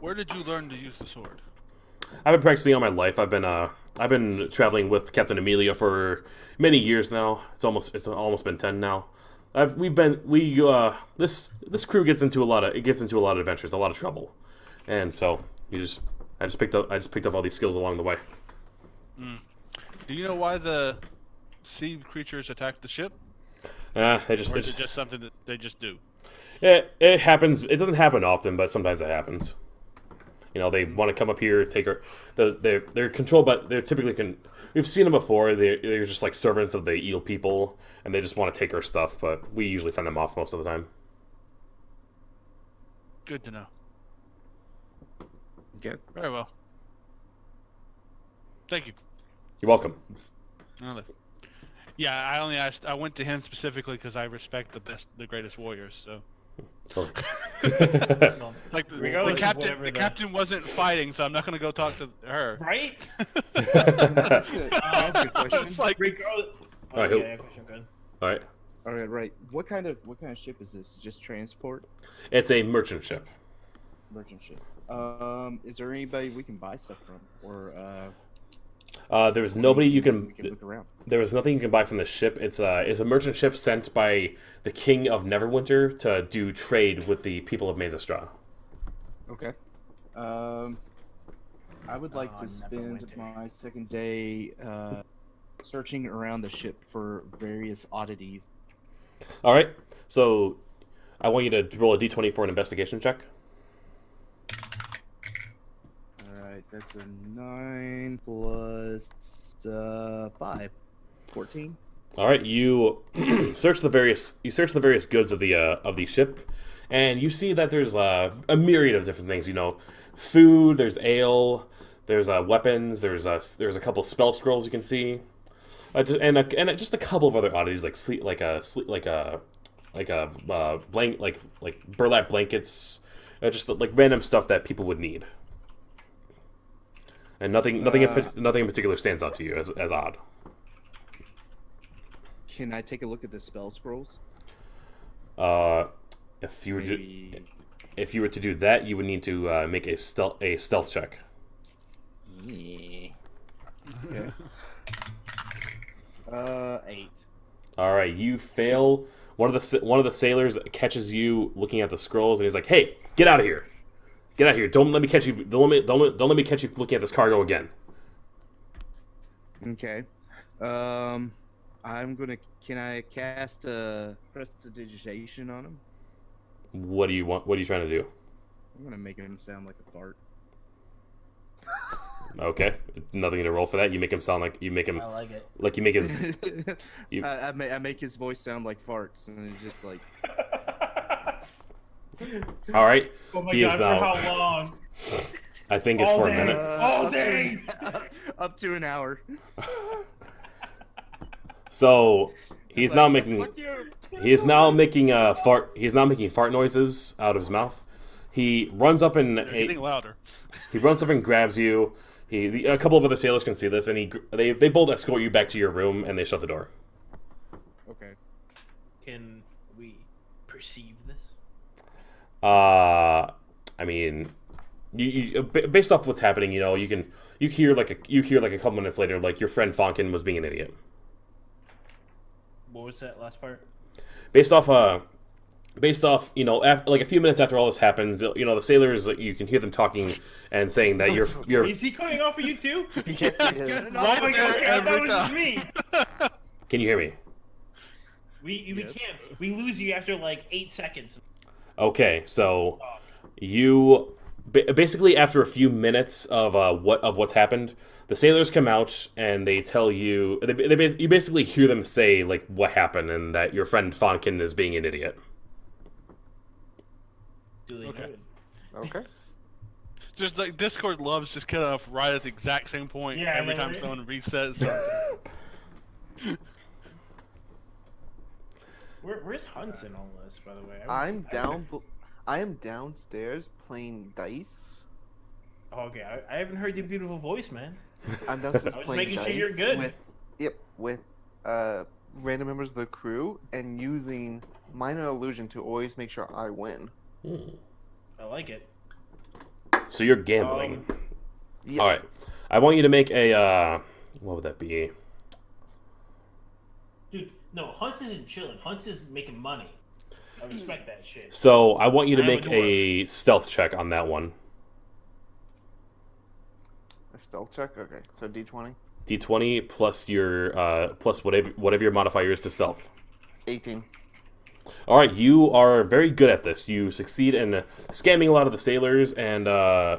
Where did you learn to use the sword? I've been practicing all my life. I've been traveling with Captain Amelia for many years now. It's almost been 10 now. This crew gets into a lot of adventures, a lot of trouble, and so I just picked up all these skills along the way. Do you know why the sea creatures attacked the ship? Or Or is it just something that they just do? it happens. It doesn't happen often, but sometimes it happens. You know, they want to come up here, take her. They're controlled, but they're typically we've seen them before. They're just like servants of the eel people, and they just want to take her stuff. But we usually fend them off most of the time. Good to know. Okay. Very well. Thank you. You're welcome. Yeah, I only asked. I went to him specifically because I respect the greatest warriors. So, Totally. like Regardless of captain, whatever the the- captain wasn't fighting, so I'm not going to go talk to her. Right? Ask a question. It's like Regardless. All right, Okay, question good. All right. All right, right. What kind of ship is this? Just transport, It's a merchant ship. merchant ship. Is there anybody we can buy stuff from, or There's nobody you we can. can look around? There was nothing you can buy from the ship. It's a merchant ship sent by the King of Neverwinter to do trade with the people of Mezastra. Okay. I would like to spend Neverwinter. my second day searching around the ship for various oddities. All right. So I want you to roll a d20 for an investigation check. Alright, that's a 9 plus 5. 14. All right. You search the various goods of the ship, and you see that there's a myriad of different things. You know, food. There's ale. There's weapons. There's a couple spell scrolls you can see, and just a couple of other oddities like burlap blankets, just like random stuff that people would need. And nothing in particular stands out to you as odd. Can I take a look at the spell scrolls? If you were Maybe... to if you were to do that, you would need to make a stealth check. Yeah. Okay. 8. All right, you fail. One of the sailors catches you looking at the scrolls, and he's like, "Hey, get out of here! Get out of here! Don't let me catch you! Don't let me catch you looking at this cargo again." Okay. Can I cast prestidigitation on him? What do you want? What are you trying to do? I'm gonna make him sound like a fart. Okay, nothing to roll for that. You make him sound like I like it. like you make his. I make his voice sound like farts, and it's just like. All right. Oh my He god, is for now. how long? I think it's All for a day. minute. All day! Up to an hour. So he's It's now like, making. "Fuck you." He is now making fart. He's now making fart noises out of his mouth. He runs up and They're getting louder. he runs up and grabs you. A couple of other sailors can see this, and they both escort you back to your room, and they shut the door. Okay. Can we perceive this? I mean, based off what's happening, you hear like a couple minutes later, like your friend Fonkin was being an idiot. What was that last part? Based off, like a few minutes after all this happens, the sailors, you can hear them talking and saying that you're. Is he cutting off for you too? Yes, it is. Oh my god, I thought it was just me. Can you hear me? We Yes. can't. We lose you after like 8 seconds. Okay, so you basically after a few minutes of what's happened, the sailors come out and they tell you you basically hear them say like what happened and that your friend Fonkin is being an idiot. Duly Okay. noted. Okay. Just like Discord loves just cut off right at the exact same point Yeah, every I know, time right? someone resets something. Where's Hunt in all this, by the way? I am downstairs playing dice. Oh, okay, I haven't heard your beautiful voice, man. I'm downstairs I was playing making dice sure you're good. with random members of the crew and using minor illusion to always make sure I win. I like it. So you're gambling. Yes. All right, I want you to make a what would that be? Dude, no, Hunt isn't chilling. Hunt is making money. I respect that shit. So I want you to I am a make a stealth check on that one. A stealth check. Okay, so D20. D20 plus your plus whatever your modifier is to stealth. 18. All right, you are very good at this. You succeed in scamming a lot of the sailors, and I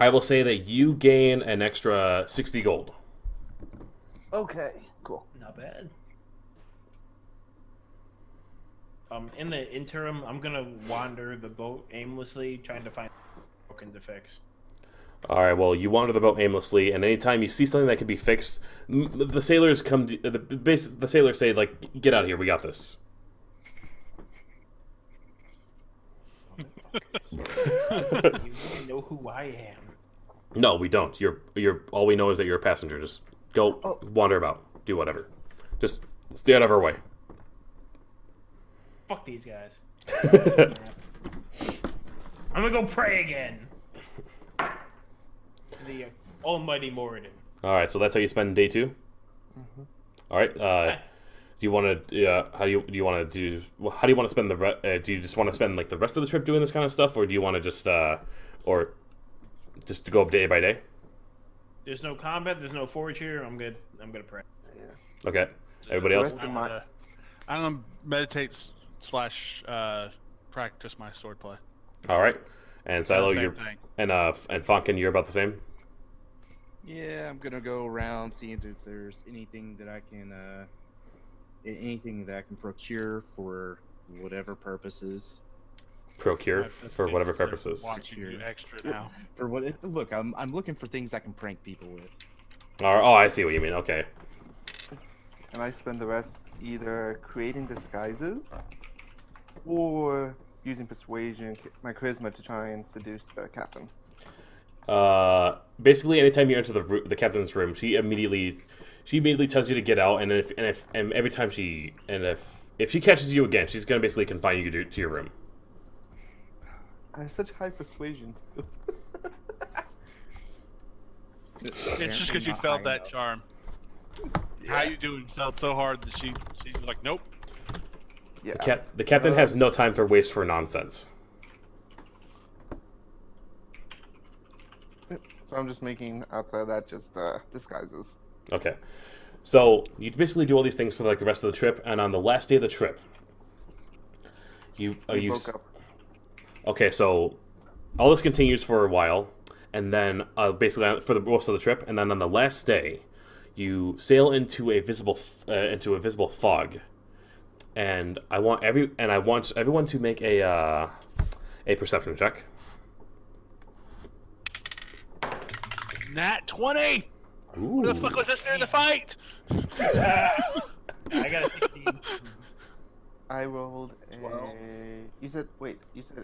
will say that you gain an extra 60 gold. Okay, cool. Not bad. In the interim, I'm gonna wander the boat aimlessly, trying to find broken to fix. All right, well, you wander the boat aimlessly, and anytime you see something that can be fixed, the sailors come. The sailors say, like, "Get out of here. We got this." You know who I am. No, we don't. You're. All we know is that you're a passenger. Just go wander about. Do whatever. Just stay out of our way. Fuck these guys. I'm gonna go pray again. The almighty Moradin. All right, so that's how you spend day 2. Mm-hmm. All right. Do you want to? How do you want to do? How do you want to spend the? Do you just want to spend like the rest of the trip doing this kind of stuff, or do you want to just or just to go up day by day? There's no combat. There's no forage here. I'm good. I'm gonna pray. Okay. Everybody else. Rest of I'm gonna meditate / practice my swordplay. All right. And Silo, Same you're thing. and Fonkin, you're about the same. Yeah, I'm gonna go around seeing if there's anything that I can procure for whatever purposes. procure for whatever purposes. Watching you extra now. For what? Look, I'm looking for things I can prank people with. Oh, I see what you mean. Okay. And I spend the rest either creating disguises or using persuasion, my charisma, to try and seduce the captain. Basically, anytime you enter the captain's room, she immediately tells you to get out, and every time if she catches you again, she's gonna basically confine you to your room. I have such high persuasion. It's just because you felt that charm. How you doing felt so hard that she's like, nope. Yeah. The captain has no time for waste for nonsense. So I'm just making, outside of that, just disguises. Okay. So you basically do all these things for like the rest of the trip, and on the last day of the trip, you broke up. Okay, so all this continues for a while, and then basically for the most of the trip, and then on the last day, you sail into a visible fog, and I want everyone to make a perception check. Nat 20. Ooh. What the fuck was this during the fight? I got a 16. I rolled a... 12. You said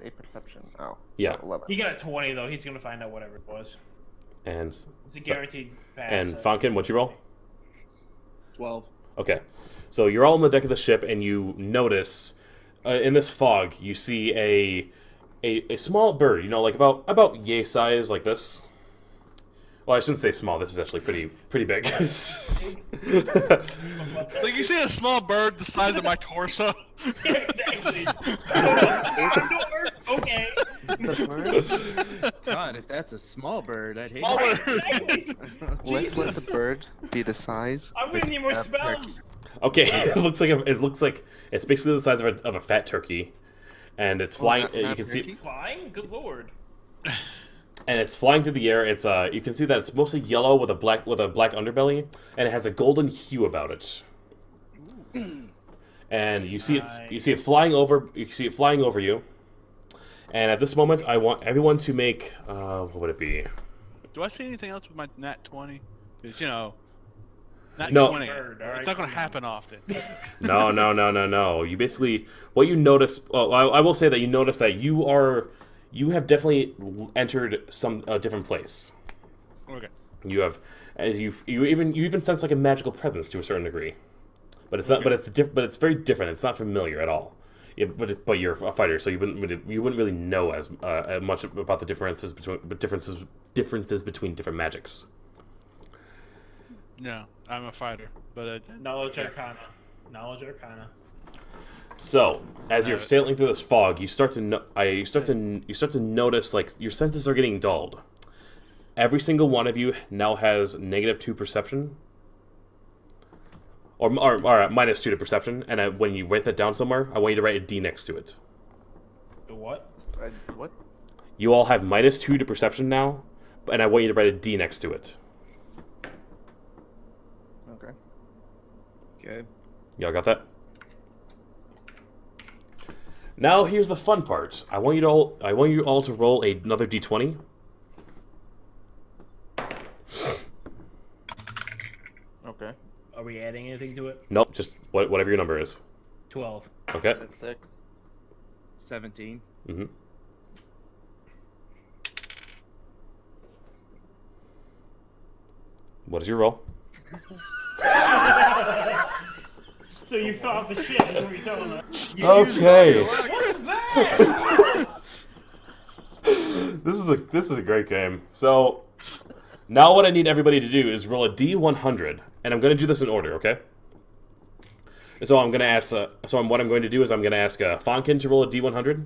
a perception. Oh. Yeah. 11. He got a 20 though. He's gonna find out whatever it was. And It's a guaranteed pass. and Fonkin, what'd you roll? 12. Okay, so you're all on the deck of the ship, and you notice in this fog you see a small bird. You know, like about yay size, like this. Well, I shouldn't say small. This is actually pretty big. Like you see a small bird the size of my torso. Exactly. Okay. The bird? God, if that's a small bird, I'd hate Small it. bird. Let the bird be the size. I'm gonna need more spells. Okay, it looks like it's basically the size of a fat turkey, and it's flying. You can see, Flying? Good lord. and it's flying through the air. It's you can see that it's mostly yellow with a black underbelly, and it has a golden hue about it. And you see it flying over. You see it flying over you. And at this moment, I want everyone to make what would it be? Do I see anything else with my Nat 20? Because Nat No. 20. Bird, all right. It's not going to happen often. No. You basically what you notice. Well, I will say that you notice that you have definitely entered some different place. Okay. You have, as you even sense like a magical presence to a certain degree, but it's not. Okay. But it's very different. It's not familiar at all. But you're a fighter, so you wouldn't really know as much about the differences between different magics. No, I'm a fighter, but Knowledge Arcana. Knowledge Arcana. So, as you're sailing through this fog, you start to notice like your senses are getting dulled. Every single one of you now has -2 perception, or -2 to perception. And when you write that down somewhere, I want you to write a D next to it. The what? What? You all have -2 to perception now, and I want you to write a D next to it. Okay. Okay. Y'all got that? Now here's the fun part. I want you all to roll another D20. Okay. Are we adding anything to it? Nope, just whatever your number is. 12. Okay. 6. 17. Mm-hmm. What is your roll? So you fell off the ship, is what you're telling us. Okay. What is that? This is a great game. So now what I need everybody to do is roll a D100, and I'm going to do this in order, okay? So I'm going to ask. What I'm going to do is I'm going to ask Fonkin to roll a D100.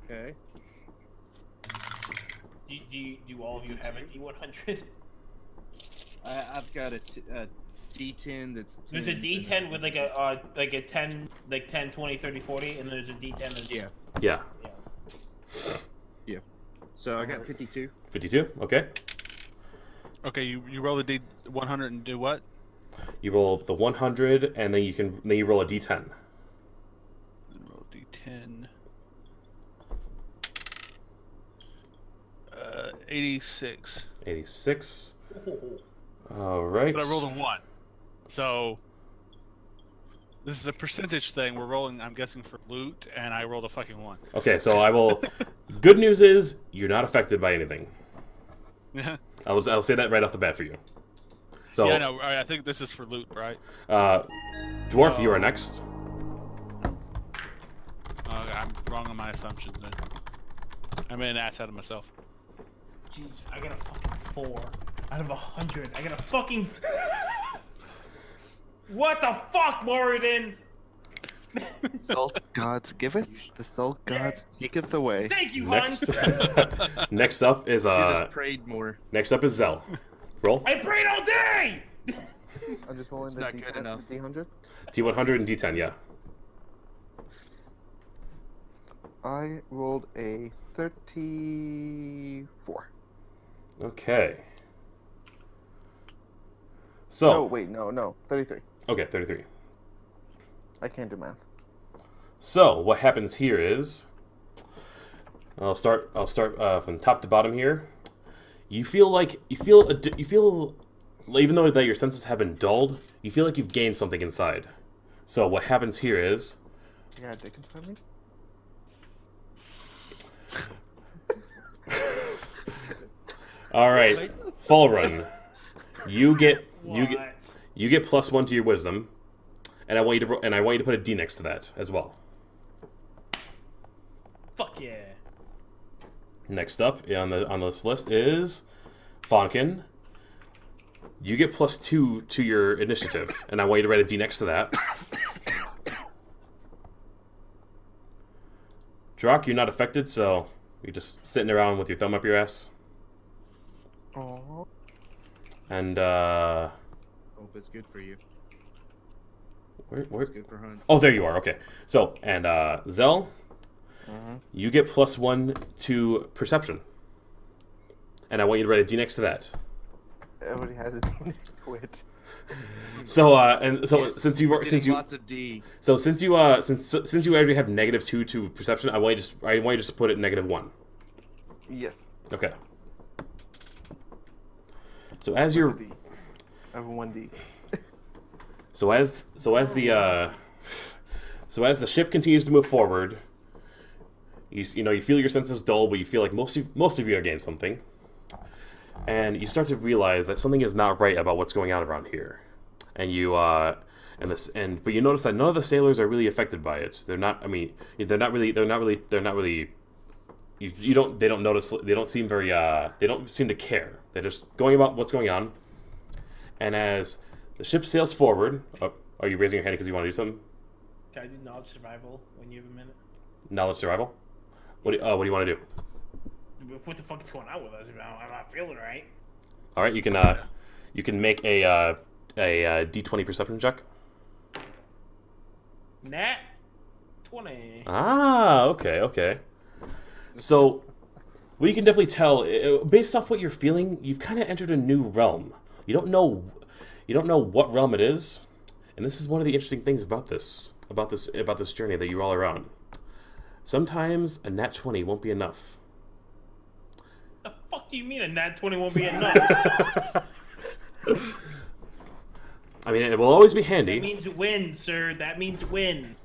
Okay. Do all of you have a D100? I've got a D10 that's 10s. There's a D10 with like a 10, like 10, 20, 30, 40, and there's a D10 that's... Yeah. Yeah. Yeah. So I got 52. 52. Okay. okay, you roll the D100 and do what? You roll the 100, and then you roll a D10. Then roll D10. 86. 86. All right. But I rolled a 1. So this is a percentage thing. We're rolling, I'm guessing, for loot, and I rolled a fucking 1. Okay, so I will. Good news is you're not affected by anything. Yeah. I'll say that right off the bat for you. So, Yeah, no, I think this is for loot, right? Dwarf, you are next. I'm wrong on my assumptions then. I made an ass out of myself. Jeez, I got a fucking 4 out of 100. I got a fucking. What the fuck, Moradin? Salt gods giveth, the salt gods taketh away. Thank you, Next, Hunt. next up is Should have prayed more. next up is Zell. Roll I prayed all day. I'm just rolling It's the not good D10, enough. the D100. D100 and D10. Yeah. I rolled a 34. Okay. So. No, wait, no, 33. Okay, 33. I can't do math. So what happens here is, I'll start from top to bottom here. You feel even though that your senses have been dulled, you feel like you've gained something inside. So what happens here is, You got a dick inside me? all right, Fall Run. You get What? +1 to your wisdom, and I want you to put a D next to that as well. Fuck yeah. Next up on this list is Fonkin. You get +2 to your initiative, and I want you to write a D next to that. Drak, you're not affected, so you're just sitting around with your thumb up your ass. Oh. And Hope it's good for you. where? It's good for Hunt. Oh, there you are. Okay. So and Zell, Mm-hmm. you get +1 to perception, and I want you to write a D next to that. Everybody has a D quit. So Yes, since we're you getting lots of D. So since you already have -2 to perception, I want you just to put it -1. Yes. Okay. So as you're D. I have a 1D. so as the ship continues to move forward, you feel your senses dull, but you feel like most of you have gained something, and you start to realize that something is not right about what's going on around here, and but you notice that none of the sailors are really affected by it. They're not. I mean, they're not really. They don't notice. They don't seem very. They don't seem to care. They're just going about what's going on. And as the ship sails forward, are you raising your hand because you want to do something? Can I do knowledge survival when you have a minute? Knowledge survival. What do you want to do? What the fuck is going on with us? I'm not feeling right. All right, you can make a D20 perception check. Nat 20. Ah, okay. So, we can definitely tell, based off what you're feeling, you've kind of entered a new realm. You don't know what realm it is, and this is one of the interesting things about this journey that you're all around. Sometimes a nat 20 won't be enough. The fuck do you mean a nat 20 won't be enough? I mean, it will always be That handy. means win, sir. That means win.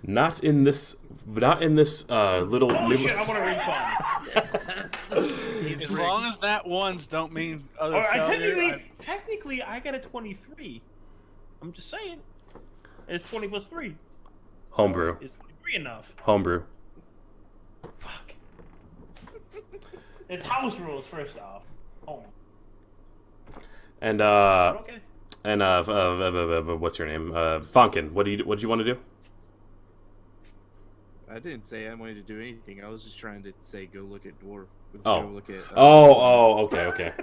Not in this little. Oh shit! I want a refund. As long as that ones don't mean other Or failure, technically, I got a 23. I'm just saying. It's 20 plus 3. Homebrew. Is 23 enough? Homebrew. Fuck. It's house rules, first off. Home. And Okay. and what's your name? Fonkin. What did you want to do? I didn't say I wanted to do anything. I was just trying to say go look at Dwarf. Oh. Go look at, Okay.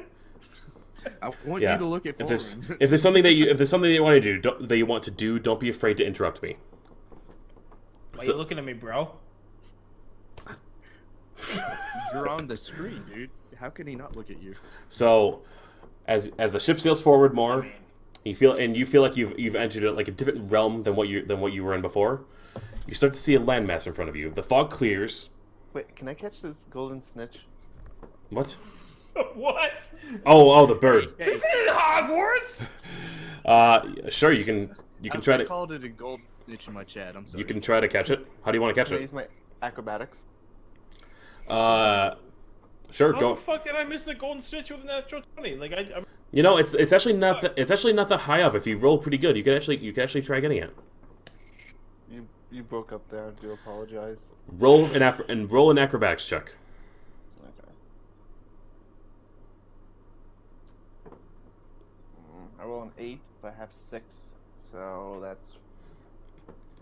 I want Yeah. you to look at If there's Fulton. if there's something that you want to do, don't be afraid to interrupt me. Why So- you looking at me, bro? You're on the screen, dude. How can he not look at you? So, as the ship sails forward more, you feel like you've entered like a different realm than what you were in before. You start to see a landmass in front of you. The fog clears, Wait, can I catch this golden snitch? What? What? Oh, the bird. Hey, This is Hogwarts. Sure, you can try I to called it a gold snitch in my chat. I'm sorry. you can try to catch it. How do you want to catch Can I it? use my acrobatics? Sure, How go. the fuck did I miss the golden switch with a natural 20? Like I'm You know, it's actually not that high up. If you roll pretty good, you can actually try getting it. You broke up there. I do apologize. Roll an acrobatics check. Okay. I roll an 8, but I have 6, so that's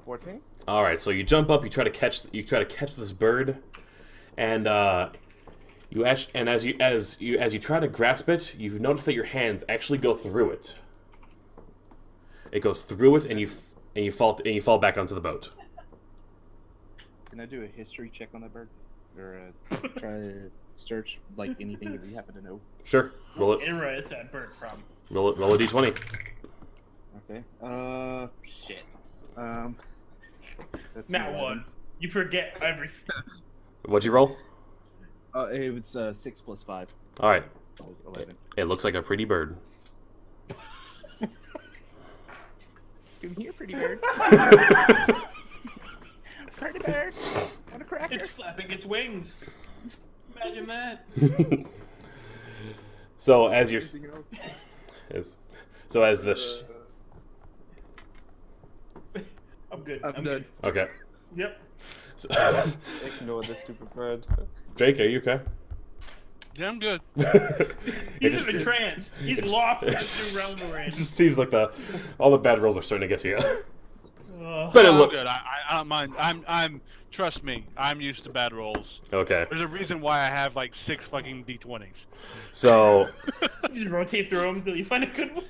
14. All right, so you jump up, you try to catch this bird, and as you try to grasp it, you notice that your hands actually go through it. It goes through it, and you fall back onto the boat. Can I do a history check on that bird, or try to search like anything that we happen to know? Sure, roll it. era is that bird from? Roll a d20. Okay. Shit. That's Not 11. one. You forget everything. What'd you roll? It was 6 plus 5. All right, So 11. it looks like a pretty bird. Come here, pretty bird. Pretty bird. Got a cracker. It's flapping its wings. Imagine that. So as you're Anything else? as the I'm good. I'm done. okay. Yep. So, Ignore the stupid bird. Jake, are you okay? Yeah, I'm good. He's in a trance. He's lost in the realm we're in. It just seems like all the bad rolls are starting to get to you. Ugh. But it I'm look good. I don't mind. I'm. Trust me. I'm used to bad rolls. okay. There's a reason why I have like 6 fucking d20s. So You just rotate through them until you find a good one.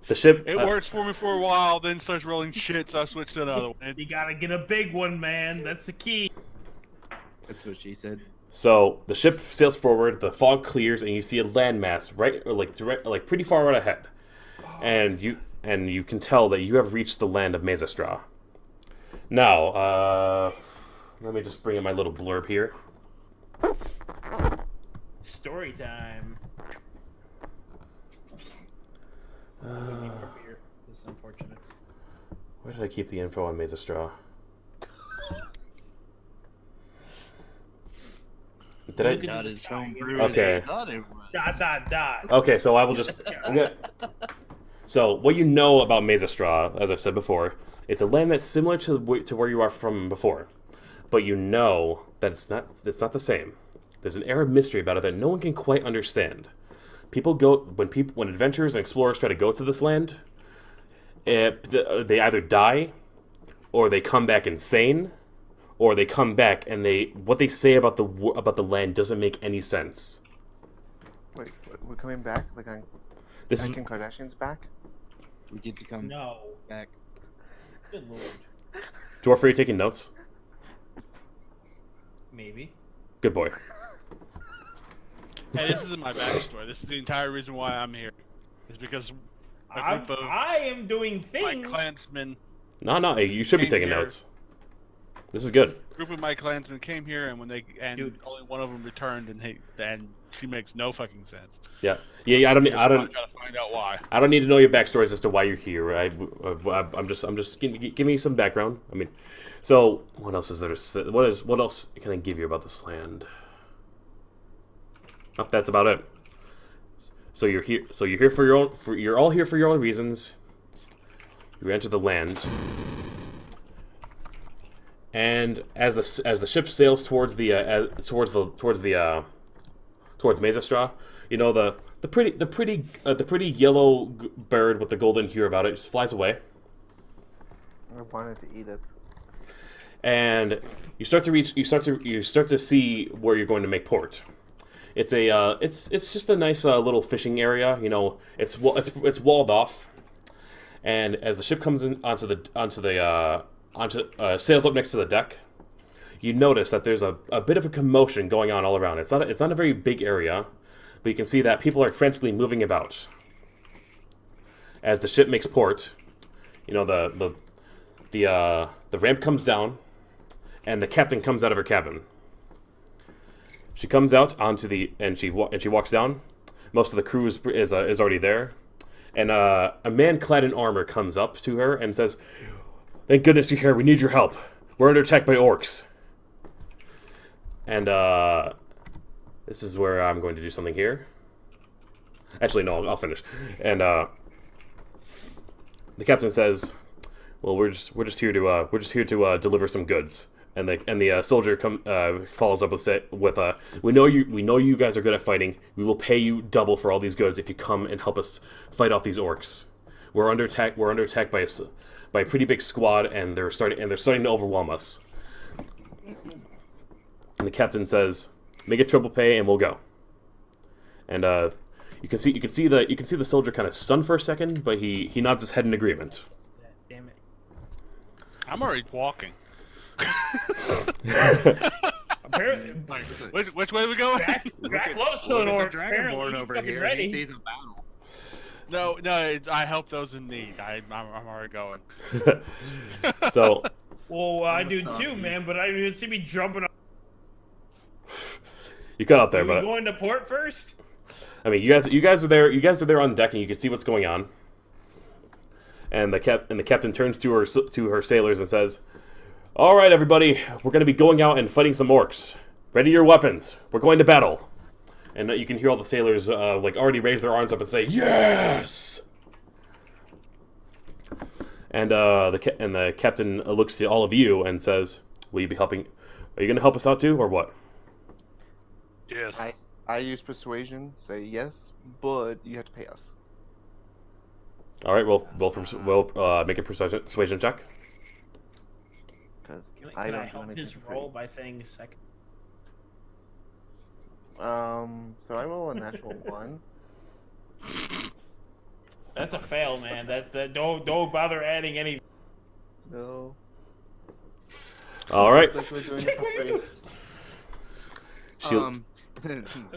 the ship. It works for me for a while, then starts rolling shit, so I switch to another one. You gotta get a big one, man. That's the key. That's what she said. So the ship sails forward. The fog clears, and you see a landmass like pretty far out ahead, and you can tell that you have reached the land of Mezastra. Now, let me just bring in my little blurb here. Story time. This is unfortunate. Where did I keep the info on Mezastra? Did I? Look at His the home sky. brew Okay. thought it was. Dot dot dot. Okay, so I will just. So what you know about Mezastra, as I've said before, it's a land that's similar to where you are from before, but you know that it's not the same. There's an air of mystery about it that no one can quite understand. When adventurers and explorers try to go to this land, they either die, or they come back insane, or they come back and what they say about the land doesn't make any sense. Wait, we're coming back? Like This is Kim Kardashian's back? We get to come No. back. Good lord. Dwarf, are you taking notes? Maybe. Good boy. Hey, this isn't my backstory. This is the entire reason why I'm here. It's because a group of I am doing my things. clansmen, No, you should be Same taking here. notes. This is good. group of my clansmen came here, and Dude. only one of them returned, and she makes no fucking sense. Yeah. I don't. I'm trying to find out why. I don't need to know your backstories as to why you're here. I'm just give me some background. I mean, so what else is there to say? What else can I give you about this land? Oh, that's about it. So you're here. So you're here for your own. You're all here for your own reasons. You enter the land, and as the ship sails towards Mezastra, you know the pretty yellow bird with the golden hue about it just flies away, I wanted to eat it. and you start to see where you're going to make port. It's just a nice little fishing area. You know, it's walled off, and as the ship comes in sails up next to the deck, you notice that there's a bit of a commotion going on all around. It's not a very big area, but you can see that people are frantically moving about. As the ship makes port, you know the ramp comes down, and the captain comes out of her cabin. She comes out onto the and she walks down. Most of the crew is already there, and a man clad in armor comes up to her and says, "Thank goodness you're here. We need your help. We're under attack by orcs." And this is where I'm going to do something here. Actually, no, I'll finish. And the captain says, "Well, we're just here to deliver some goods." And the soldier follows up with we know you guys are good at fighting. We will pay you double for all these goods if you come and help us fight off these orcs. We're under attack by a pretty big squad, and they're starting to overwhelm us. And the captain says, "Make it triple pay, and we'll go." And you can see the soldier kind of stun for a second, but he nods his head in agreement. Damn it. I'm already walking. Apparently, Which way we go? Drac loves killing orcs. Dragonborn Apparently, over he's here. ready. He sees a battle. No, I help those in need. I'm already going. So Well, I I'm do sorry. too, man. But I didn't see me jumping. you cut out there, Are we but going to port first? I mean, you guys are there. You guys are there on deck, and you can see what's going on. And the captain turns to her sailors and says, "All right, everybody, we're going to be going out and fighting some orcs. Ready your weapons. We're going to battle." And you can hear all the sailors already raise their arms up and say, "Yes!" And the captain looks to all of you and says, "Will you be helping? Are you going to help us out too, or what?" Yes. I use persuasion. Say yes, but you have to pay us. All right, we'll make a persuasion check. Because Can I I don't do help anything his for free. roll by saying second? So I roll a natural 1. That's a fail, man. Don't bother adding any. No. All right. Like we're doing it for free.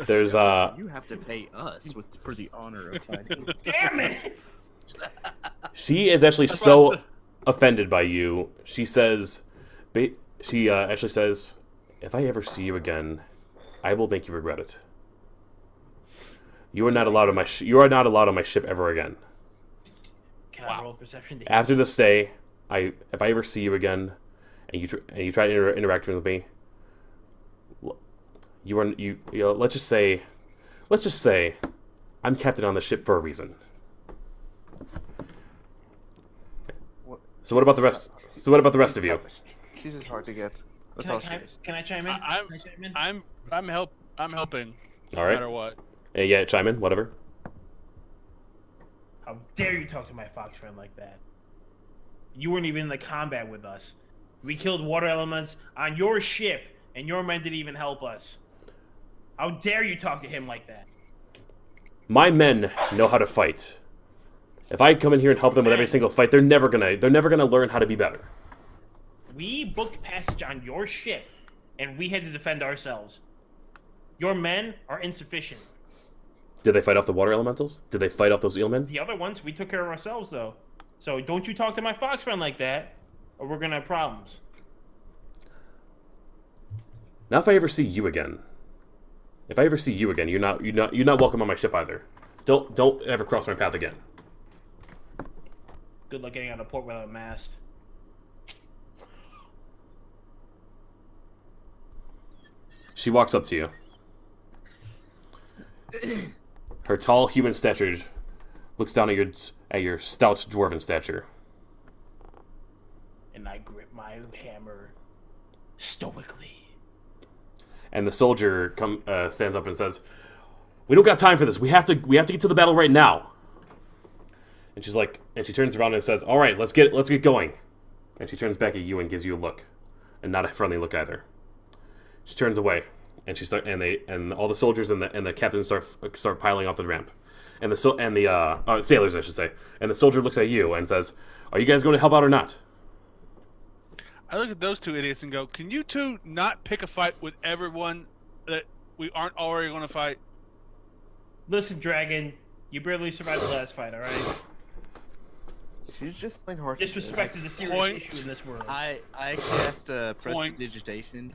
There's You have to pay us for the honor of fighting. Damn it! She is actually so offended by you. She says, actually says, "If I ever see you again, I will make you regret it. You are not allowed on my ship ever again. Can I roll perception? To After this day, if I ever see you again, and you try to interact with me, let's just say, I'm captain on the ship for a reason." So what about the rest? So what about the rest of you? She's just hard to get. That's Can all I, she can, I, is. can I chime in? I'm- Can I chime in? I'm helping. All No right. matter what. Yeah, chime in. Whatever. How dare you talk to my fox friend like that? You weren't even in the combat with us. We killed water elements on your ship, and your men didn't even help us. How dare you talk to him like that? My men know how to fight. If I come in here and help them with every single fight, they're never gonna learn how to be better. We booked passage on your ship, and we had to defend ourselves. Your men are insufficient. Did they fight off the water elementals? Did they fight off those eelmen? The other ones, we took care of ourselves, though. So don't you talk to my fox friend like that, or we're gonna have problems. Now, if I ever see you again, you're not welcome on my ship either. Don't ever cross my path again. Good luck getting out of port without a mast. She walks up to you. Her tall human stature looks down at your stout dwarven stature. And I grip my hammer stoically. And the soldier stands up and says, "We don't got time for this. We have to get to the battle right now." And she turns around and says, "All right, let's get going." And she turns back at you and gives you a look, and not a friendly look either. She turns away, and all the soldiers and the captain start piling off the ramp, and the sailors, I should say. And the soldier looks at you and says, "Are you guys going to help out or not?" I look at those two idiots and go, "Can you two not pick a fight with everyone that we aren't already going to fight?" Listen, Dragon, you barely survived the last fight, alright? She's just playing horse. Disrespect is a serious Point. issue in this world. I cast Point. prestidigitation.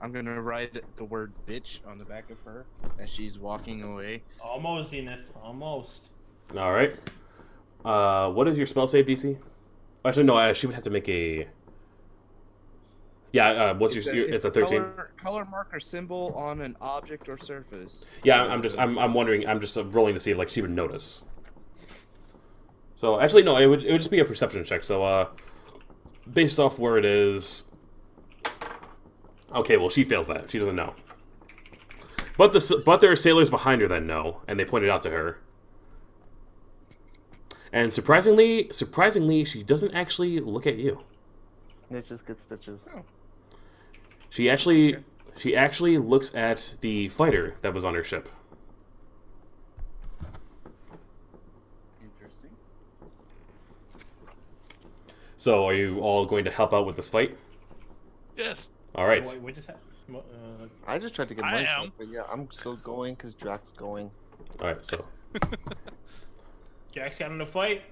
I'm gonna write the word bitch on the back of her as she's walking away. Almost, Zenith. Almost. All right. What is your spell save DC? Actually, no. She would have to make a. Yeah. What's your? It's a 13. Color marker symbol on an object or surface. Yeah. I'm wondering. I'm just rolling to see if like she would notice. So actually, no. It would just be a perception check. So based off where it is. Okay. Well, she fails that. She doesn't know. But there are sailors behind her that know, and they point it out to her. And surprisingly, she doesn't actually look at you. Snitches get stitches. Oh. She actually looks at the fighter that was on her ship. Interesting. So, are you all going to help out with this fight? Yes. All right. Wait, what just happened? I just tried to get I my am. stuff, but yeah, I'm still going because Drax's going. All right. So, Jack's got in a fight.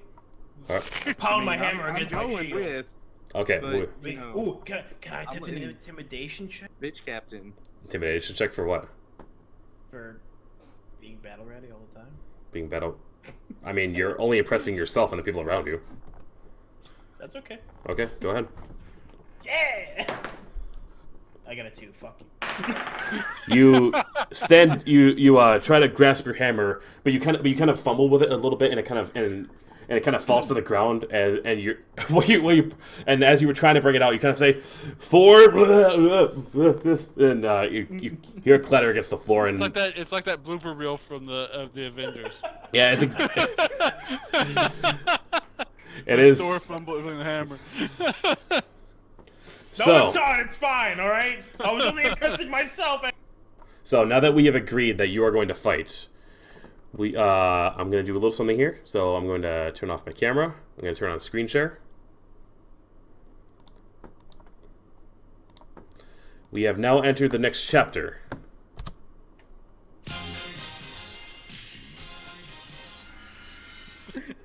all right. Pound my I'm hammer against my going shield. with Okay. But- Wait, Wait, You know, ooh, can I attempt I'm an in. intimidation check bitch captain. intimidation check for what? for being battle ready all the time? Being battle. I mean, you're only impressing yourself and the people around you. That's okay. Okay. Go ahead. Yeah. I got a 2. Fuck you. You stand. You try to grasp your hammer, but you kind of fumble with it a little bit, and it kind of falls to the ground. And you and as you were trying to bring it out, you kind of say, "For this," and you hear a clatter against the floor, and It's like that blooper reel from the Avengers. yeah, it is. Thor fumbling the hammer. No So, one saw it. It's fine. All right. I was only impressing myself. so now that we have agreed that you are going to fight, I'm going to do a little something here. So I'm going to turn off my camera. I'm going to turn on screen share. We have now entered the next chapter.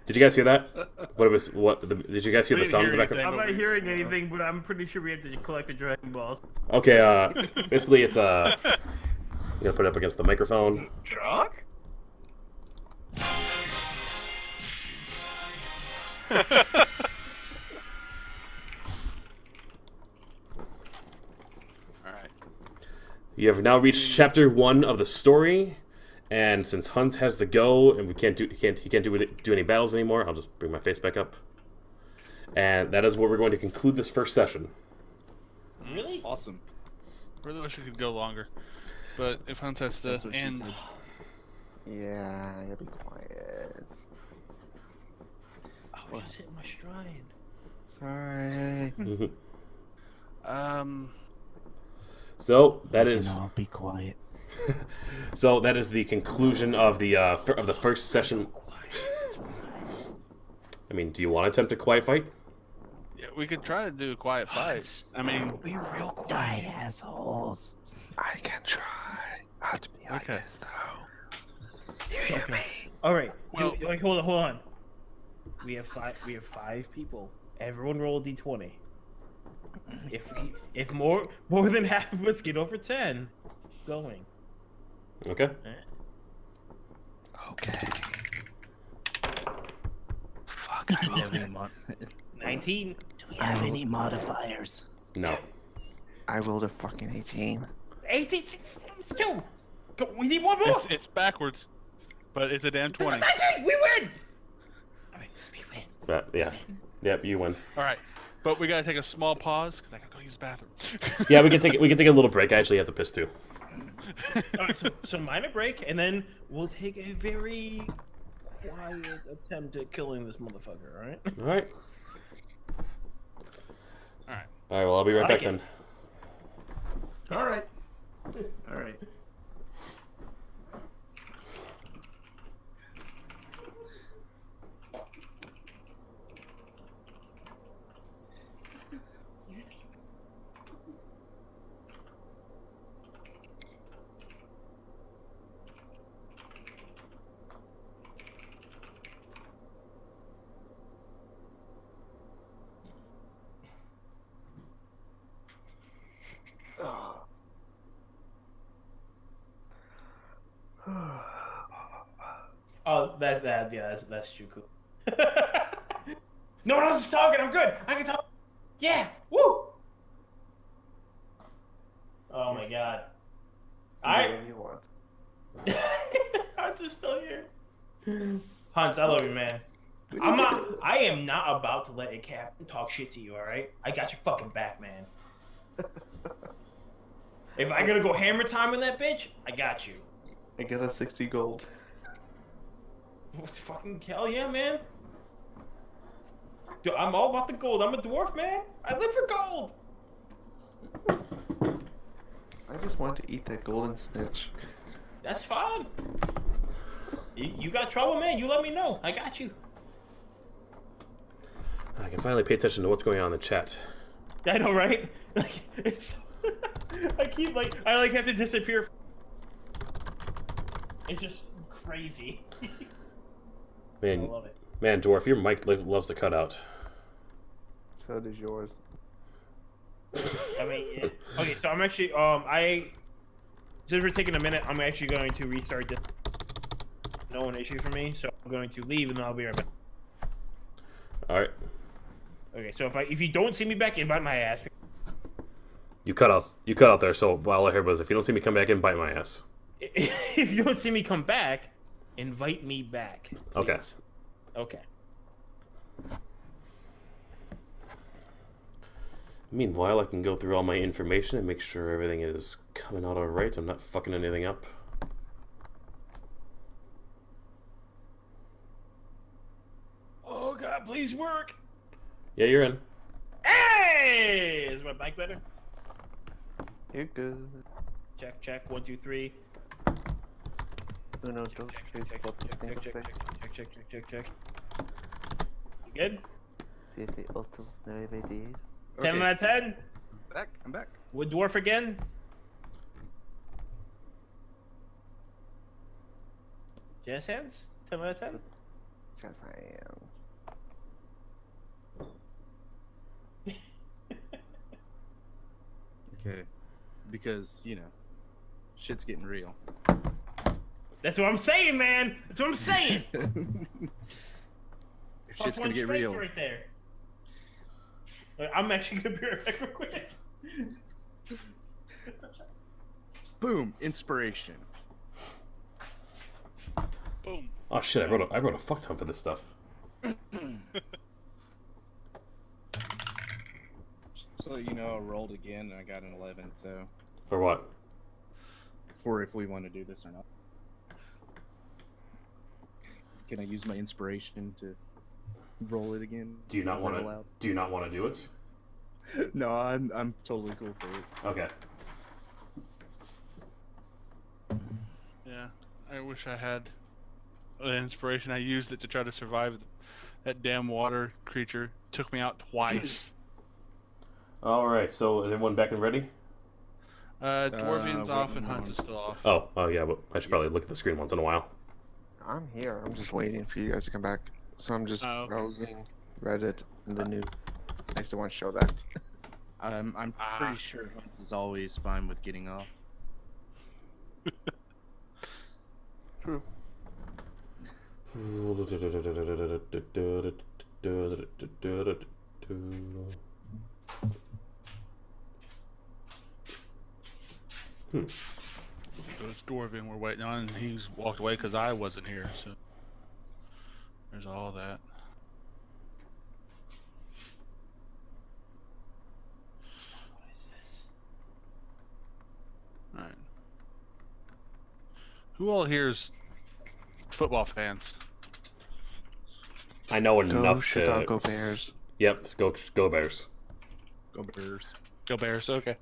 Did you guys hear that? Did you guys hear the sound in the background? I'm not hearing anything, but I'm pretty sure we have to collect the Dragon Balls. Okay, basically it's I'm gonna put it up against the microphone. Truck? All right. You have now reached chapter 1 of the story, and since Huns has to go and he can't do any battles anymore, I'll just bring my face back up. And that is where we're going to conclude this first session. Really? Awesome. Really wish we could go longer, but if Hunt has to That's what she end, said. Yeah, I gotta be quiet. I was just hitting my stride. Sorry. So that is I'll be quiet. so that is the conclusion of the first session. I mean, do you want to attempt a quiet fight? yeah, we could try to do a quiet fight. I mean, Be real quiet. Die, assholes. I can try. I have to be like Okay. this though. You hear me? All right. Well- Wait, hold on. We have 5 people. Everyone roll a d20. If more than half of us get over 10, going. Okay. Okay. Fuck. Do we have any 19. Do we have any modifiers? No. I rolled a fucking 18. 18. It's 2. Go, we need one more. it's backwards, but it's a damn This is 20. 19. We win. All right, we win. Yeah. Yep. You win. All right, but we gotta take a small pause because I gotta go use the bathroom. Yeah, we can take a little break. I actually have to piss too. All right, so minor break, and then we'll take a very quiet attempt at killing this motherfucker. All right. All right. All right. All right. Well, I'll be right Like back it. then. All right. All right. That's too cool. No one else is talking. I'm good. I can talk. Yeah. Woo. Oh my god. Whatever you want. Hans is still here. Hans, I love you, man. I am not about to let a captain talk shit to you. All right. I got your fucking back, man. If I gotta go hammer time in that bitch, I got you. I got a 60 gold. Fucking hell yeah, man. Dude, I'm all about the gold. I'm a dwarf, man. I live for gold. I just want to eat that golden snitch. That's fine. You got trouble, man? You let me know. I got you. I can finally pay attention to what's going on in the chat. I know, right? Like it's. I have to disappear. It's just crazy. I Man, love it. man, dwarf, your mic loves to cut out. So does yours. I mean, yeah. Okay, so I'm actually since we're taking a minute, I'm actually going to restart this. No one issue for me, so I'm going to leave and then I'll be right back. All right. Okay, so if you don't see me back in, bite my ass. You cut out there. So all I heard was, if you don't see me come back in, bite my ass. If you don't see me come back, invite me back. Please. Okay. Okay. Meanwhile, I can go through all my information and make sure everything is coming out all right. I'm not fucking anything up. Oh god, please work. Yeah, you're in. Hey! Is my mic better? You're good. Check. 1, 2, 3. Uno, dos, tres, cuatro, cinco, seis, Check. You good? 7, 8, 9, 10. 10 out of 10. I'm back. Wood dwarf again. Jazz hands. 10 out of 10. Just hands. Okay. Because, shit's getting real. That's what I'm saying, man. That's what I'm saying. If shit's gonna get real. Right there. I'm actually gonna be right back real quick. Boom! Inspiration. Boom. Oh shit! I wrote a fuck ton for this stuff. So I rolled again and I got an 11. So For what? for if we want to do this or not. Can I use my inspiration to roll it again? Do you not Is that want to? allowed? Do you not want to do it? No, I'm totally cool for it. Okay. Yeah, I wish I had an inspiration. I used it to try to survive that damn water creature. Took me out twice. All right. So is everyone back and ready? Dwarvian's off and waiting Hunt is still off. Oh yeah. But I should probably look at the screen once in a while. I'm here. I'm just waiting for you guys to come back. So I'm just Oh, okay. browsing Reddit and the news. I still want to show that. I'm pretty sure Hunt is always fine with getting off. True. So it's Dwarvian we're waiting on, and he's walked away because I wasn't here. So there's all that. What is this? All right. Who all here is football fans? I know enough Chicago to. Bears. Yep. Go Bears. Go Bears. Go Bears. Okay.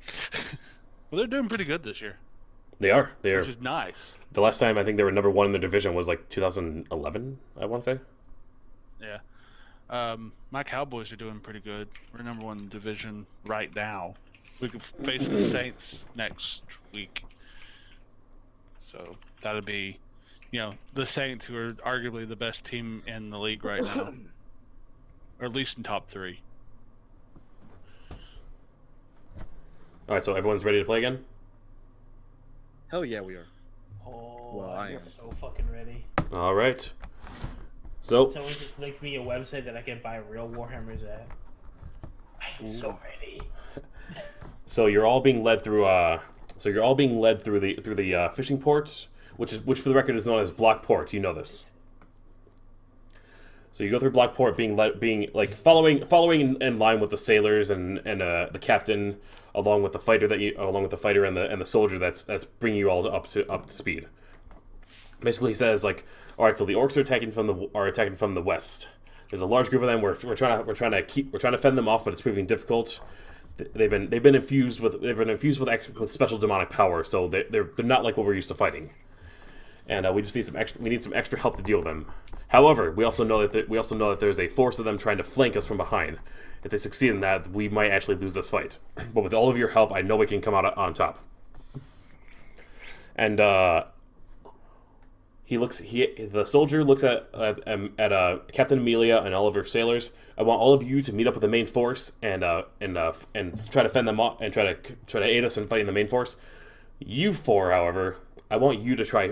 Well, they're doing pretty good this year, They are. They are. which is nice. The last time I think they were number one in the division was like 2011. I want to say. Yeah. My Cowboys are doing pretty good. We're number one in the division right now. We can face the Saints next week. So that'll be, the Saints, who are arguably the best team in the league right now, or at least in top 3. All right. So everyone's ready to play again. Hell yeah, we are. Oh, Well, I I'm am. so fucking ready. All right. So Someone just linked me a website that I can buy real Warhammers at. I am so ready. So you're all being led through. Through the fishing port, which for the record is known as Block Port. You know this. So you go through Block Port, being following in line with the sailors and the captain, along with the fighter and the soldier that's bringing you all up to speed. Basically, he says like, all right, so the orcs are attacking from the west. There's a large group of them. We're trying to fend them off, but it's proving difficult. They've been infused with special demonic power, so they're not like what we're used to fighting. And we just need some extra help to deal with them. However, we also know that there's a force of them trying to flank us from behind. If they succeed in that, we might actually lose this fight. But with all of your help, I know we can come out on top. And the soldier looks at Captain Amelia and all of her sailors. I want all of you to meet up with the main force and try to fend them off and try to aid us in fighting the main force. You four, however, I want you to try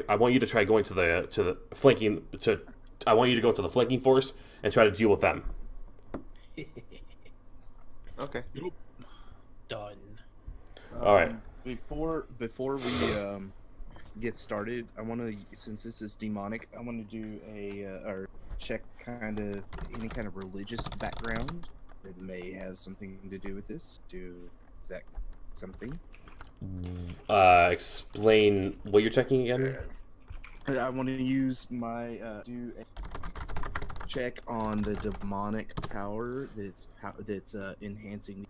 going to the flanking. I want you to go to the flanking force and try to deal with them. Okay. Done. All right. Before we get started, I want to, since this is demonic, I want to do or check any kind of religious background that may have something to do with this. Is that something? Explain what you're checking again. I want to use my do a check on the demonic power that's enhancing.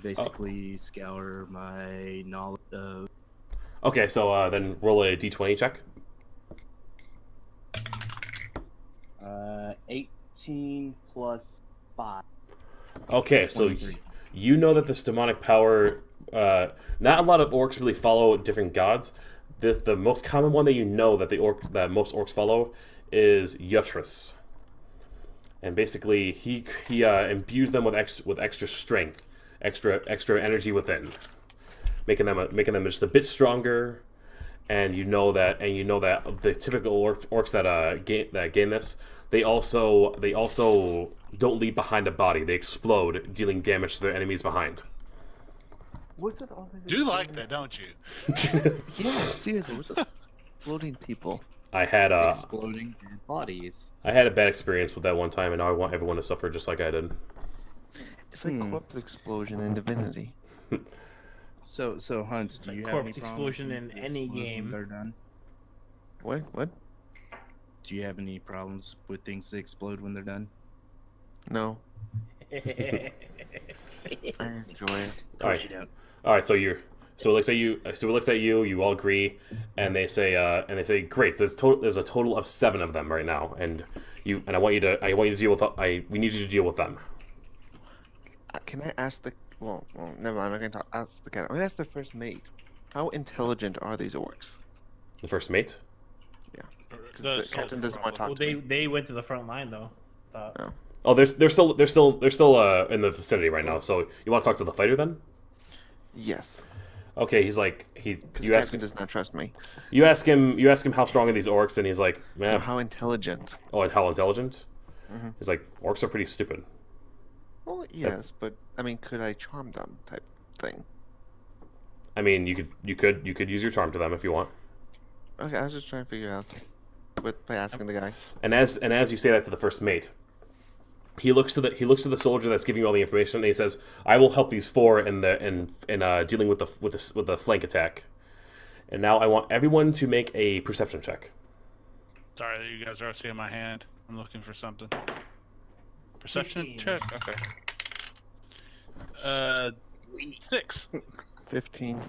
Basically, scour my knowledge of. Okay, so then roll a d20 check. 18 plus 5. Okay, so 23. you know that this demonic power. Not a lot of orcs really follow different gods. The most common one that you know that most orcs follow is Yutris, and basically he imbues them with extra strength, extra energy within, making them just a bit stronger. And you know that the typical orcs that gain this, they also don't leave behind a body. They explode, dealing damage to their enemies behind. What's with all these? Do you like that, don't you? Yeah, seriously, what's with floating people? I had Exploding dead bodies. I had a bad experience with that one time, and now I want everyone to suffer just like I did. It's like corpse explosion in Divinity. So Hunt, do you have Corpse any problems explosion with in the any explosion game. They're done. What? Do you have any problems with things that explode when they're done? No, I enjoy it. All right. So it looks at you. You all agree, and they say, great. There's a total of 7 of them right now, and I want you to deal with. We need you to deal with them. Can I ask the? Well, never mind. I'm not gonna ask the cat. I'm gonna ask the first mate. How intelligent are these orcs? The first mate. 'Cause the captain doesn't want to talk Well, to me. they went to the front line though. Thought. Oh, they're still in the vicinity right now. So you want to talk to the fighter then? Yes, Okay, he's like because the you ask captain does not trust me. you ask him how strong are these orcs, and he's like, No, yeah. how intelligent? Oh, and how intelligent? Mhm. He's like, orcs are pretty stupid. Well, yes, but I mean, could I charm them? Type thing. I mean, you could use your charm to them if you want. Okay, I was just trying to figure out by asking the guy. And as you say that to the first mate, he looks to the soldier that's giving you all the information, and he says, "I will help these 4 in dealing with the flank attack." And now I want everyone to make a perception check. Sorry, you guys are seeing my hand. I'm looking for something. Perception 15. check. Okay. 6. 15.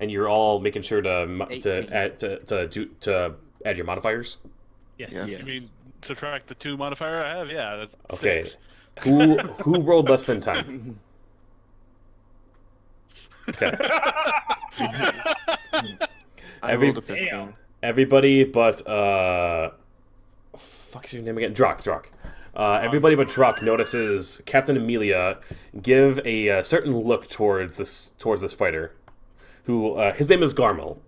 And you're all making sure to 18. add your modifiers. Yes. Yeah. Yes. You mean subtract the 2 modifier I have? Yeah. That's Okay. 6. Who rolled less than 10? Okay. I Every- rolled a 15. Damn. Everybody but fuck's your name again? Drak. Everybody but Drak notices Captain Amelia give a certain look towards this fighter, who his name is Garmel.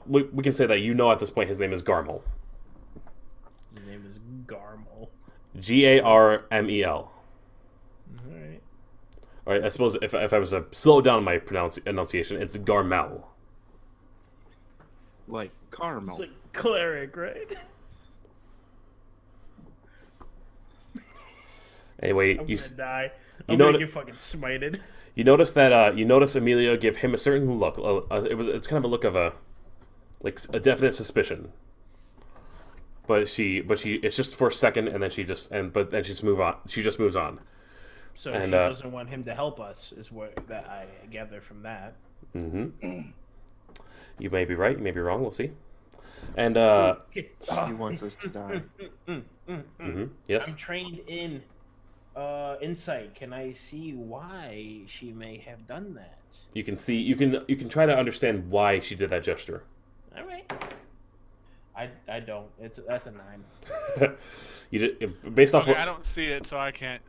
We can say that you know at this point his name is Garmel. His name Garmel. All right. All right, I suppose if I was to slow down my enunciation, it's Garmel. Like caramel. It's like cleric, right? Anyway, I'm you gonna die. you I'm know gonna that- get fucking smited. you notice that you notice Amelia give him a certain look. It's kind of a look of a definite suspicion. But it's just for a second, and then she just move on. She just moves on. So And, she doesn't want him to help us, is what that I gather from that. Mm-hmm. You may be right. You may be wrong. We'll see. And She wants us to die. yes. I'm trained in insight. Can I see why she may have done that? You can see. You can try to understand why she did that gesture. All right. I don't. That's a 9. You did based off Okay, what. I don't see it, so I can't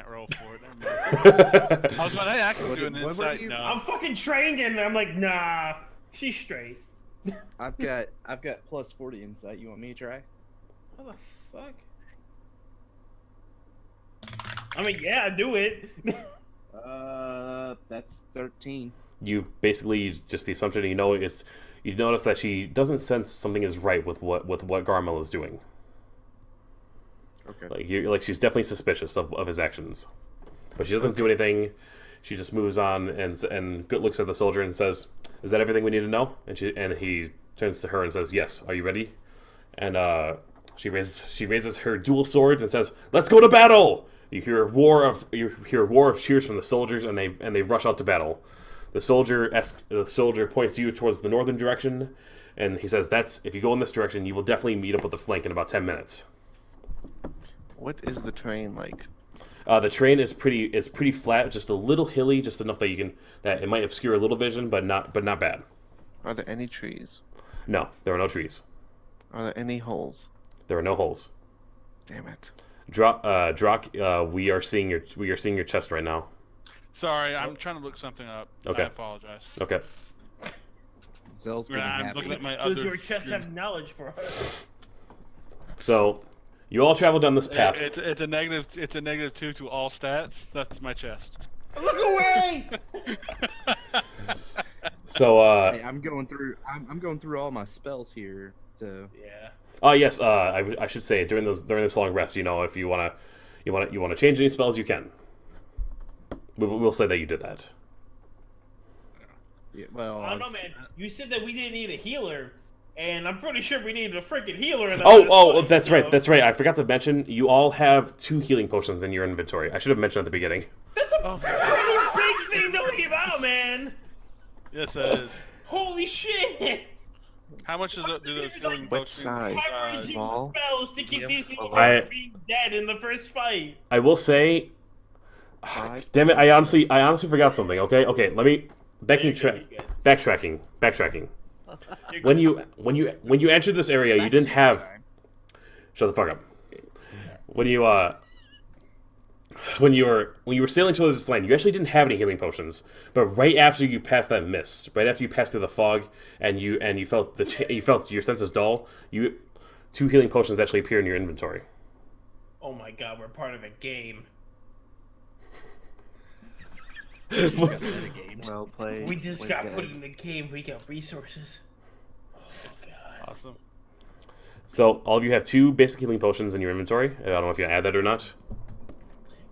roll for it. Never mind. I was going, hey, I can do an what were insight. you- No. I'm fucking trained in it. I'm like, nah, she's straight. I've got plus 40 insight. You want me to try? How the fuck? I mean, yeah, do it. That's 13. You basically just the assumption you notice that she doesn't sense something is right with what Garmel is doing. Okay. Like she's definitely suspicious of his actions, but she doesn't do anything. She just moves on and looks at the soldier and says, "Is that everything we need to know?" And he turns to her and says, "Yes. Are you ready?" And she raises her dual swords and says, "Let's go to battle!" You hear a roar of cheers from the soldiers, and they rush out to battle. The soldier points you towards the northern direction, and he says, if you go in this direction, you will definitely meet up with the flank in about 10 minutes." What is the terrain like? The terrain is pretty flat, just a little hilly, just enough that it might obscure a little vision, but not bad. Are there any trees? No, there are no trees. Are there any holes? There are no holes. Damn it. Drak, we are seeing your chest right now. Sorry, I'm trying to look something up. Okay. I apologize. Okay. Zell's getting I'm happy. looking at my Does other. your chest have knowledge for us? So, you all travel down this path. It's a negative. It's a -2 to all stats. That's my chest. Look away! So, Hey, I'm going through all my spells here. So Yeah. yes, I should say during this long rest, if you wanna change any spells, you can. We'll say that you did that. yeah, well, I don't know, man. You said that we didn't need a healer, and I'm pretty sure we needed a freaking healer. In that fight, That's so- right. That's right. I forgot to mention you all have 2 healing potions in your inventory. I should have mentioned at the beginning. That's a pretty big thing to leave out, man. Yes, that is. Holy shit! How much do those healing What potions? size? Hemorrhaging Small? spells to keep Yep. these people I- from being dead in the first fight. I will say, 5? damn it! I honestly forgot something. Okay. Let me backtracking. When you entered this area, you didn't have. Shut the fuck up. When you were sailing towards this land, you actually didn't have any healing potions. But right after you passed that mist, right after you passed through the fog, and you felt you felt your senses dull, 2 healing potions actually appear in your inventory. Oh my god, we're part of a game. Well played. We just Way got good. put in the game. We got resources. Oh god. Awesome. So all of you have 2 basic healing potions in your inventory. I don't know if you add that or not.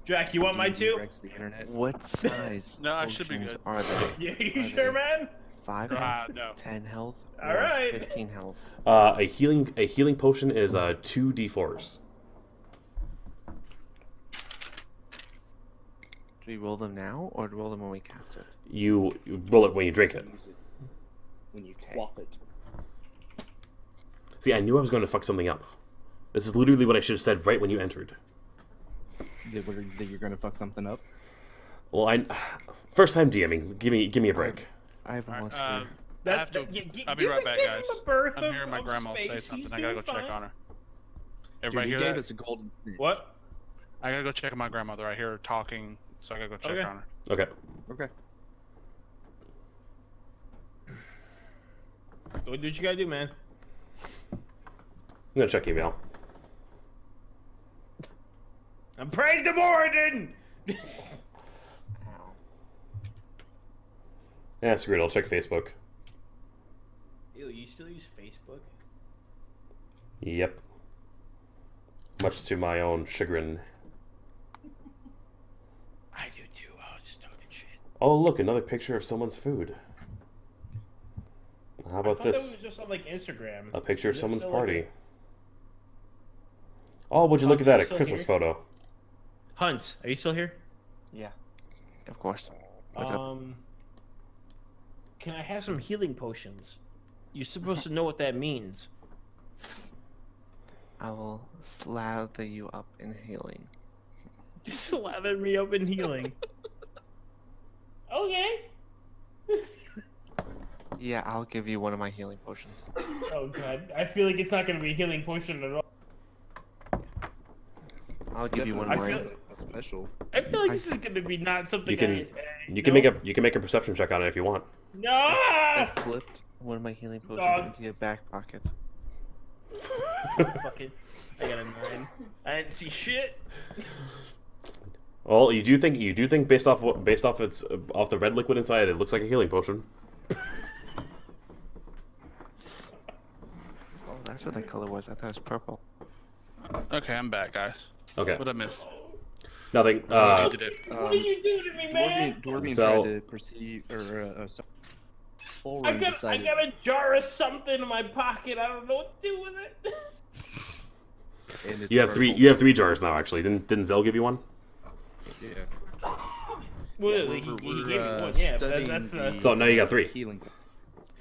Jack, you want mine too? Rex the internet. What size No, I should be potions good. are there? Yeah, you Are sure, they man? 5 health? No. 10 health? All or right. 15 health. A healing potion is 2 d4s. Do we roll them now, or do we roll them when we cast it? You roll it when you drink it. Use it when you quaff it. See, I knew I was going to fuck something up. This is literally what I should have said right when you entered. That you're gonna fuck something up. Well, first time DMing. Give me a break. I have a Alright, monster. I have to. I'll be right back, give guys. him a berth I'm of- hearing my of grandma say space. something. He's I gotta go doing check fine. on her. Dude, Everybody you hear gave that? us a golden. What? I gotta go check on my grandmother. I hear her talking, so I gotta go check Okay. on her. Okay. Okay. Go do what you gotta do, man. I'm gonna check email. I'm praying to Moradin! Yeah, screw it. I'll check Facebook. Ew, you still use Facebook? Yep. Much to my own chagrin. I do too. Oh, it's stupid shit. Oh, look, another picture of someone's food. How I about thought that this? was just on like Instagram. A picture of Is it someone's still, party. like, Oh, would you look at that? A still Christmas here? photo. Hunt, are you still here? Yeah. Of course. What's up? Can I have some healing potions? You're supposed to know what that means. I will slather you up in healing. Just slather me up in healing. Okay. Yeah, I'll give you one of my healing potions. Oh god, I feel like it's not gonna be a healing potion at all. I'll give you one I of feel- mine. Special. I feel like this is gonna be not something You can I you can make a perception check on it if you want. No! I flipped one of my healing potions Dog. into your back pocket. Fuck it. I got a 9. I didn't see shit. Well, you do think based off off the red liquid inside, it looks like a healing potion. Oh, that's what that color was. I thought it was purple. Okay, I'm back, guys. Okay. What I missed? Nothing. I did it. What do you do to me, man? Dwarvian So- tried to perceive or full I run got decided. a jar of something in my pocket. I don't know what to do with it. and it's You have purple. you have 3 jars now. Actually, didn't Zell give you one? Yeah. Well, We're, he gave me we're, one. Yeah, but studying that's the So now you got 3. healing.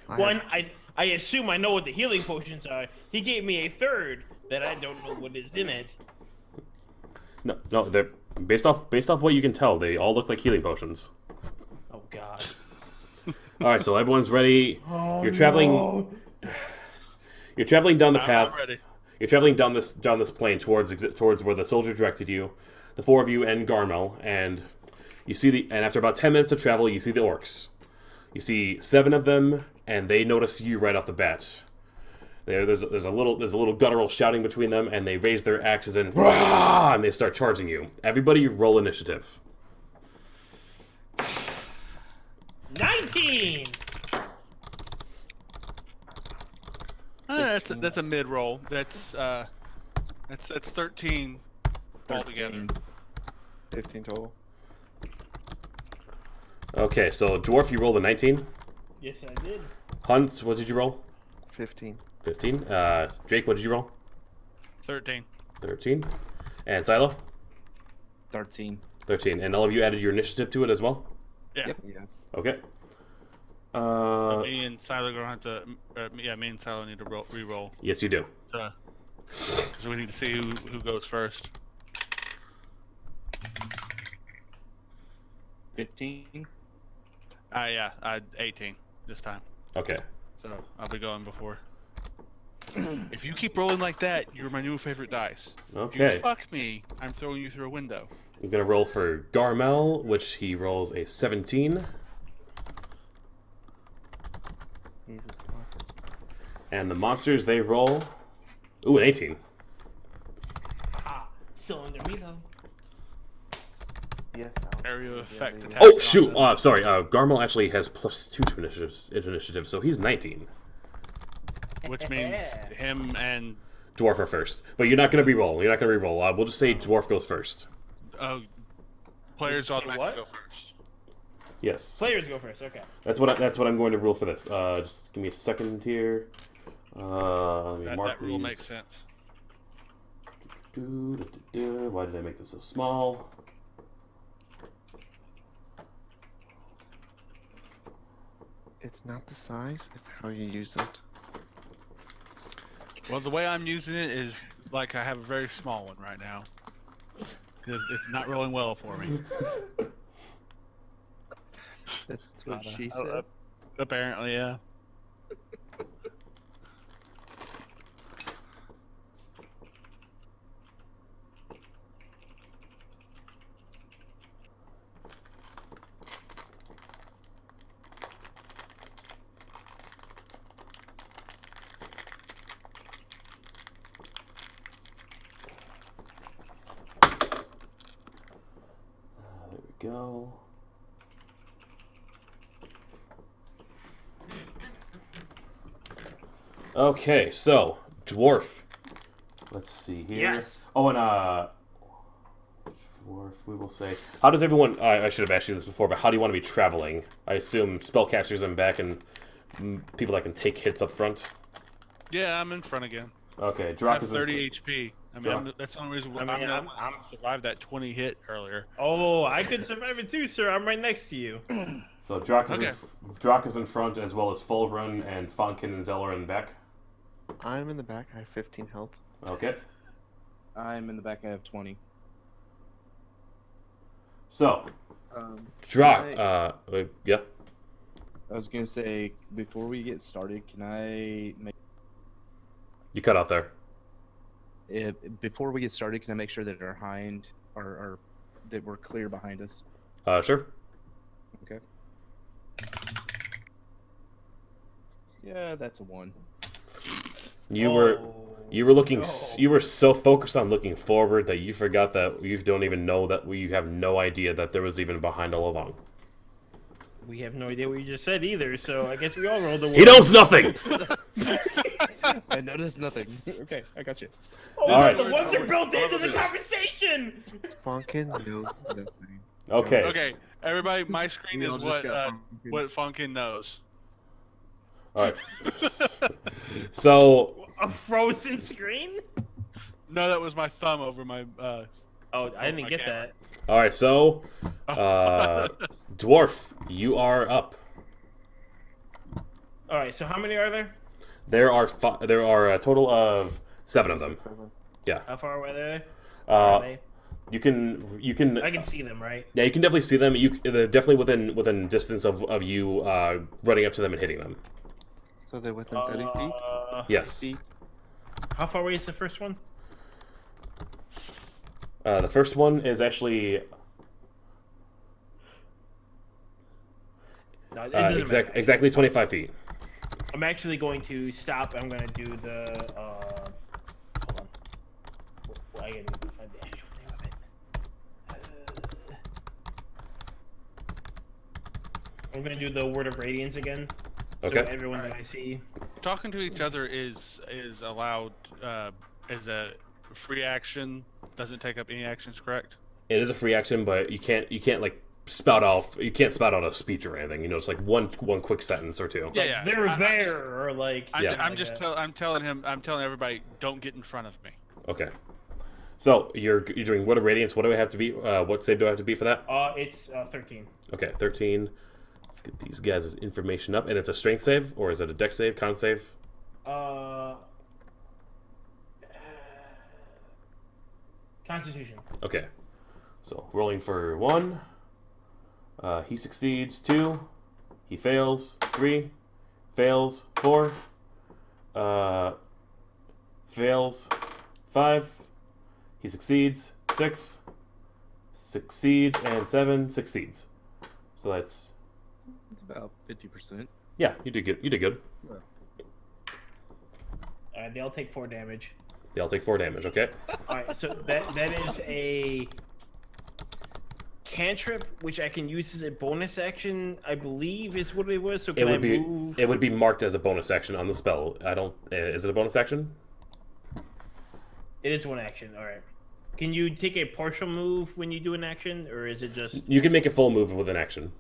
one. I assume I know what the healing potions are. He gave me a third that I don't know what is in it. No, they're based off what you can tell. They all look like healing potions. Oh god. All right, so everyone's ready. You're traveling. You're traveling down the path. I'm ready. You're traveling down this plane towards where the soldier directed you, the 4 of you and Garmel, and you see and after about 10 minutes of travel, you see the orcs. You see 7 of them, and they notice you right off the bat. There's a little guttural shouting between them, and they raise their axes and rah, and they start charging you. Everybody, roll initiative. 19. That's a mid roll. That's 13 altogether. 15 total. Okay, so Dwarf, you rolled a 19. Yes, I did. Hunt, what did you roll? 15. 15. Jake, what did you roll? 13. 13. And Silo? 13. 13. And all of you added your initiative to it as well? Yeah. Yep. Yes. Okay. Me and Silo are gonna have to. Me and Silo need to re-roll. Yes, you do. Because we need to see who goes first. 15. Yeah, 18 this time. Okay. So I'll be going before. If you keep rolling like that, you're my new favorite dice. Okay. You fuck me, I'm throwing you through a window. I'm going to roll for Garmel, which he rolls a 17. Jesus fuck. And the monsters, they roll... Ooh, an 18. Ah, still under me though. Yes. Area of effect attack. Oh, shoot! Sorry. Garmel actually has +2 to initiative, so he's 19. Which means him and Dwarf are first. But you're not going to re-roll. We'll just say Dwarf goes first. players Say automatically what? go first. Yes. Players go first. Okay. That's what I'm going to rule for this. Just give me a second here. Let me mark That rule these. makes sense. Why did I make this so small? It's not the size, it's how you use it. Well, the way I'm using it is like I have a very small one right now. 'Cause it's not rolling well for me. That's what she said. Apparently, yeah. go. Okay, so dwarf. Let's see here. Yes. Oh, and dwarf. We will say. How does everyone? I should have asked you this before, but how do you want to be traveling? I assume spellcasters in back and people that can take hits up front. Yeah, I'm in front again. Okay, I Drak have is 30 HP. I mean, that's the only reason I'm survived that 20 hit earlier. Oh, I could survive it too, sir. I'm right next to you. So Drak is, Okay. Drak is in front, as well as Full Run and Fonkin and Zeller in the back. I'm in the back. I have 15 health. Okay. I'm in the back. I have 20. So, Can yeah. I was gonna say before we get started, can I make You cut out there. before we get started? Can I make sure that our hind are that we're clear behind us? Sure. Okay. Yeah, that's a 1. You were looking. no. You were so focused on looking forward that you forgot that you don't even know that you have no idea that there was even behind all along. We have no idea what you just said either, so I guess we all rolled a one. He knows nothing. I noticed nothing. Okay, I got you. Oh, All right. the ones are built into the conversation. Funkin knows nothing. Okay. Okay, everybody, my screen We all is just got Funkin. what Funkin knows. All right. So A frozen screen? No, that was my thumb over my. Oh, I didn't my get camera. that. all right. So, dwarf, you are up. All right, so how many are there? There are there are a total of 7 of them. How far away are they? You can I can see them, right? yeah, you can definitely see them. They're definitely within distance of you running up to them and hitting them. So they're within 30 feet? Yes. Feet? How far away is the first one? The first one is actually No, it doesn't matter. exactly 25 feet. I'm actually going to stop. I'm going to do the. Hold on. Well, I can find the actual name of it. I'm going to do the Word of Radiance again. Okay. So everyone that I see. Talking to each other is allowed as a free action. Doesn't take up any actions, correct? It is a free action, but you can't like spout out a speech or anything. You know, it's like one quick sentence or two. Yeah, yeah. They're I- there, or like. Yeah. I'm telling everybody, don't get in front of me. Okay. So you're doing Word of Radiance. What do I have to be? What save do I have to be for that? It's 13. Okay, 13. Let's get these guys' information up. And it's a strength save, or is it a dex save, con save? Constitution. Okay. So rolling for 1. He succeeds. 2. He fails. 3. Fails. 4. Fails. 5. He succeeds. 6. Succeeds. And 7. Succeeds. So that's... It's about 50%. Yeah, you did good. You did good. They all take 4 damage. They all take 4 damage, okay? Alright, so that is a cantrip, which I can use as a bonus action, I believe is what it was. So can I move? It would be marked as a bonus action on the spell. I don't... is it a bonus action? It is one action, alright. Can you take a partial move when you do an action, or is it just... You can make a full move with an action.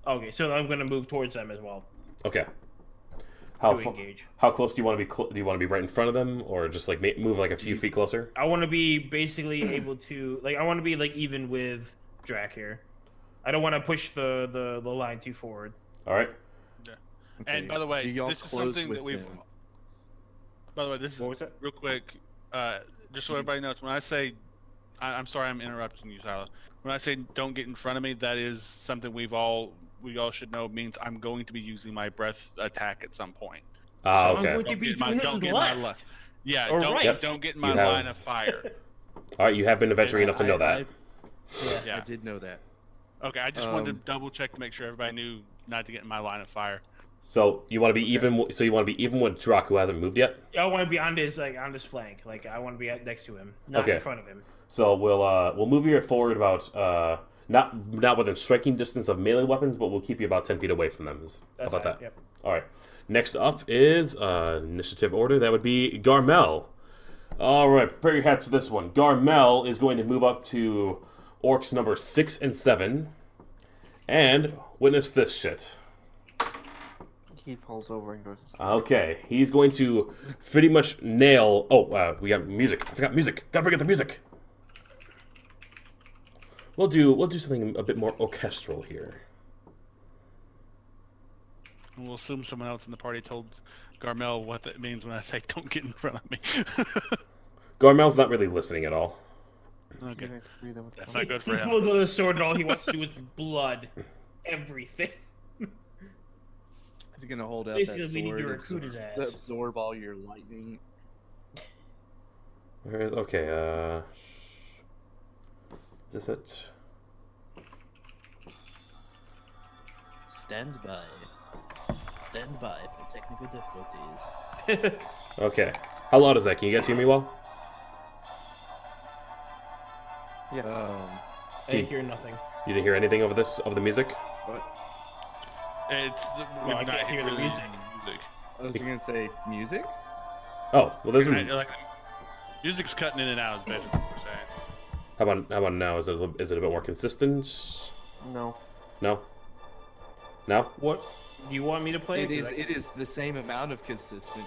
Okay, so I'm going to move towards them as well. Okay. To engage. How close do you want to be? Do you want to be right in front of them, or just like move like a few feet closer? I want to be basically able to... Like, I want to be like even with Drak here. I don't want to push the line too forward. All right. And by the way, do y'all this is close something that with we've. them? By the way, this is What was that? real quick. Just so everybody knows, when I say, I'm sorry, I'm interrupting you, Silas. When I say don't get in front of me, that is something we all should know means I'm going to be using my breath attack at some point. Ah, So I'm okay. going to be Don't get my- doing don't his get in my left. Yeah, Or don't right. don't get in my You have- line of fire. All right, you have been adventurous enough to know that. Yeah. I did know that. Okay, I just wanted to double check to make sure everybody knew not to get in my line of fire. So you want to be even. So you want to be even with Drak, who hasn't moved yet. I want to be on his flank. Like I want to be next to him, not Okay. in front of him. So we'll move you forward about Not within striking distance of melee weapons, but we'll keep you about 10 feet away from them. How That's about fine, that? Yep. All right. Next up is initiative order. That would be Garmel. All right, prepare your hats for this one. Garmel is going to move up to orcs number 6 and 7, and witness this shit. He falls over and goes to sleep. Okay, he's going to pretty much nail. Oh, we got music. I forgot music. Gotta bring up the music. We'll do something a bit more orchestral here. We'll assume someone else in the party told Garmel what that means when I say "Don't get in front of me." Garmel's not really listening at all. Okay, You guys breathe in with that's the- not good He for him. pulls out his sword and all he wants to do is blood. Everything. Is he gonna hold out Basically, that we need sword to recruit his ass. to absorb all your lightning? Where is okay? Is this it? Stand by. Stand by for technical difficulties. Okay. How loud is that? Can you guys hear me well? Yes. I didn't hear nothing. You didn't hear anything of the music? What? It's Well, I can't hear the really music. music. I was gonna say music. Oh, well, there's Right, like, music's cutting in and out. Is basically what we're saying. how about now? Is it a bit more consistent? No. No. No. What? Do you want me to play? It is the same amount of consistent.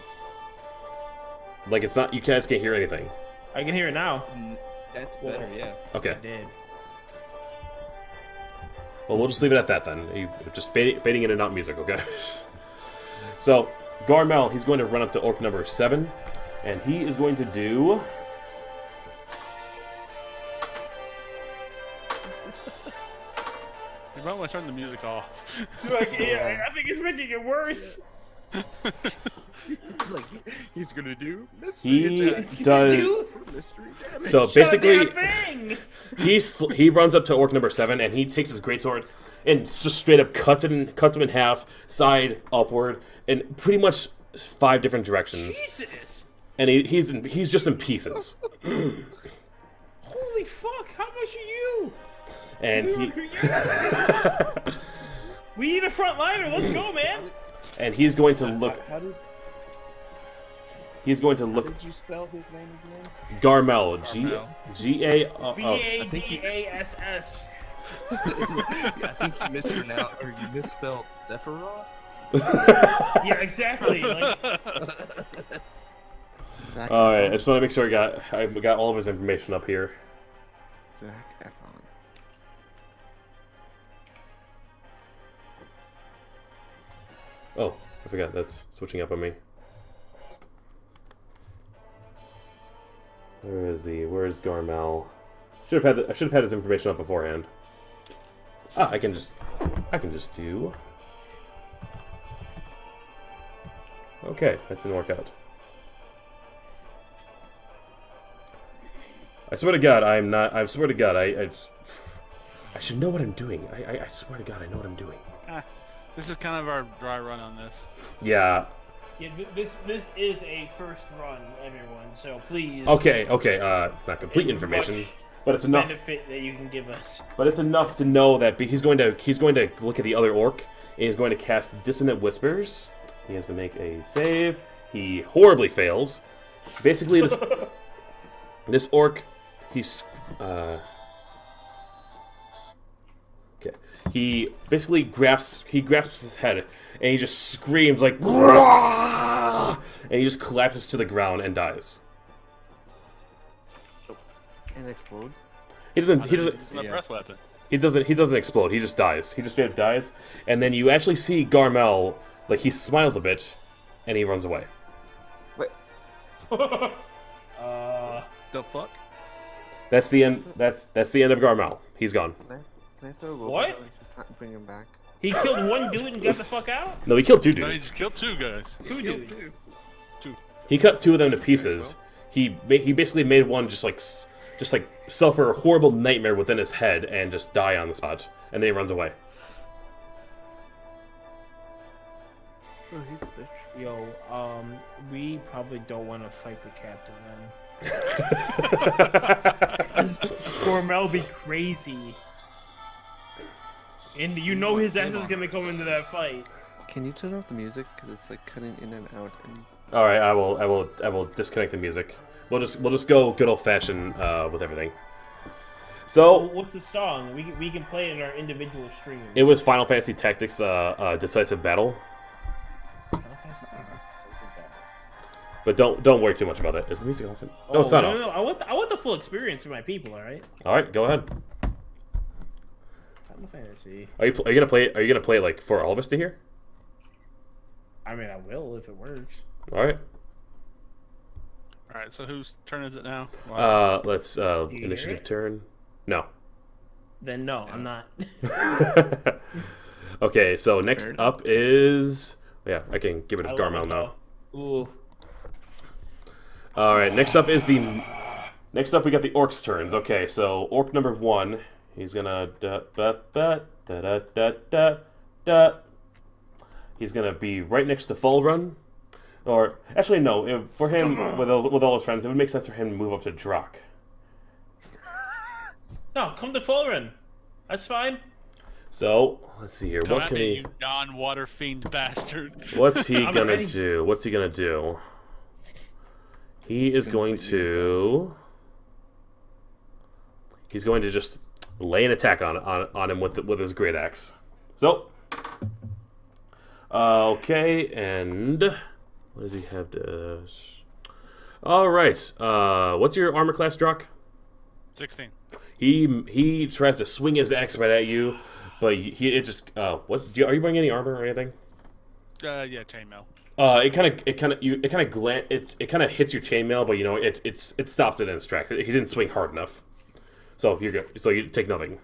Like it's not. You guys can't hear anything. I can hear it now. That's better, yeah. Okay. I did. Well, we'll just leave it at that then. Just fading in and out music, okay? So, Garmel, he's going to run up to orc number 7, and he is going to do. You might want to turn the music off. I think it's making it worse. It's like he's gonna do mystery He attack. does. Mystery damage. So basically, Thing. he runs up to orc number 7, and he takes his greatsword and just straight up cuts him in half, side upward, in pretty much 5 different directions. Jesus. And he's just in pieces. Holy fuck! How much are you? And he We need a front liner. Let's go, man. and he's going to look. How did you spell his name again? Garmel. Garmel. G-A. B-A-D-A-S-S. I think you mispronounced or you misspelled Sephiroth. Yeah, exactly. Like, Zac All right, I Efron. just want to make sure I got all of his information up here. Zac Efron. Oh, I forgot that's switching up on me. Where is he? Where's Garmel? I should have had his information up beforehand. Ah, I can just do. Okay, that didn't work out. I swear to God, I'm not. I swear to God, I should know what I'm doing. I swear to God, I know what I'm doing. This is kind of our dry run on this. Yeah. yeah, this is a first run, everyone. So please. Okay. It's not complete It's information, much but it's enough. benefit that you can give us. But it's enough to know that he's going to look at the other orc, and he's going to cast Dissonant Whispers. He has to make a save. He horribly fails. Basically, this orc, he's okay. He basically grasps his head, and he just screams like, "Rah!" And he just collapses to the ground and dies. And explode. He doesn't. It's my breath weapon. He doesn't explode. He just dies. He just straight up dies. And then you actually see Garmel, like he smiles a bit, and he runs away. Wait. The fuck? That's the end. That's the end of Garmel. He's gone. Can I throw a robot What? and just bring him back? He killed one dude and got the fuck out? No, he killed 2 No, he dudes. just killed 2 guys. Two dudes. He cut 2 of them to pieces. He basically made one just like suffer a horrible nightmare within his head and just die on the spot. And then he runs away. Oh, he's a bitch. Yo, we probably don't want to fight the captain then. Gormel be crazy. And you know his ass is gonna come into that fight. Can you turn off the music? Because it's like cutting in and out. And... All right, I will disconnect the music. We'll just go good old fashioned with everything. So What's the song? We can play it in our individual streams. it was Final Fantasy Tactics Decisive Battle. But don't worry too much about it. Is the music off? No, it's not off. No. I want the full experience for my people. All right. All right, go ahead. Final Fantasy. Are you gonna play? Are you gonna play it like for all of us to hear? I mean, I will if it works. All right. All right. So whose turn is it now? Let's hear initiative it? turn. No. Then no, I'm not. Okay, so next up is I can give it to Garmel now. Ooh. All right, next up we got the orcs' turns. Okay, so orc number 1, he's gonna He's gonna be right next to Full Run, or actually no, for him with all his friends, it would make sense for him to move up to Drak. No, come to Fulren. That's fine. So let's see here. Come What at can me, he? you non-water fiend bastard. What's he I'm gonna ready. do? What's he gonna do? He is going to. He's going to just lay an attack on him with his great axe. So. Okay, and what does he have to? All right. What's your armor class, Drak? 16. He tries to swing his axe right at you, but it just are you wearing any armor or anything? Yeah, chainmail. It kind of hits your chainmail, but it stops it in its tracks. He didn't swing hard enough, so you're good. So you take nothing.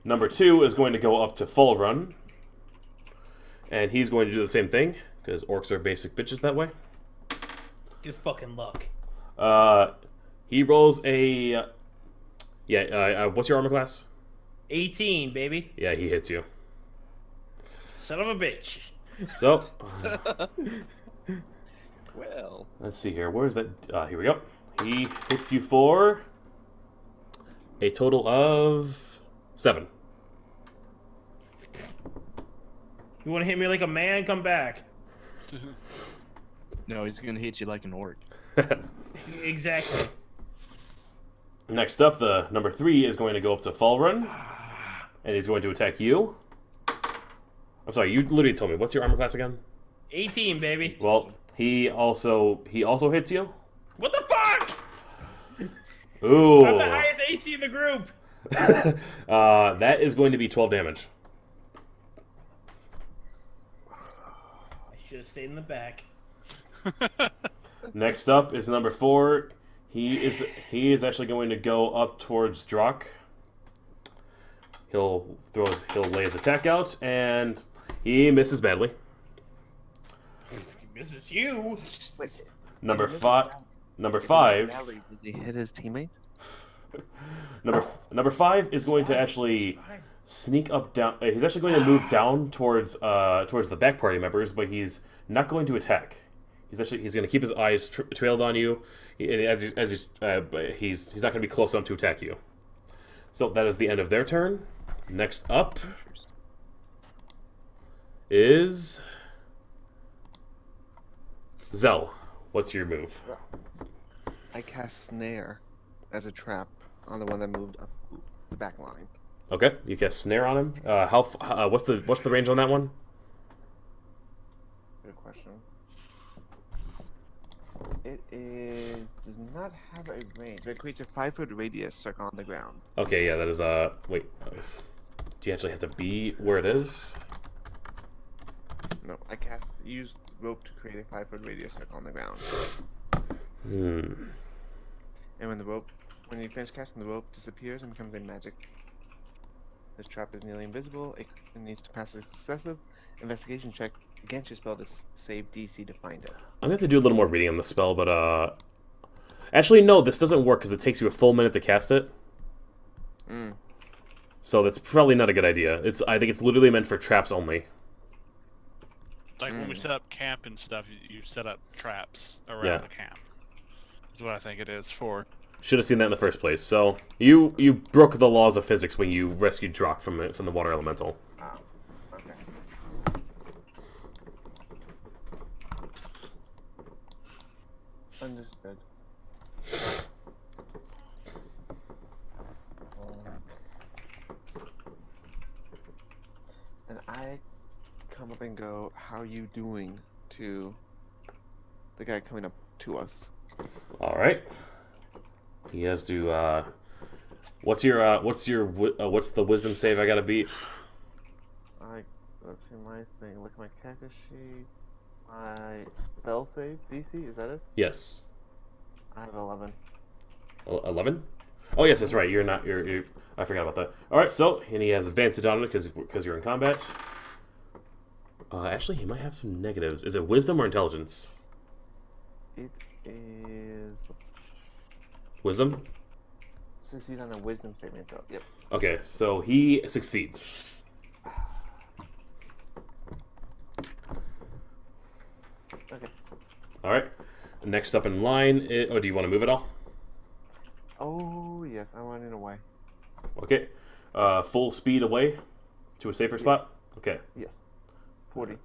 Number 2 is going to go up to Full Run, and he's going to do the same thing because orcs are basic bitches that way. Good fucking luck. He rolls a what's your armor class? 18, baby. Yeah, he hits you. Son of a bitch. So, Well, let's see here. Where is that? Here we go. He hits you for a total of 7. You want to hit me like a man? Come back. no, he's gonna hit you like an orc. Exactly. Next up, the number 3 is going to go up to Fall Run, and he's going to attack you. I'm sorry, you literally told me. What's your armor class again? 18, baby. Well, he also hits you. What the fuck? Ooh. I'm the highest AC in the group. That is going to be 12 damage. I should have stayed in the back. Next up is number 4. He is actually going to go up towards Drak. He'll lay his attack out, and he misses badly. He misses you. Wait, Number Does 5. he hit his teammate? Number 5 is going to actually sneak up down. He's actually going to move down towards the back party members, but he's not going to attack. He's going to keep his eyes trailed on you, but he's not going to be close enough to attack you. So that is the end of their turn. Next up is Zell. What's your move? I cast Snare as a trap on the one that moved up the back line. Okay, you cast Snare on him. What's the range on that one? Good question. Does not have a range. It creates a 5-foot radius circle on the ground. Okay, yeah, that is wait. Do you actually have to be where it is? No, use rope to create a 5-foot radius circle on the ground. Hmm. And when you finish casting, the rope disappears and becomes a magic. This trap is nearly invisible. It needs to pass a successive investigation check against your spell to save DC to find it. I'm gonna have to do a little more reading on the spell, but actually no, this doesn't work because it takes you a full minute to cast it. Mm. So that's probably not a good idea. I think it's literally meant for traps only. Like when we set up camp and stuff, you set up traps around Yeah. the camp. That's what I think it is for. Should have seen that in the first place. So you broke the laws of physics when you rescued Drak from the water elemental. Oh, okay. Understood. And I come up and go, "How you doing?" to the guy coming up to us. All right. He has to. What's the wisdom save I gotta beat? Let's see my thing. Look at my character sheet. My spell save DC. Is that it? Yes. I have 11. 11? Oh yes, that's right. You're not. You're. I forgot about that. All right. So and he has advantage on it because you're in combat. Actually, he might have some negatives. Is it wisdom or intelligence? It is. Wisdom. Succeed on a wisdom saving throw. Yep. Okay, so he succeeds. Okay. All right. Next up in line. Do you want to move it all? Oh yes, I'm running away. Okay. Full speed away to a safer spot. Okay. Yes. 40.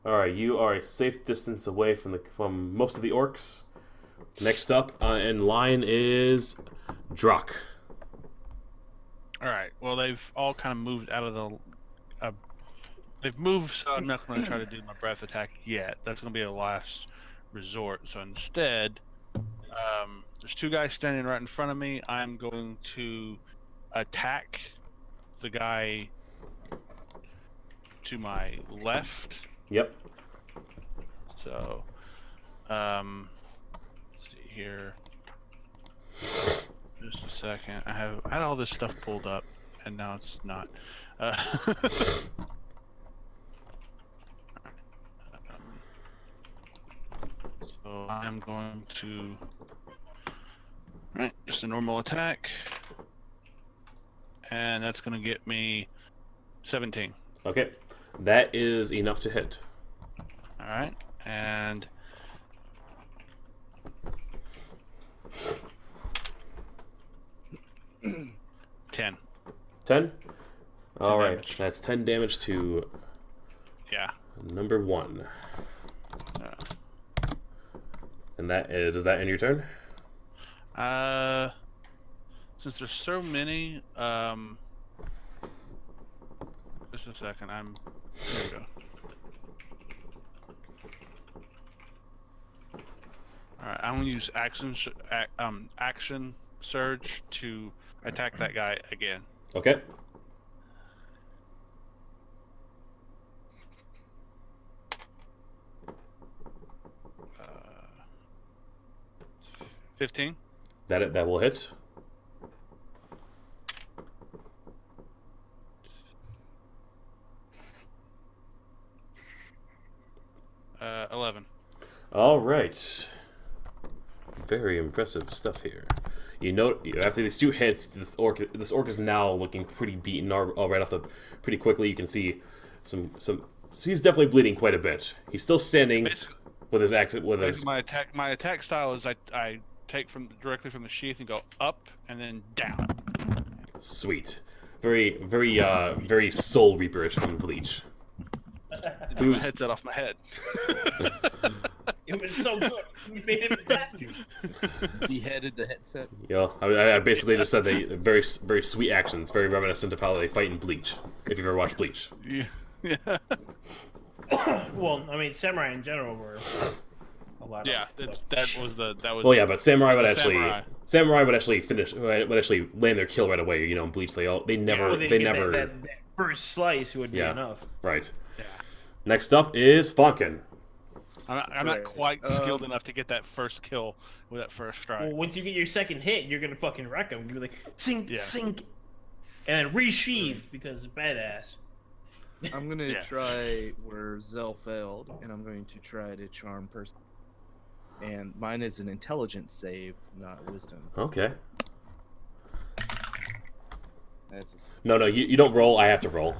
All right. You are a safe distance away from most of the orcs. Next up in line is Drak. All right. Well, they've all kind of moved out of the. They've moved, so I'm not going to try to do my breath attack yet. That's going to be a last resort. So instead, there's two guys standing right in front of me. I'm going to attack the guy to my left. Yep. So, let's see here. Just a second. I had all this stuff pulled up, and now it's not. So I'm going to. Right, just a normal attack, and that's going to get me 17. Okay. That is enough to hit. All right, and. Ten. 10? All right. Damage. That's 10 damage to Yeah. number 1. And that does that end your turn? Since there's so many, just a second. Here we go. All right, I'm gonna use action surge to attack that guy again. Okay. Uh, 15. That will hit. Uh, 11. All right. Very impressive stuff here. You know, after these 2 hits, this orc is now looking pretty beaten. Right off pretty quickly, you can see some. He's definitely bleeding quite a bit. He's still standing Basically, with his accent. With his my attack style is I take directly from the sheath and go up and then down. sweet, very Soul Reaperish from Bleach. My headset off my head. It was so good. We made him that. Beheaded the headset. You know, I basically just said they very sweet actions, very reminiscent of how they fight in Bleach. If you've ever watched Bleach. Yeah. Well, I mean, samurai in general were a lot. Yeah, that was. Well, yeah, but samurai would actually Samurai. would actually land their kill right away. You know, in Bleach they never Well, they never that first slice would be Yeah. enough. right. Yeah. Next up is Fonkin. I'm not quite skilled enough to get that first kill with that first strike. Well, once you get your second hit, you're gonna fucking wreck him. You're like sink, Yeah. sink, and then resheath because it's badass. I'm gonna Yeah. try where Zell failed, and I'm going to try to charm person. And mine is an intelligence save, not wisdom. Okay. That's No, you don't roll. I have to roll.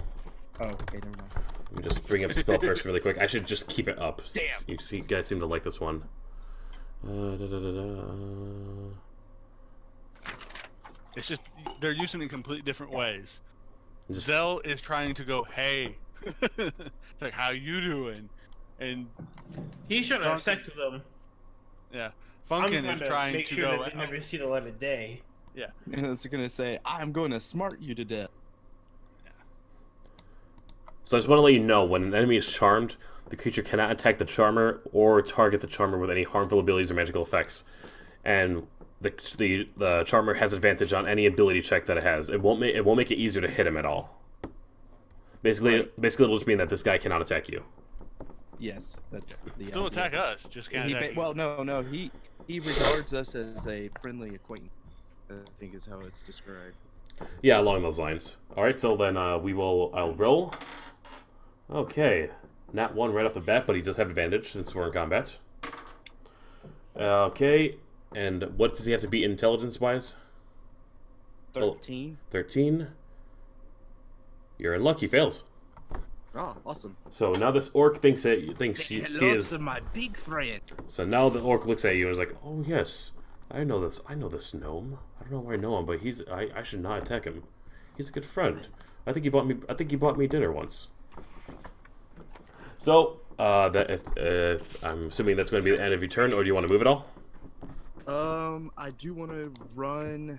oh, okay, never mind. Let me just bring up spell person really quick. I should just keep it up. Damn. You guys seem to like this one. It's just they're using it in completely different ways. Just- Zell is trying to go, hey, it's like, how you doing? And He shouldn't have sex with them. yeah, I'm Funkin trying is to trying make to sure go. that they never see the light of day. And it's gonna say, I'm going to smart you to death. So I just want to let you know, when an enemy is charmed, the creature cannot attack the charmer or target the charmer with any harmful abilities or magical effects. And the charmer has advantage on any ability check that it has. It won't make it easier to hit him at all. Basically, it'll just mean that this guy cannot attack you. Yes, that's the Still idea. attack us, just can't attack you. Well, no, he regards us as a friendly acquaintance. I think is how it's described. Yeah, along those lines. All right, so then I'll roll. Okay, nat 1 right off the bat, but he does have advantage since we're in combat. Okay, and what does he have to beat intelligence-wise? 13. 13. You're in luck. He fails. Oh, awesome. So now this orc thinks Say he hello is. to my big friend. So now the orc looks at you and is like, "Oh yes, I know this gnome. I don't know where I know him, but I should not attack him. He's a good friend. I think he bought me dinner once." So that if I'm assuming that's going to be the end of your turn, or do you want to move at all? I do want to run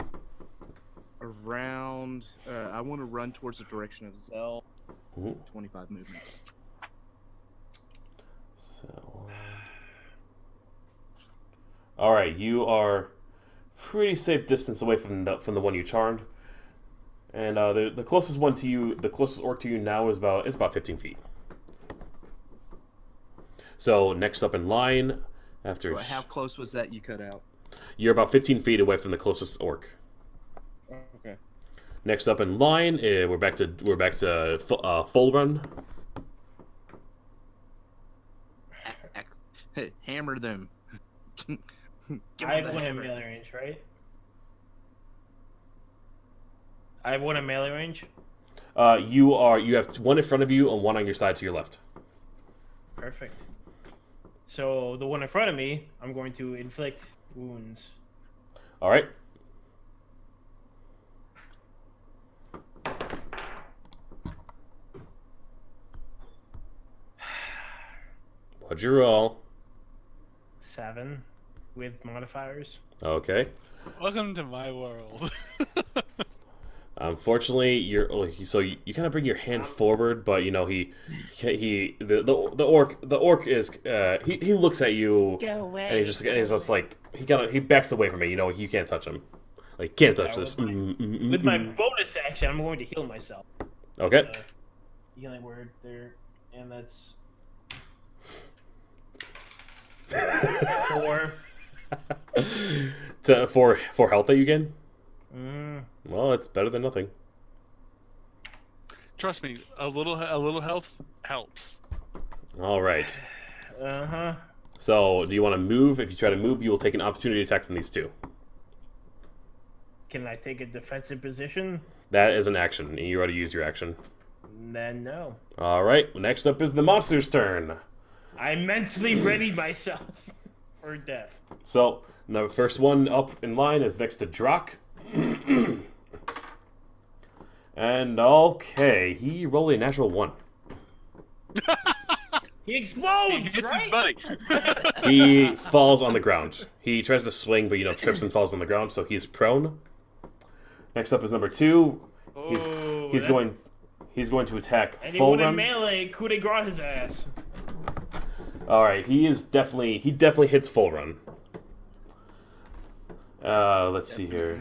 around. I want to run towards the direction of Zell. Mhm. 25 movement. So, all right, you are pretty safe distance away from the one you charmed, and the closest one to you, the closest orc to you now is about 15 feet. So next up in line, after How close was that you cut out? you're about 15 feet away from the closest orc. Okay. Next up in line, we're back to full run. Hammer them. Give I them have the one in hammer. melee range, right? I have one in melee range. You have one in front of you and one on your side to your left. Perfect. So the one in front of me, I'm going to inflict wounds. All right. What'd you roll? 7 with modifiers. Okay. Welcome to my world. Unfortunately, you kind of bring your hand forward, but you know the orc is he looks at you and he's just like he backs away from it. You know, you can't touch him. Like, can't touch this. With my bonus action, I'm going to heal myself. Okay. Healing word there, and that's 4. For health that you gain. Mm. Well, it's better than nothing. Trust me, a little health helps. All right. Uh-huh. So, do you want to move? If you try to move, you will take an opportunity attack from these two. Can I take a defensive position? That is an action, and you already used your action. Then no. All right. Next up is the monster's turn. I mentally ready myself for death. So, the first one up in line is next to Drak. And okay, he rolled a natural 1. He explodes, It's his right? buddy. He falls on the ground. He tries to swing, but trips and falls on the ground, so he's prone. Next up is number 2. He's that's- going to attack full Anyone in run. melee, coup de grace his ass. All right, he definitely hits full run. Let's see here.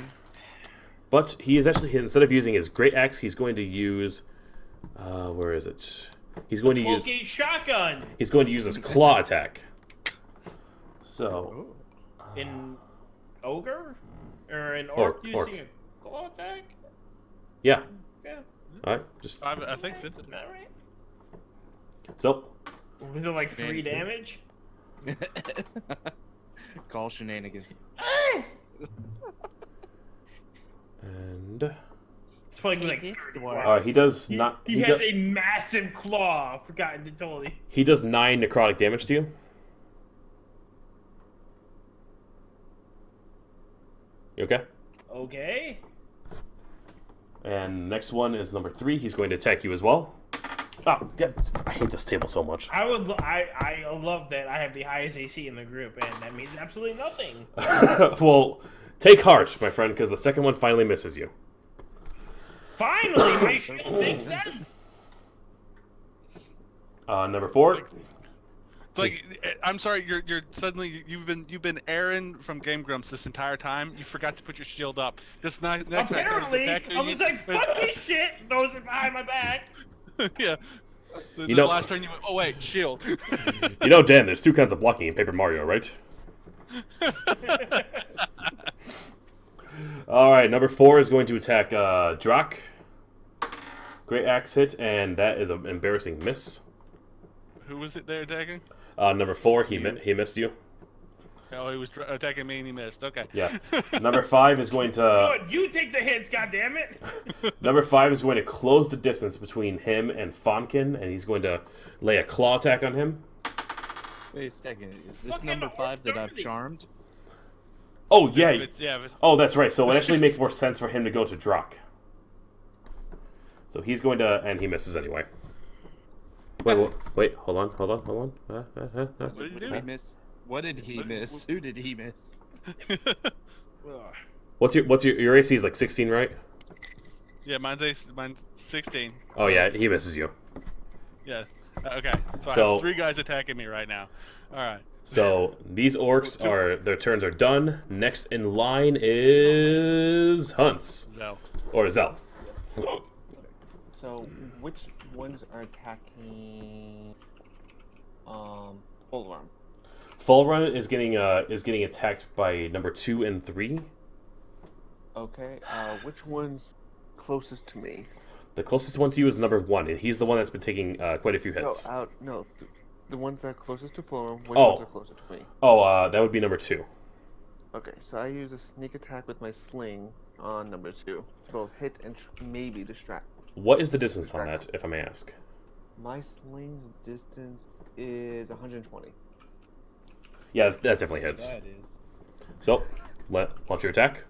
But he is actually, instead of using his great axe, he's going to use where is it? He's going to use shotgun his claw attack. So in ogre or an Orc, orc, orc. using a claw attack. yeah. Yeah, All right, just I think that's isn't that right? so Was it like 3 damage? Call shenanigans. and It's probably like 3 he does not. He has a massive claw. Forgotten to tell you. He does 9 necrotic damage to you. Okay. Okay. And next one is number 3. He's going to attack you as well. Oh, I hate this table so much. I love that I have the highest AC in the group, and that means absolutely nothing. Well, take heart, my friend, because the second one finally misses you. Finally, my shit makes sense. Number 4. It's like, I'm sorry, you're suddenly you've been Aaron from Game Grumps this entire time. You forgot to put your shield up. This next Apparently, I was like, "Fuck this shit!" Throws it behind my back. Yeah. You know- last turn you went, oh wait, shield. You know, Dan, there's 2 kinds of blocking in Paper Mario, right? Alright, number 4 is going to attack Drak. Great axe hit, and that is an embarrassing miss. Who was it there attacking? Number 4, he missed you. Oh, he was attacking me and he missed. Okay. Yeah. Number 5 is going to... Good, you take the hits, goddammit! Number 5 is going to close the distance between him and Fonkin, and he's going to lay a claw attack on him. Wait a second. Is this Fucking number 5 that I've dirty. charmed? Oh, yeah. Yeah. Oh, that's right. So it actually makes more sense for him to go to Drak. So he's going to... And he misses anyway. Wait, hold on. What did you do? He miss? What did he miss? Who did he miss? What's your AC is like 16, right? Yeah, mine's 16. Oh yeah, he misses you. Yeah. Okay. So, I So- have 3 guys attacking me right now. All right. So these orcs their turns are done. Next in line is Hunts Zell. or Zell. So, which ones are attacking? Full run. Full Run is getting attacked by number 2 and 3. Okay. Which one's closest to me? The closest one to you is number 1, and he's the one that's been taking quite a few hits. No. The ones that are closest to full run. Which Oh. ones are closest to me? Oh, that would be number 2. Okay, so I use a sneak attack with my sling on number 2. So hit and maybe distract. What is the distance on that, if I may ask? My sling's distance is 120. Yeah, that definitely hits. That is. So, launch your attack.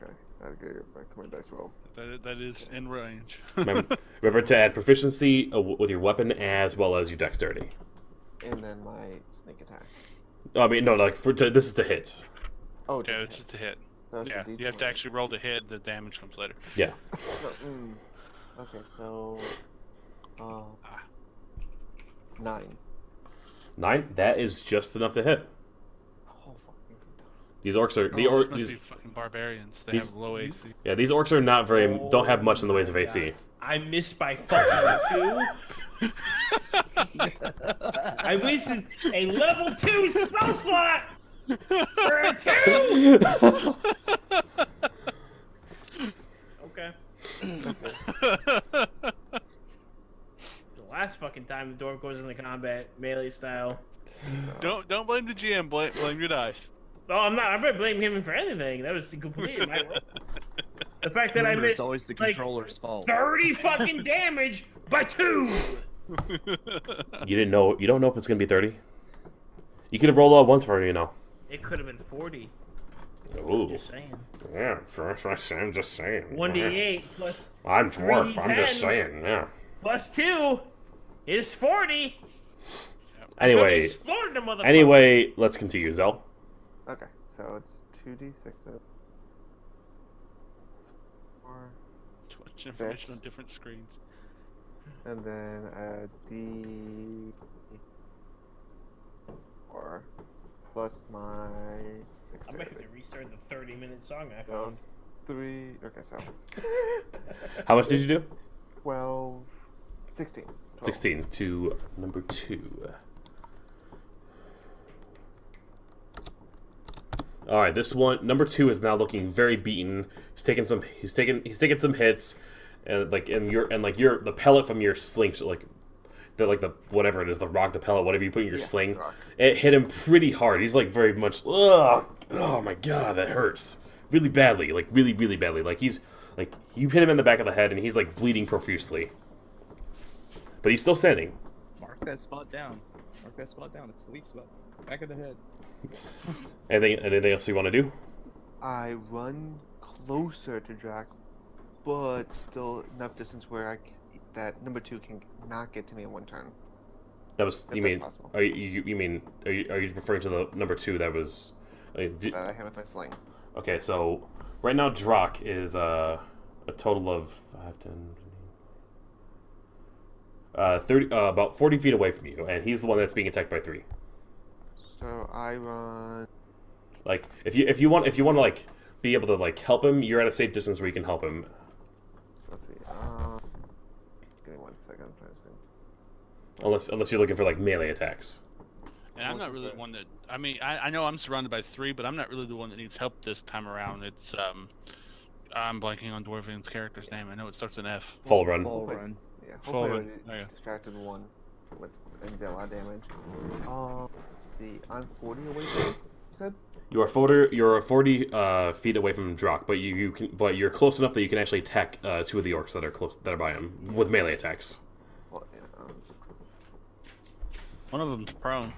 Okay, I gotta get back to my dice roll. That is in range. Remember to add proficiency with your weapon as well as your dexterity. And then my sneak attack. I mean, no, like this is to hit. Oh, Yeah, just it's hit. just a hit. So it's a Yeah, you have to D20. actually roll the hit. The damage comes later. Yeah. So, okay, so 9. 9. That is just enough to hit. Oh, fucking. These orcs are These must be fucking barbarians. They these- have low AC. yeah. These orcs are not don't have much in the ways of AC. I missed by fucking 2. I wasted a level 2 spell slot for a 2. Okay. The last fucking time the dwarf goes into combat, melee style. Don't blame the GM. Blame your dice. Oh, I'm not. I'm not blaming him for anything. That was completely my fault. The fact that I Remember, it's missed always the like, controller's fault. 30 fucking damage by 2. You don't know if it's gonna be 30. You could have rolled out once for all you know. It could have been 40. Ooh. Just saying. Yeah, I'm just saying. 1d8 plus I'm dwarf. I'm just 3d10. saying. Yeah. plus 2 is 40. Anyway, Exploded the motherfucker. anyway, let's continue, Zell. Okay, so it's 2d6 of 4, Too much information on different screens. and then a d4 plus my I'm dexterity. making to restart the 30-minute song I So found. 3. Okay, so How much did you do? 12, 16. Total. 16 to number 2. All right, this one, number 2, is now looking very beaten. He's taking some hits, and the pellet from your sling, the whatever it is, the rock, the pellet, whatever you put in your sling, rock. it hit him pretty hard. He's like very much, ugh, oh my god, that hurts really badly, like really really badly. Like he's like you hit him in the back of the head, and he's like bleeding profusely, but he's still standing. Mark that spot down. Mark that spot down. It's the weak spot. Back of the head. Anything else you want to do? I run closer to Drax, but still enough distance where that number 2 can not get to me in one turn. That was If you that's mean? possible. Are you mean? Are you referring to the number 2 that was? That I have with my sling. Okay, so right now Drak is a total of 5, 10, 30, about 40 feet away from you, and he's the one that's being attacked by 3. So I run. Like if you want to like be able to like help him, you're at a safe distance where you can help him. Let's see. Give me 1 second. I'm trying to see. Unless you're looking for like melee attacks. And I'm not really the one that. I mean, I know I'm surrounded by 3, but I'm not really the one that needs help this time around. It's I'm blanking on Dwarvian's character's name. I know it starts with an F. Fall run. Fall run. Yeah, Forward. hopefully I There you go. distracted 1 and did a lot of damage. Let's see. I'm 40 away from you said? You're 40 feet away from Drak, but you're close enough that you can actually attack 2 of the orcs that are by him with melee attacks. Well, yeah, One of them's prone.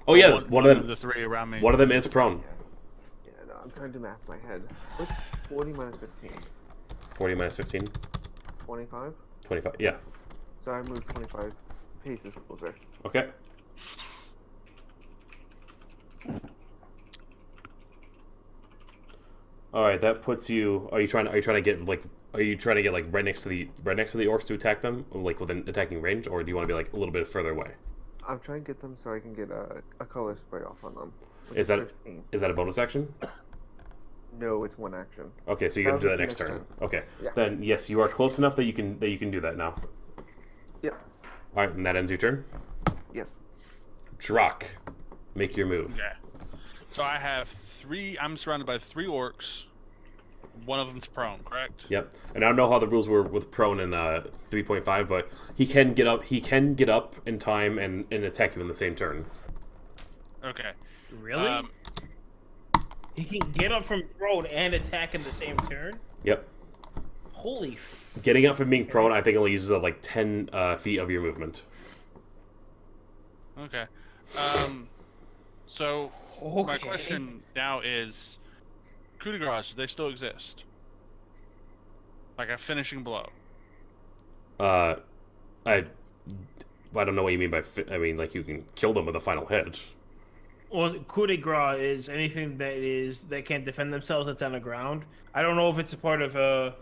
Oh yeah, One of of them. the 3 around me. One of them is prone. yeah, no, I'm trying to do math in my head. What's 40 minus 15? 40 minus 15, 25? 25. Yeah. So I moved 25 paces closer. Okay. All right, that puts you. Are you trying to get like right next to the orcs to attack them, like within attacking range, or do you want to be like a little bit further away? I'm trying to get them so I can get a color spray off on them. which Is that 15. a bonus action? No, it's 1 action. Okay, so you're gonna do That'll that be next turn. Okay, Yeah. then yes, you are close enough that you can do that now. Yep. All right, and that ends your turn. Yes. Drak, make your move. Okay. So I have 3. I'm surrounded by 3 orcs. One of them's prone, correct? Yep. And I don't know how the rules were with prone in 3.5, but he can get up. He can get up in time and attack you in the same turn. Okay. Really? He can get up from prone and attack in the same turn? Yep. Holy Getting up from being prone, I think only uses up like 10 feet of your movement. Okay. So my Okay. question now is, coup de grace, do they still exist? Like a finishing blow. I don't know what you mean by. I mean, like you can kill them with a final hit. Well, coup de grace is anything that can't defend themselves that's on the ground. I don't know if it's a part of a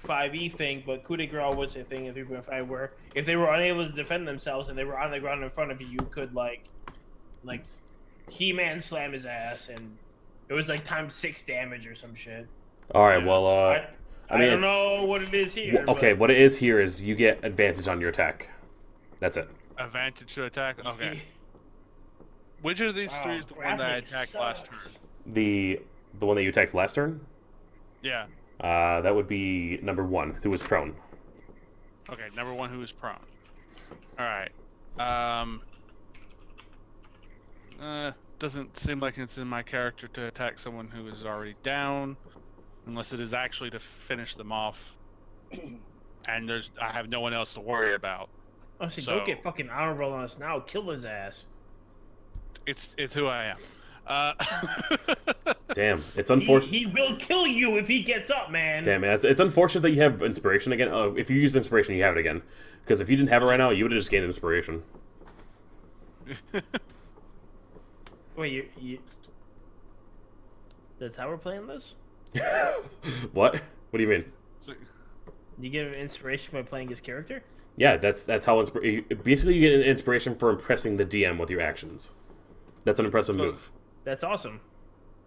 5e thing, but coup de grace was a thing in 3.5 where if they were unable to defend themselves and they were on the ground in front of you, you could like He-Man slam his ass, and it was like times 6 damage or some shit. All right. Well, I mean, don't know what it is here. okay, what it is here is you get advantage on your attack. That's it. Advantage to attack? Okay. Which of these 3 is the one that I attacked last turn? The one that you attacked last turn. Yeah. That would be number 1, who was prone. Okay, number 1 who is prone. Alright. Doesn't seem like it's in my character to attack someone who is already down, unless it is actually to finish them off. And I have no one else to worry about. Oh, so So- don't get fucking honorable on us now. Kill his ass. It's who I am. Damn, it's unfortunate. He will kill you if he gets up, man. Damn, man, it's unfortunate that you have inspiration again. If you use inspiration, you have it again. Because if you didn't have it right now, you would have just gained inspiration. Wait, you... That's how we're playing this? What? What do you mean? You get inspiration by playing his character? Yeah, that's how basically you get an inspiration for impressing the DM with your actions. That's an impressive move. That's awesome.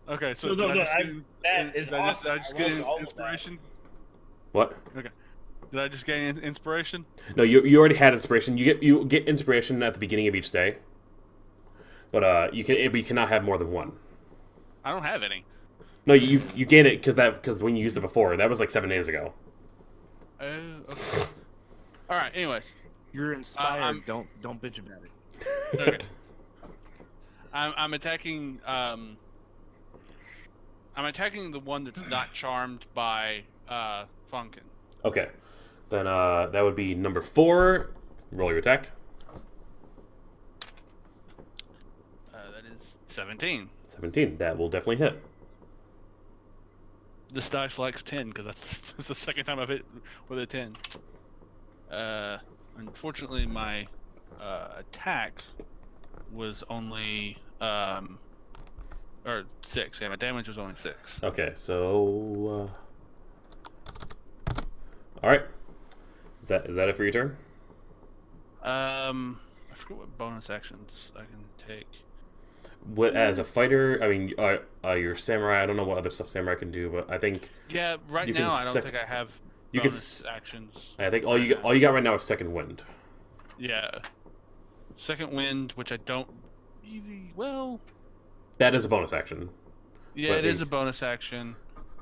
Okay, so No, did no, I just I- gain- that is did I just, awesome. I just I gain love all of that. inspiration? What? Okay. Did I just gain inspiration? No, you already had inspiration. You get inspiration at the beginning of each day, but you cannot have more than 1. I don't have any. No, you gain it because when you used it before, that was like 7 days ago. Oh, okay. All right. Anyways, You're inspired. I'm- Don't bitch about it. okay. I'm attacking. I'm attacking the one that's not charmed by Funkin. Okay, then that would be number 4. Roll your attack. That is 17. 17. That will definitely hit. This dice likes 10 because that's the second time I've hit with a 10. Unfortunately, my attack was only or 6. Yeah, my damage was only 6. Okay, so all right. Is that it for your turn? I forget what bonus actions I can take. What as a fighter? I mean, you're samurai. I don't know what other stuff samurai can do, but I think Yeah, right You can now I don't sec- think I have you can bonus actions. I think all you got right now is second wind. Yeah. Second wind, which I don't really well. That is a bonus action, Yeah, But it is the- a bonus action.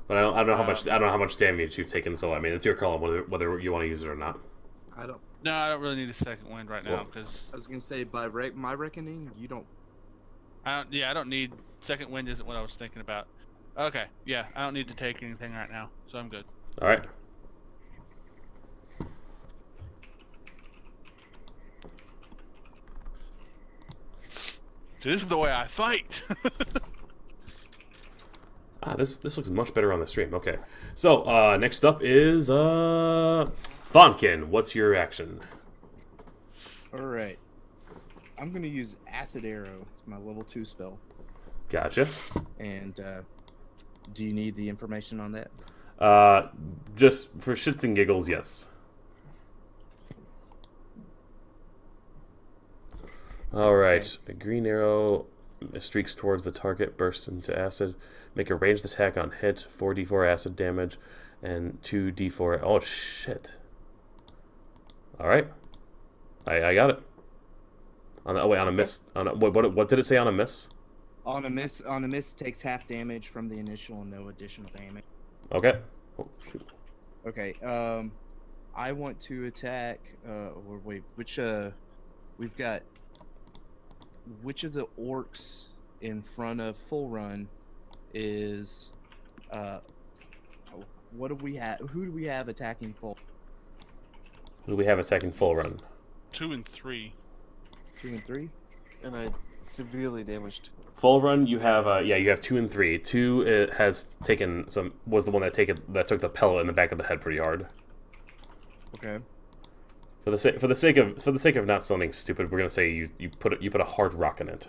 but I don't know how much damage you've taken. So I mean, it's your call on whether you want to use it or not. I don't. No, I don't really need a second wind right now Well- because I was gonna say by my reckoning, you don't. I don't need second wind. Isn't what I was thinking about. Okay, yeah, I don't need to take anything right now, so I'm good. All right. So this is the way I fight. This looks much better on the stream. Okay, so next up is Thonkin. What's your action? All right. I'm gonna use Acid Arrow. It's my level 2 spell. Gotcha. And do you need the information on that? Just for shits and giggles, yes. All right. A green arrow streaks towards the target, bursts into acid. Make a ranged attack on hit, 4d4 acid damage, and 2d4. Oh shit! All right, I got it. On a miss. What did it say on a miss? On a miss takes half damage from the initial and no additional damage. Okay. Oh, shoot. Okay. I want to attack. Or wait, which we've got. Which of the orcs in front of Full Run is what do we have? Who do we have attacking Full? Who do we have attacking full run? 2 and 3. 2 and 3. And I severely damaged. Full run, you have you have 2 and 3. 2 was the one that took the pellet in the back of the head pretty hard. Okay. For the sake of not sounding stupid, we're gonna say you put a hard rock in it,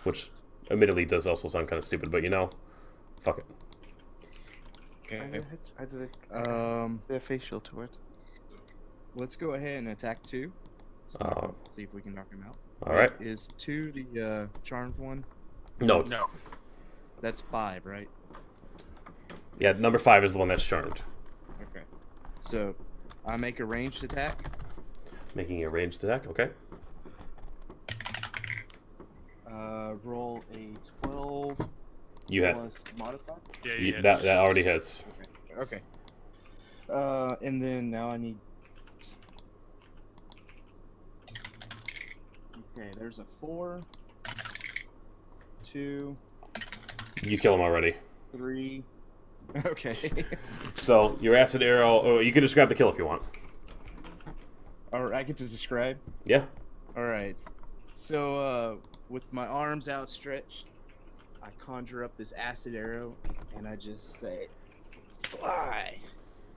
which admittedly does also sound kind of stupid, but fuck it. Okay. I did their facial to it. Let's go ahead and attack 2. So see if we can knock him out. All right. Is 2 the charmed one? No. That's 5, right? Yeah, number 5 is the one that's charmed. Okay. So I make a ranged attack. Making a ranged attack. Okay. Roll a 12 You had plus modifier. Yeah, that already hits. Okay. And then now I need. Okay, there's a 4, 2, You kill him already. 3. Okay. So your acid arrow. Oh, you can describe the kill if you want. Or I get to describe. Yeah. All right. So with my arms outstretched, I conjure up this acid arrow, and I just say, "Fly!"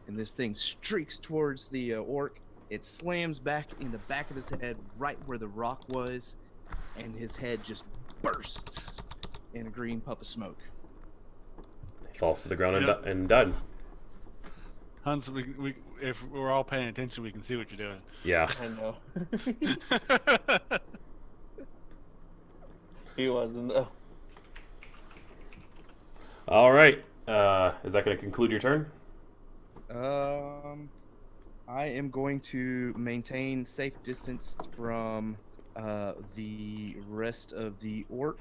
And this thing streaks towards the orc. It slams back in the back of his head, right where the rock was, and his head just bursts in a green puff of smoke. He falls to the ground Yep. and died. Hans, we if we're all paying attention, we can see what you're doing. Yeah. I know. He wasn't though. All right. Is that going to conclude your turn? I am going to maintain safe distance from the rest of the orc.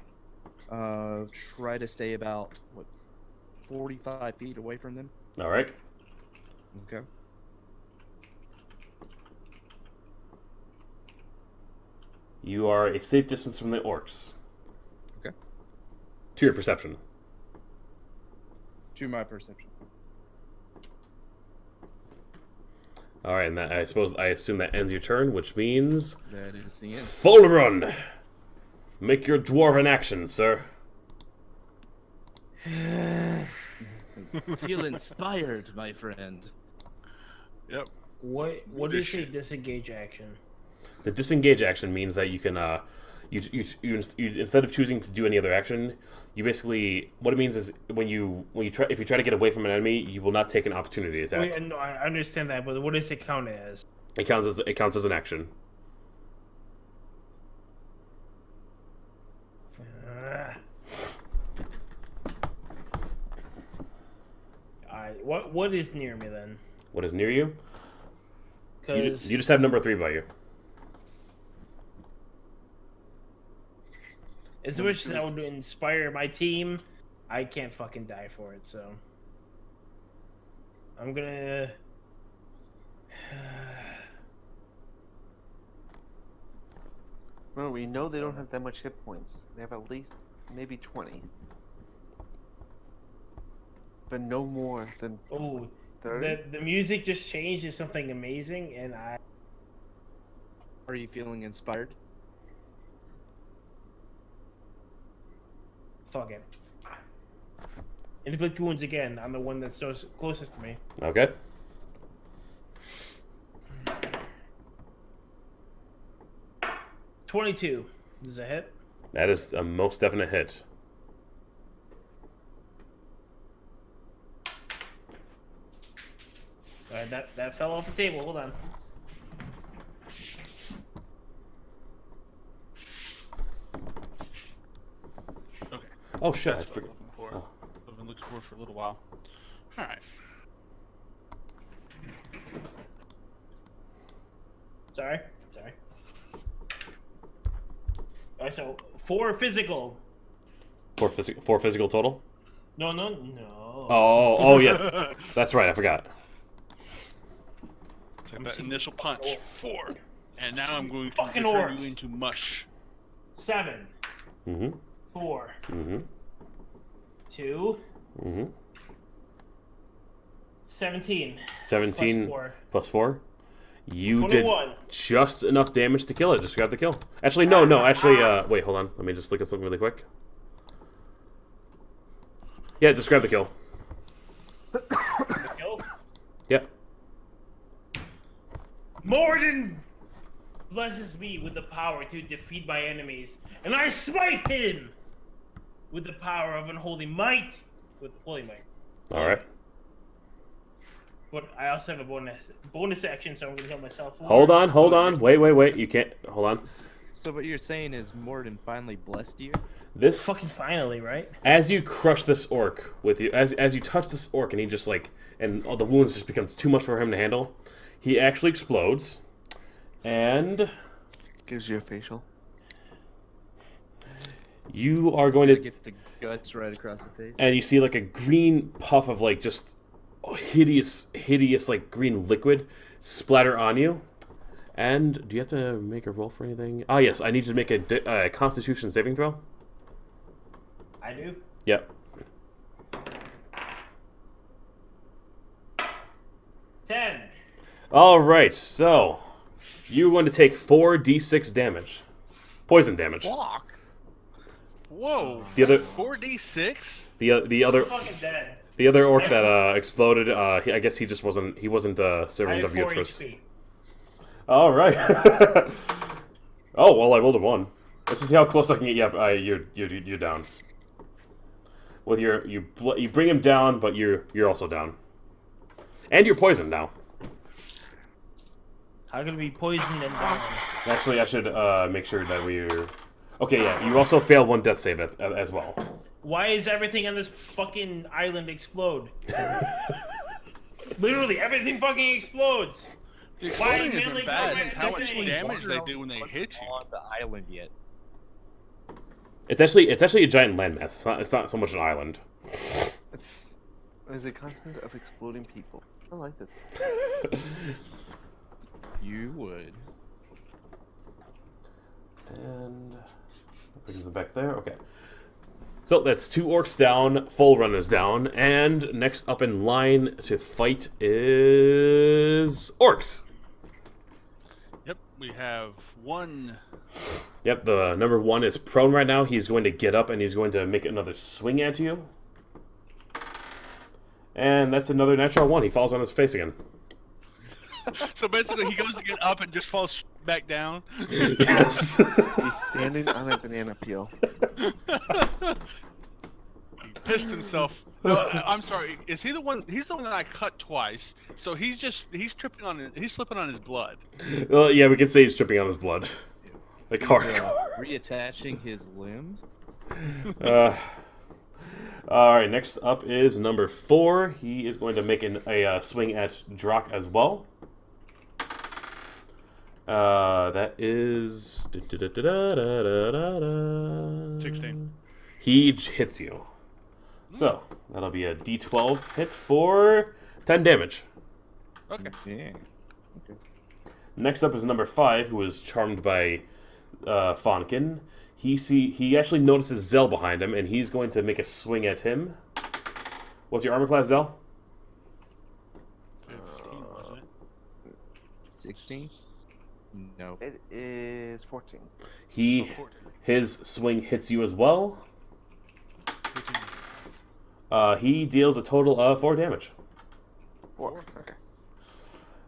Try to stay about 45 feet away from them. All right. Okay. You are a safe distance from the orcs. Okay. To your perception. To my perception. All right, and I assume that ends your turn, which means That is the end. full run. Make your dwarven action, sir. Feel inspired, my friend. Yep. What is a disengage action? The disengage action means that you can, you instead of choosing to do any other action, you basically, what it means is if you try to get away from an enemy, you will not take an opportunity attack. Wait, no, I understand that, but what does it count as? It counts as an action. Alright, what is near me then? What is near you? Because You just have number 3 by you. as much as I would inspire my team, I can't fucking die for it. So I'm gonna. Remember, we know they don't have that much hit points. They have at least maybe 20. But no more than Oh, 30. the music just changed to something amazing, and I. Are you feeling inspired? Fuck it. Inflict wounds again. I'm the one that's closest to me. Okay. $22. This is a hit. That is a most definite hit. Alright, that fell off the table. Hold on. Okay. Oh shit! I That's what I'm forgot. looking for. Oh. I've been looking for a little while. All right. Sorry. Alright, so 4 physical. 4 physical total. No. Oh yes, that's right. I forgot. Take that initial punch. 4. And now I'm going to Fucking turn orcs. you into mush. 7. Mm-hmm. 4. Mm-hmm. 2. Mm-hmm. 17. 17 Plus 4. plus 4. You did 21. just enough damage to kill it. Just grab the kill. Actually, no. Actually, wait, hold on. Let me just look at something really quick. Yeah, just grab the kill. Kill. Yeah. Moradin blesses me with the power to defeat my enemies, and I smite him with the power of unholy might. With holy might. All right. But I also have a bonus action, so I'm gonna heal myself. Hold on. Wait. You can't. Hold on. So what you're saying is Morden finally blessed you? This, Fucking finally, right? as you crush this orc with you, as you touch this orc, and he just and all the wounds just becomes too much for him to handle. He actually explodes, and Gives you a facial. you are going to Gets the guts right across the face. and you see like a green puff of just hideous green liquid splatter on you. And do you have to make a roll for anything? Ah, yes, I need you to make a Constitution saving throw. I do. Yep. 10. All right, so you're going to take 4d6 damage, poison damage. Fuck! Whoa. The other 4d6? the other Fucking dead. the other orc that exploded. I guess he just wasn't I servant have of 4 Yutris. HP. All right. Oh well, I rolled a 1. Let's just see how close I can get. Yep, you're down. With you bring him down, but you're also down, and you're poisoned now. I'm gonna be poisoned and down. Actually, I should make sure that we're okay. Yeah, you also fail 1 death save as well. Why is everything on this fucking island explode? Literally, everything fucking explodes. The Why exploding mainly isn't bad. got It's how much activity? damage they do when they hit you. On the island yet? It's actually a giant landmass. It's not so much an island. There's a continent of exploding people. I like this. You would. And brings them back there. Okay. So that's 2 orcs down. Full run is down, and next up in line to fight is orcs. Yep, we have 1. Yep, the number 1 is prone right now. He's going to get up and he's going to make another swing at you. And that's another natural 1. He falls on his face again. So basically, he goes to get up and just falls back down. Yes. He's standing on a banana peel. He pissed himself. No, I'm sorry. Is he the one? He's the one that I cut twice. So he's tripping on it. He's slipping on his blood. Well, yeah, we could say he's tripping on his blood. Like He's, hardcore. reattaching his limbs. All right, next up is number 4. He is going to make a swing at Drak as well. That is 16. He hits you. So that'll be a D12 hit for 10 damage. Okay. Yeah. Next up is number 5, who is charmed by Fonkin. He actually notices Zell behind him, and he's going to make a swing at him. What's your armor class, Zell? 15, wasn't it? 16? No. It is 14. His swing hits you as well. He deals a total of 4 damage. 4.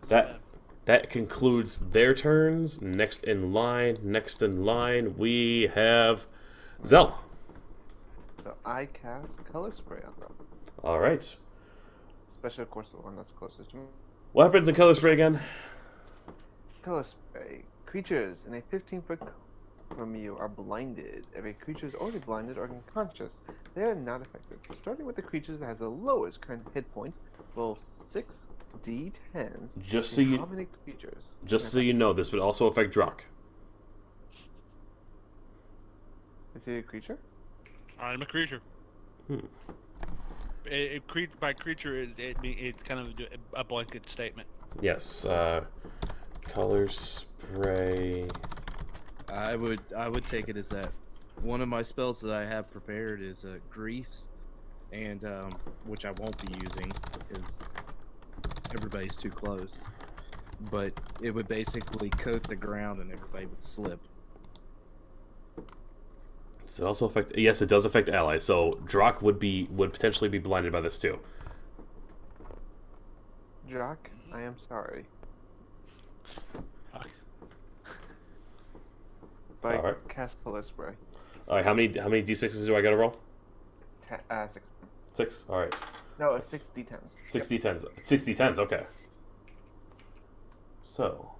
Okay. That concludes their turns. Next in line, we have Zell. So I cast Color Spray on them. All right. Especially, of course, the one that's closest to me. What happens in color spray again? Color Spray. Creatures in a 15-foot from you are blinded. If a creature is already blinded or unconscious, they are not affected. Starting with the creature that has the lowest current hit points, roll 6d10s. Just See so you- how many creatures? Just so you know, this would also affect Drak. Is he a creature? I'm a creature. By creature, it's kind of a blanket statement. Yes. Color spray. I would take it as that. One of my spells that I have prepared is grease, and which I won't be using because everybody's too close. But it would basically coat the ground and everybody would slip. Does it also affect? Yes, it does affect allies. So Drak would potentially be blinded by this too. Jock, I am sorry. Fuck. By Alright. cast Color Spray. All right. How many d6s do I got to roll? 6. 6. All right. No, it's 6d10s. 6 d10s. 6 d10s. Okay. So.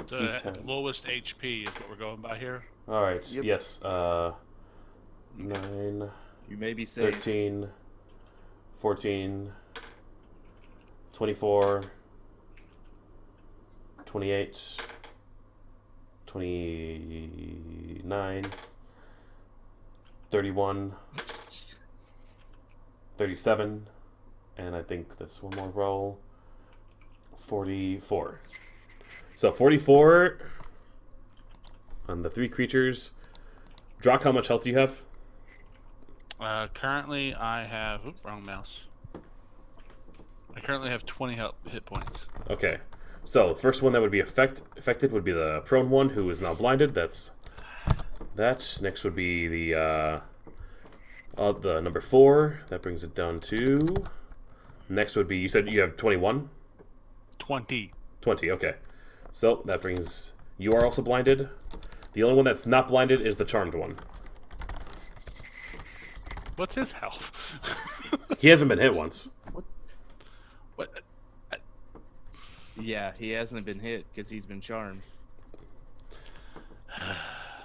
So D10. lowest HP is what we're going by here. All right. Yep. Yes. 9, You may be safe. 13, 14, 24, 28, 29, 31, 37, and I think that's one more roll. 44. So 44 on the 3 creatures. Drak, how much health do you have? Currently, I have... Oop, wrong mouse. I currently have 20 hit points. Okay. So the first one that would be affected would be the prone one, who is now blinded. That's that. Next would be the number 4. That brings it down to... Next would be... You said you have 21? 20. 20, okay. So that brings... You are also blinded. The only one that's not blinded is the charmed one. What's his health? He hasn't been hit once. What? Yeah, he hasn't been hit because he's been charmed.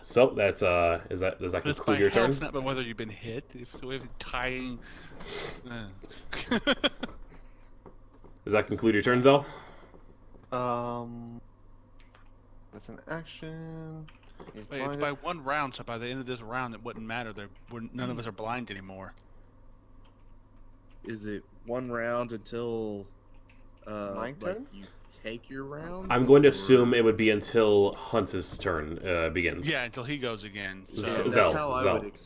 So that's does that It's conclude by your turn? health, not by whether you've been hit. If we have tying... Does that conclude your turn, Zell? That's an action. He's Wait, it's blinded. by one round, so by the end of this round, it wouldn't matter. None of us are blind anymore. Is it one round until My turn? you take your round? I'm going to Or- assume it would be until Huntz's turn begins. Yeah, until he goes again. Yeah, So, that's Zell, how I Zell. would.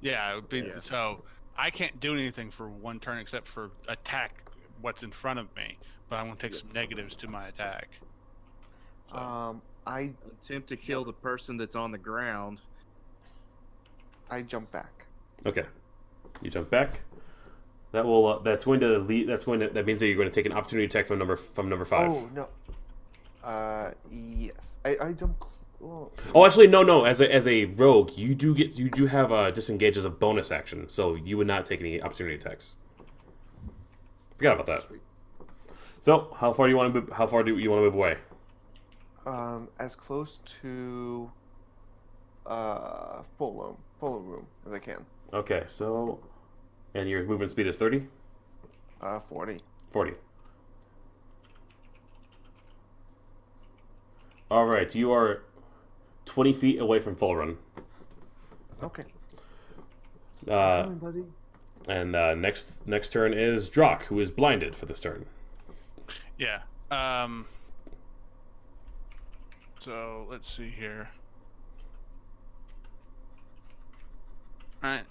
yeah, it would be, Yeah. so I can't do anything for one turn except for attack what's in front of me, but I'm going to take some negatives to my attack. So, I Attempt to kill the person that's on the ground. jump back. Okay. You jump back. That will. That's going to lead. That means that you're going to take an opportunity attack from number 5. Oh no. Yes. I don't. Oh, actually, no. As a rogue, you do have disengage as a bonus action, so you would not take any opportunity attacks. Forgot about that. So, how far do you want to move? How far do you want to move away? As close to full room as I can. Okay, so, and your movement speed is 30? 40. 40. All right, you are 20 feet away from full run. Okay. Uh, buddy. and next turn is Drak, who is blinded for this turn. Yeah. So let's see here.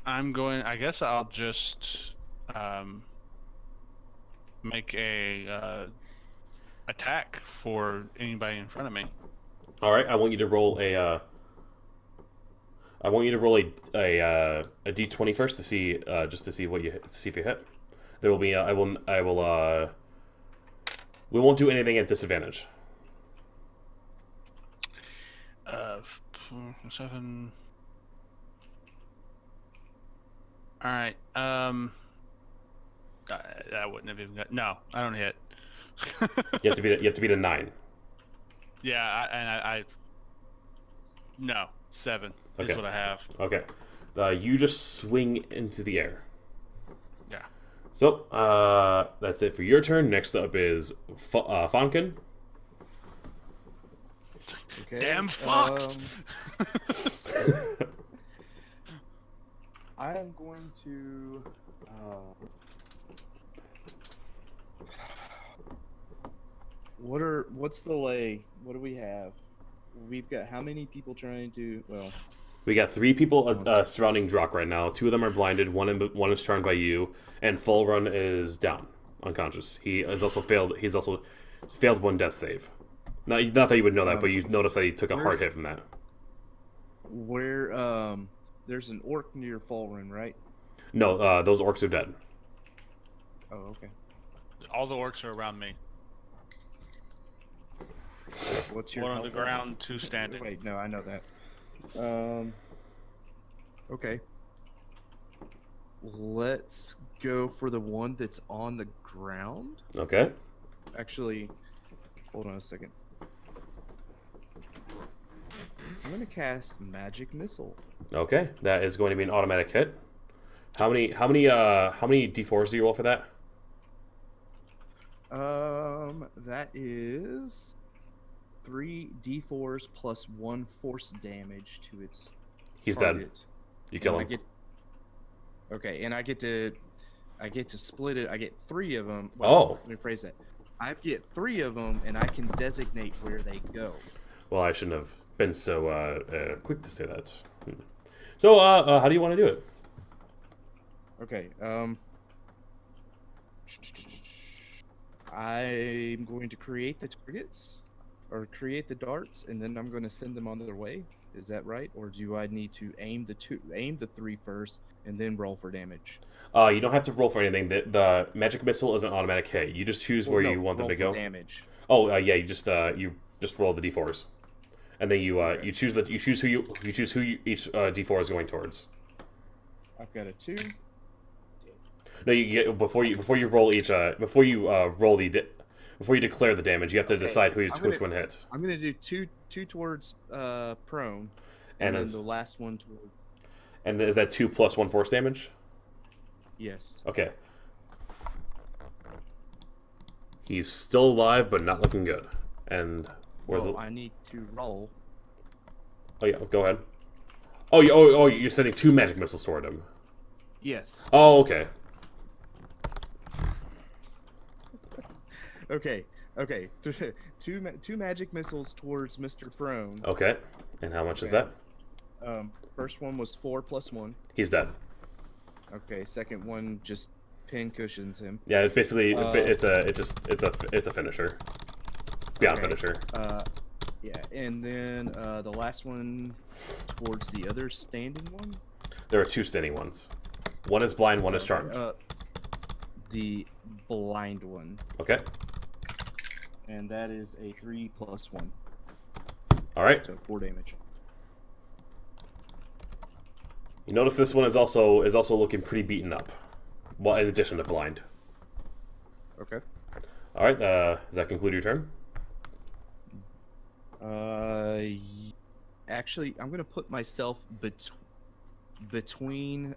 I'm going. I guess I'll just make a attack for anybody in front of me. All right, I want you to roll a. I want you to roll a d20 first to see just to see what you see if you hit. There will be. I will. We won't do anything at disadvantage. 7. All right. I wouldn't have even got. No, I don't hit. You have to beat a 9. Yeah, I no 7 Okay. is what I have. Okay. You just swing into the air. Yeah. So that's it for your turn. Next up is Fonkin. Okay. Damn fox! I am going to. What's the lay? What do we have? We've got how many people trying to? Well, We got 3 people surrounding Drak right now. 2 of them are blinded. One is charmed by you, and Full Run is down, unconscious. He has also failed. He's also failed 1 death save. Not that you would know that, but you noticed that he took a hard hit from that. where there's an orc near Full Run, right? No, those orcs are dead. Oh, okay. All the orcs are around me. What's your One on the health level? ground, 2 standing. Wait, no, I know that. Okay. Let's go for the one that's on the ground. Okay. Actually, hold on a second. I'm gonna cast Magic Missile. Okay, that is going to be an automatic hit. How many d4s do you roll for that? That is 3 d4s plus 1 force damage to its He's dead. target. You kill And him. Okay, and I get to split it. I get 3 of them. Oh. Let me phrase that. I get 3 of them, and I can designate where they go. Well, I shouldn't have been so quick to say that. So, how do you want to do it? Okay. I'm going to create the targets, or create the darts, and then I'm going to send them on their way. Is that right? Or do I need to aim the 3 first, and then roll for damage? You don't have to roll for anything. The magic missile is an automatic hit. You just choose where you want them to go. Damage. Oh, yeah. You just roll the d4s, and then you choose who each d4 is going towards. I've got a 2. No, you get before you roll each before you declare the damage, you have to decide which one hits. I'm gonna do two towards prone, And then is the last one towards. and is that 2 plus 1 force damage? Yes. Okay. He's still alive, but not looking good. And where's I need to roll. Oh yeah, go ahead. You're sending 2 magic missiles toward him. Yes. Oh, okay. Okay. Two magic missiles towards Mr. Prone. Okay. And how much is Okay. that? First one was 4 plus 1. He's dead. Okay. Second one just pin cushions him. Yeah, it's basically it's a finisher. Beyond Okay. finisher. Yeah, and then the last one towards the other standing one. There are 2 standing ones. One is blind, one is charmed. the blind one, Okay. and that is a 3 + 1, All right. so 4 damage. You notice this one is also looking pretty beaten up. Well, in addition to blind. Okay. All right. Does that conclude your turn? Actually, I'm gonna put myself between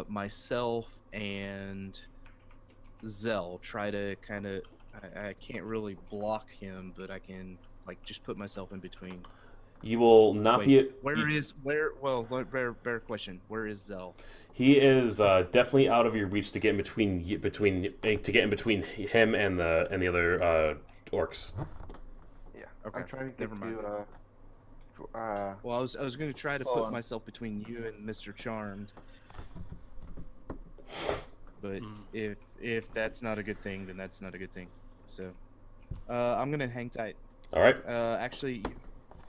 myself and Zell. Try to kind of. I can't really block him, but I can like just put myself in between. You will not be. Well, better question. Where is Zell? He is definitely out of your reach to get in between him and the other orcs. Yeah. Okay, I'm trying to never get mind. to Well, I was going to try to Hold put on. myself between you and Mr. Charmed, but if that's not a good thing, then that's not a good thing. So, I'm gonna hang tight. All right. Actually,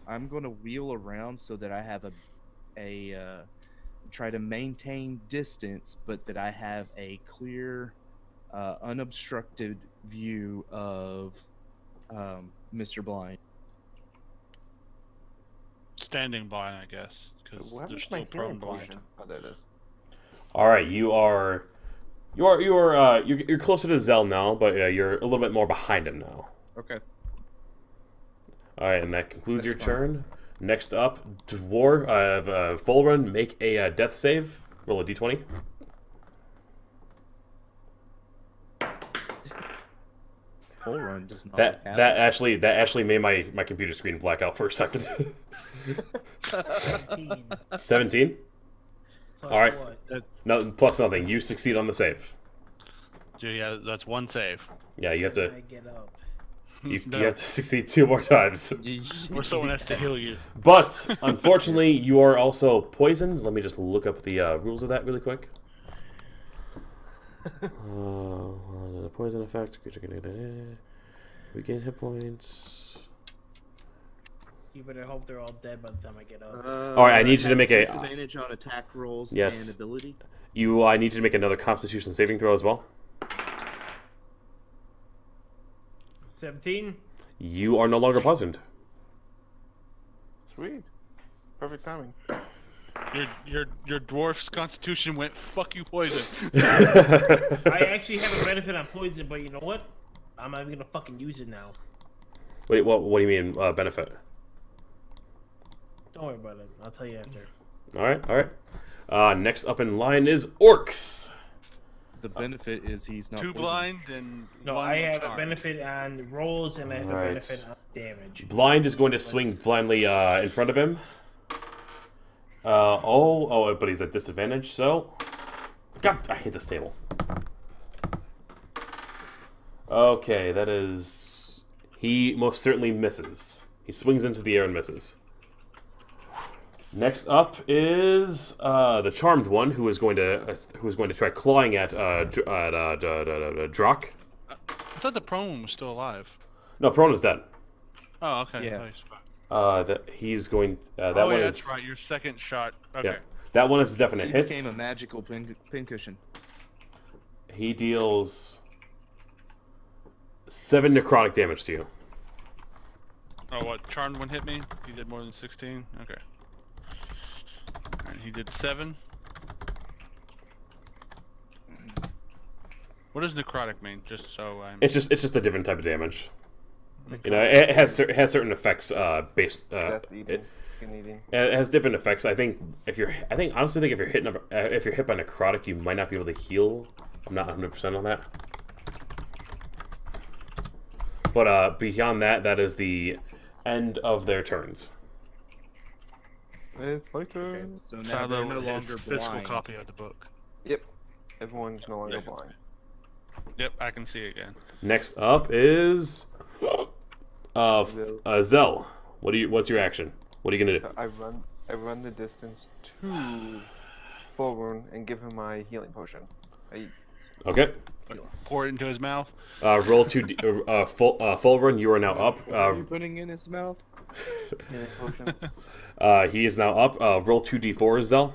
I'm gonna wheel around so that I have a try to maintain distance, but that I have a clear, unobstructed view of Mr. Blind. Standing blind, I guess, because what they're happened to my still prone healing blind. potion? Oh, there it is. All right. You're closer to Zell now, but you're a little bit more behind him now. Okay. All right, and that concludes That's your fine. turn. Next up, full run. Make a death save. Roll a d20. Full run does not. That have that actually made my computer screen black out for a second. 17. Plus All right. what? No, plus nothing. You succeed on the save. Yeah, that's one save. Yeah, you have to I get up. you No. have to succeed 2 more times. Or someone has to heal you. But unfortunately, you are also poisoned. Let me just look up the rules of that really quick. The poison effect. We gain hit points. You better hope they're all dead by the time I get up. All right, I need you to has make a- disadvantage on attack rolls Yes. and ability. I need you to make another Constitution saving throw as well. 17. You are no longer poisoned. Sweet. Perfect timing. Your dwarf's constitution went fuck you poison. I actually have a benefit on poison, but you know what? I'm not even gonna fucking use it now. Wait, what do you mean benefit? Don't worry about it. I'll tell you after. All right. Next up in line is orcs. The benefit is he's not 2 poisoned. blind and No, one I have a charmed. benefit on rolls and I have Right. a benefit on damage. Blind is going to swing blindly in front of him. But he's at disadvantage, so... God, I hate this table. Okay, that is... He most certainly misses. He swings into the air and misses. Next up is the charmed one, who is going to try clawing at Drak. I thought the prone one was still alive. No, Prone is dead. Oh, okay. Yeah. Nice. That he's going. That Oh, one yeah, is. that's right. Your second shot. Okay. Yeah, that one is a definite He hit. became a magical pincushion. He deals 7 necrotic damage to you. Oh, what? Charmed one hit me? He did more than 16? Okay. And he did 7. What does necrotic mean? Just so I'm... It's just a different type of damage. You know, it has certain effects based. Death eating. Skin eating. It has different effects. I honestly think if you're hit by necrotic, you might not be able to heal. I'm not 100% on that. But beyond that, that is the end of their turns. It's my Okay, turn. so now Silo they're no his longer physical blind. copy of the book. Yep. Everyone's no longer Yeah. blind. Yep, I can see again. Next up is Zell. What's your action? What are you gonna do? I run the distance to Fulrun and give him my healing potion. Okay. Pour it into his mouth. Roll 2. Full run. You are now up. Are you putting in his mouth? Healing potion. He is now up. Roll 2d4, Zell.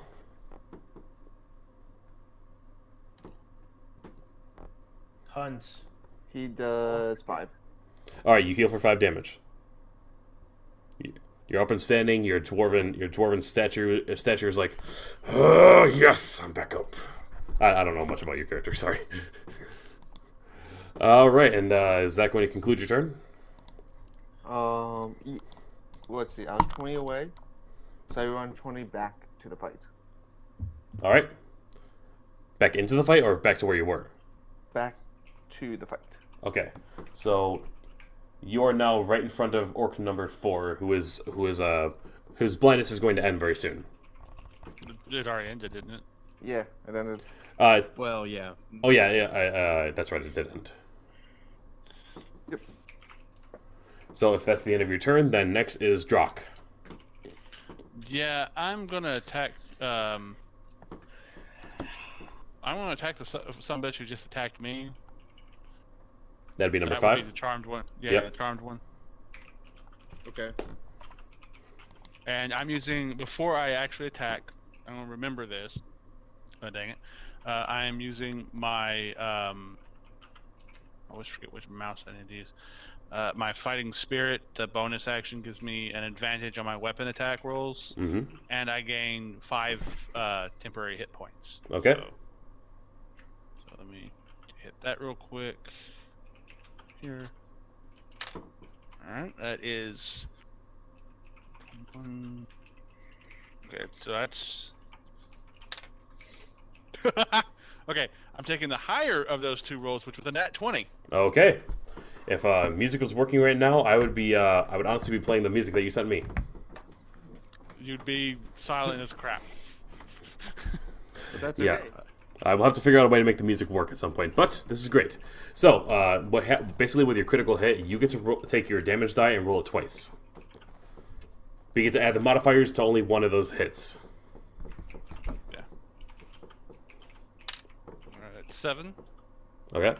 Hunt. He does 5. All right, you heal for 5 damage. You're up and standing. Your dwarven stature is like, oh yes, I'm back up. I don't know much about your character. Sorry. All right, and is that going to conclude your turn? Let's see. I was 20 away, so I run 20 back to the fight. All right. Back into the fight or back to where you were? Back to the fight. Okay. So you are now right in front of orc number 4, whose blindness is going to end very soon. It already ended, didn't it? Yeah, it ended. Well, yeah. Oh yeah. That's right. It did end. Yep. So if that's the end of your turn, then next is Drak. Yeah, I'm gonna attack. I'm gonna attack the some bitch who just attacked me. That'd be number That 5. would be the charmed one. Yeah, Yep. the charmed one. Okay. And I'm using, before I actually attack, I'm gonna remember this. Oh dang it! I am using my I always forget which mouse I need to use. My fighting spirit. The bonus action gives me an advantage on my weapon attack rolls, Mm-hmm. and I gain 5 temporary hit points. Okay. So let me hit that real quick. Here. Alright, that is 21. Okay, so that's okay, I'm taking the higher of those 2 rolls, which was a nat 20. Okay. If music was working right now, I would honestly be playing the music that you sent me. You'd be silent as crap. But that's Yeah. okay. I will have to figure out a way to make the music work at some point, but this is great. So, basically with your critical hit, you get to take your damage die and roll it twice. But you get to add the modifiers to only one of those hits. Yeah. Alright, 7 Okay?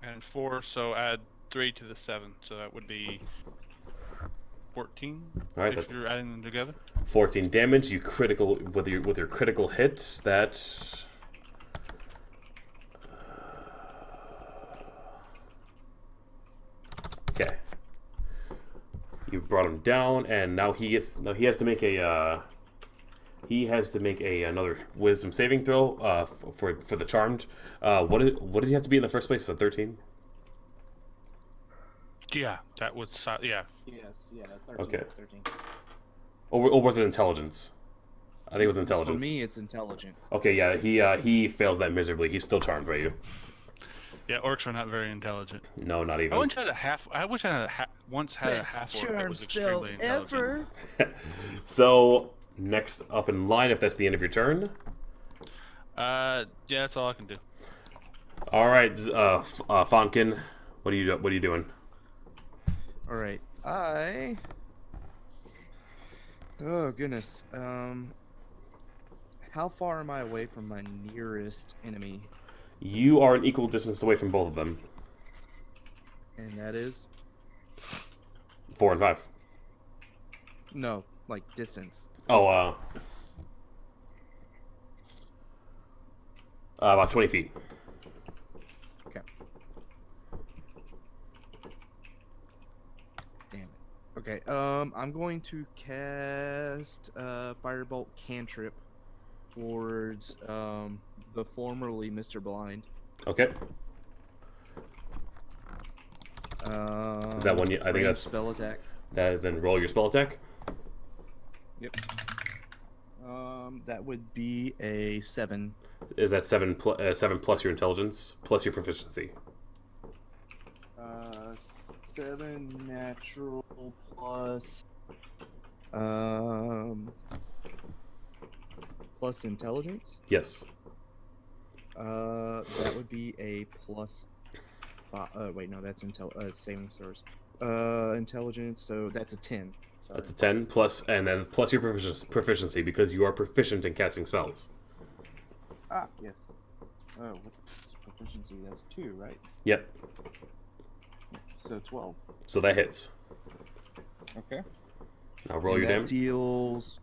and 4, so add 3 to the 7, so that would be 14. Alright, if that's you're adding them together. 14 damage. You critical with your critical hits. That okay. You've brought him down, and now he has to make a another wisdom saving throw for the charmed. What did he have to be in the first place? A 13. Yeah, that was yeah. Yes, yeah, 13. Okay. 13. Or was it intelligence? I think it was intelligence. For me, it's intelligent. Okay, yeah, he fails that miserably. He's still charmed by you. Yeah, orcs are not very intelligent. No, not even. I wish I had a half. I wish I had once had a half orc that was extremely intelligent. So next up in line, if that's the end of your turn. Yeah, that's all I can do. All right, Fonkin, what are you doing? All right, oh goodness. How far am I away from my nearest enemy? You are an equal distance away from both of them. And that is 4 and 5. no, like distance. Oh, about 20 feet. Okay. Damn it. Okay. I'm going to cast Firebolt cantrip towards the formerly Mr. Blind. Okay. Is that one? I think ranged that's spell attack. that. Then roll your spell attack. Yep. That would be a 7. Is that 7 plus your intelligence plus your proficiency? 7 natural plus plus intelligence. Yes. That would be a plus. Wait, no, that's saving throws. Intelligence, so that's a 10. Sorry. That's a 10 plus, and then plus your proficiency because you are proficient in casting spells. Ah, yes. Oh, what's proficiency? That's 2, right? Yep. So 12. So that hits. Okay. Now roll And your that damage. deals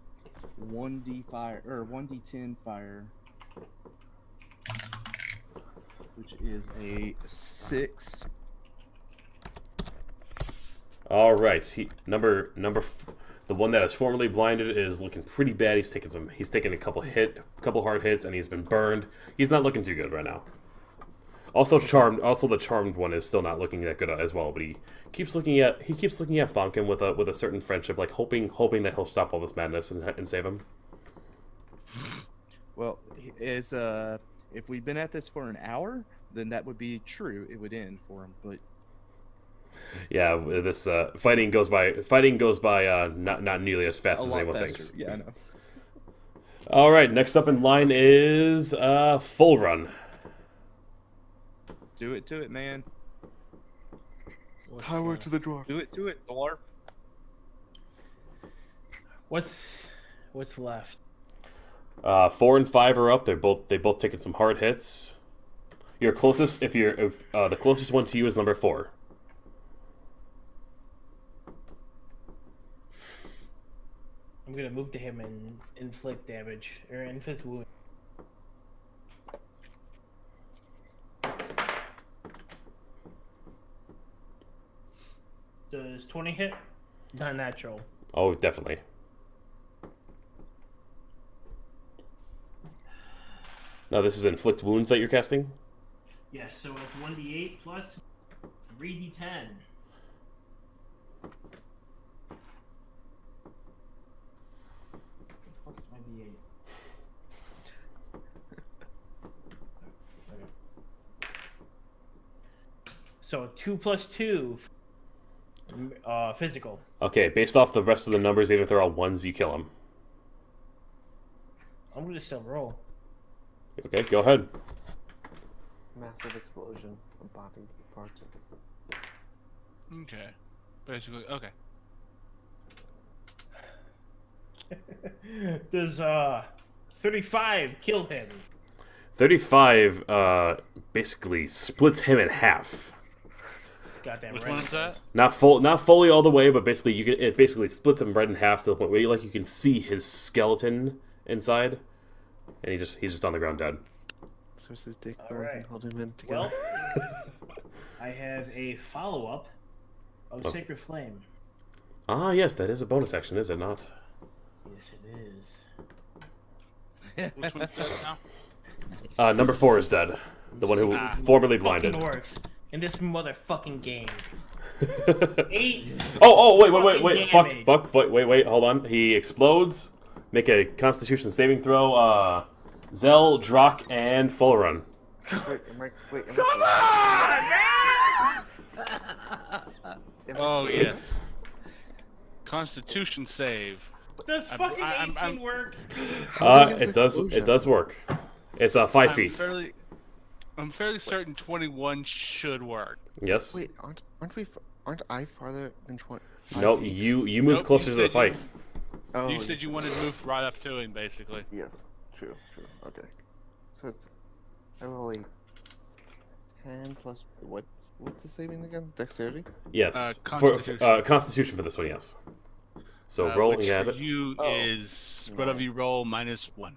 1d fire or 1d10 fire. which is a 6. All right, the one that is formerly blinded is looking pretty bad. He's taken a couple hard hits, and he's been burned. He's not looking too good right now. Also the charmed one is still not looking that good as well. But he keeps looking at Thonkin with a certain friendship, like hoping that he'll stop all this madness and save him. Well, if we'd been at this for an hour, then that would be true. It would end for him, but. Yeah, this fighting goes by not nearly as fast as anyone thinks. Yeah, I know. All right, next up in line is Full Run. Do it, man. Power to the dwarf. Do it, dwarf. What's left? 4 and 5 are up. They both taken some hard hits. Your closest, the closest one to you is number 4. I'm gonna move to him and inflict damage or inflict wound. Does 20 hit? Not natural. Oh, definitely. Now this is inflict wounds that you're casting? Yeah, so it's 1d8 plus 3d10. What the fuck's my d8? Okay. So 2 plus 2 physical. Okay, based off the rest of the numbers, even if they're all ones, you kill him. I'm gonna still roll. Okay, go ahead. Massive explosion of bodies parts. Okay. Basically, okay. Does 35 kill him? 35 basically splits him in half. Goddamn Which right. one is that? Not fully all the way, but basically it basically splits him right in half to the point where you can see his skeleton inside, and he's just on the ground dead. So it's his dick All though, I can right. hold him in together. Well, I have a follow-up of Oh. Sacred Flame. Ah, yes, that is a bonus action, is it not? Yes, it is. Which one is that now? Number 4 is dead. The one who formerly blinded. Fucking works in this motherfucking game. 8. Wait, Fucking fuck, wait, hold on. He explodes. Make a Constitution saving throw. Zell, Drak, and Full Run. Wait, Come on! Oh, yeah. Constitution save. Does fucking 18 work? It does work. It's 5 feet. I'm fairly certain 21 should work. Yes. Wait, aren't I farther than 20? No, you moved Nope, closer you to the said fight. Oh, You said you wanted to move right up to him, basically. yes. True. Okay. So it's I roll a 10 plus what's the saving again? Dexterity? Yes. Constitution. For Constitution for this one, yes. So roll which at for it. you Oh. is whatever you roll minus 1.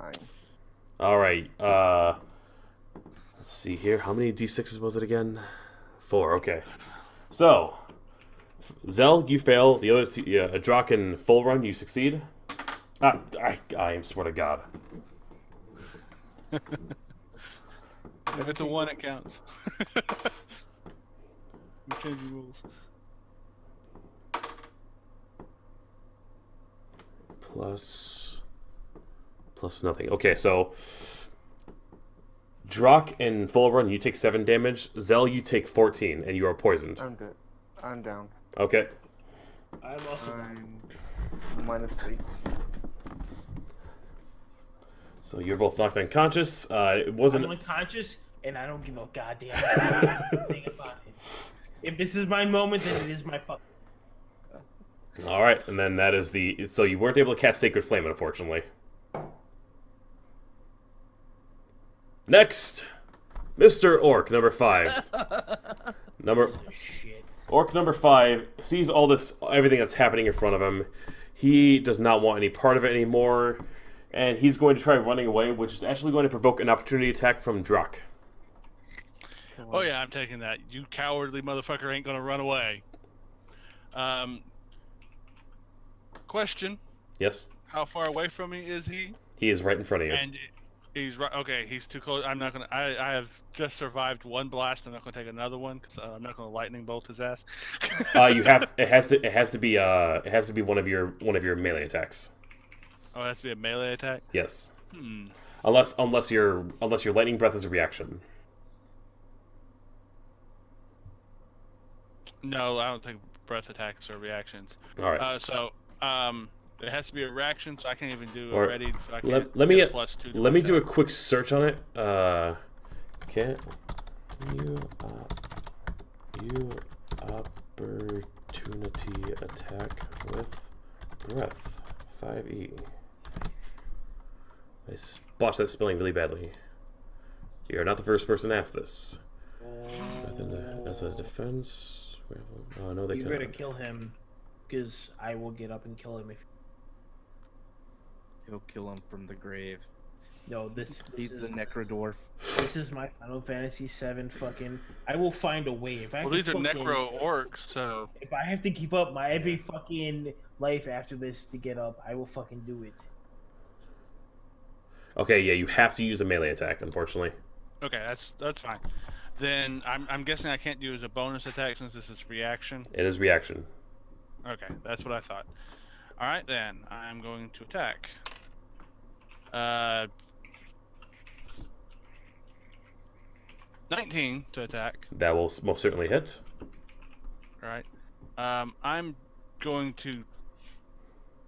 9. All right. Let's see here. How many d6s was it again? 4. Okay. So, Zell, you fail. The other two, Drak and Full Run, you succeed. I swear to God. If it's a 1, it counts. We change the rules. Plus nothing. Okay, so Drak and Full Run, you take 7 damage. Zell, you take 14, and you are poisoned. I'm good. I'm down. Okay. I'm also I'm minus 3. So you're both knocked unconscious. It wasn't. I'm unconscious, and I don't give a goddamn thing about it. If this is my moment, then it is my fucking. All right, and then that is the. So you weren't able to cast Sacred Flame, unfortunately. Next, Mr. Orc number 5. Shit. Orc number 5 sees everything that's happening in front of him. He does not want any part of it anymore, and he's going to try running away, which is actually going to provoke an opportunity attack from Drak. Oh yeah, I'm taking that. You cowardly motherfucker ain't gonna run away. Question: Yes, how far away from me is he? he is right in front of you. And he's right. Okay, he's too close. I'm not gonna. I have just survived one blast. I'm not gonna take another one because I'm not gonna lightning bolt his ass. You have. It has to be. It has to be one of your melee attacks. Oh, it has to be a melee attack. Yes. Hmm. Unless your lightning breath is a reaction. No, I don't think breath attacks are reactions. All right. It has to be a reaction, so I can't even do Or a ready. So I can't let me get a +2 to let me do a attack. quick search on it. Can you opportunity attack with breath 5e? I botched that spelling really badly. You're not the first person to ask this. As a defense. Oh no, they You can't. better kill him, because I will get up and kill him if. He'll kill him from the grave. No, this He's is, the Necrodwarf. This is my Final Fantasy VII fucking. I will find a way. If I have Well, to these are fucking- necro orcs, so If I have to give up my every fucking life after this to get up, I will fucking do it. Okay, yeah, you have to use a melee attack, unfortunately. okay, that's fine. Then I'm guessing I can't do as a bonus attack since this is reaction. It is reaction. Okay, that's what I thought. All right, then I'm going to attack. 19 to attack. That will most certainly hit. All right. I'm going to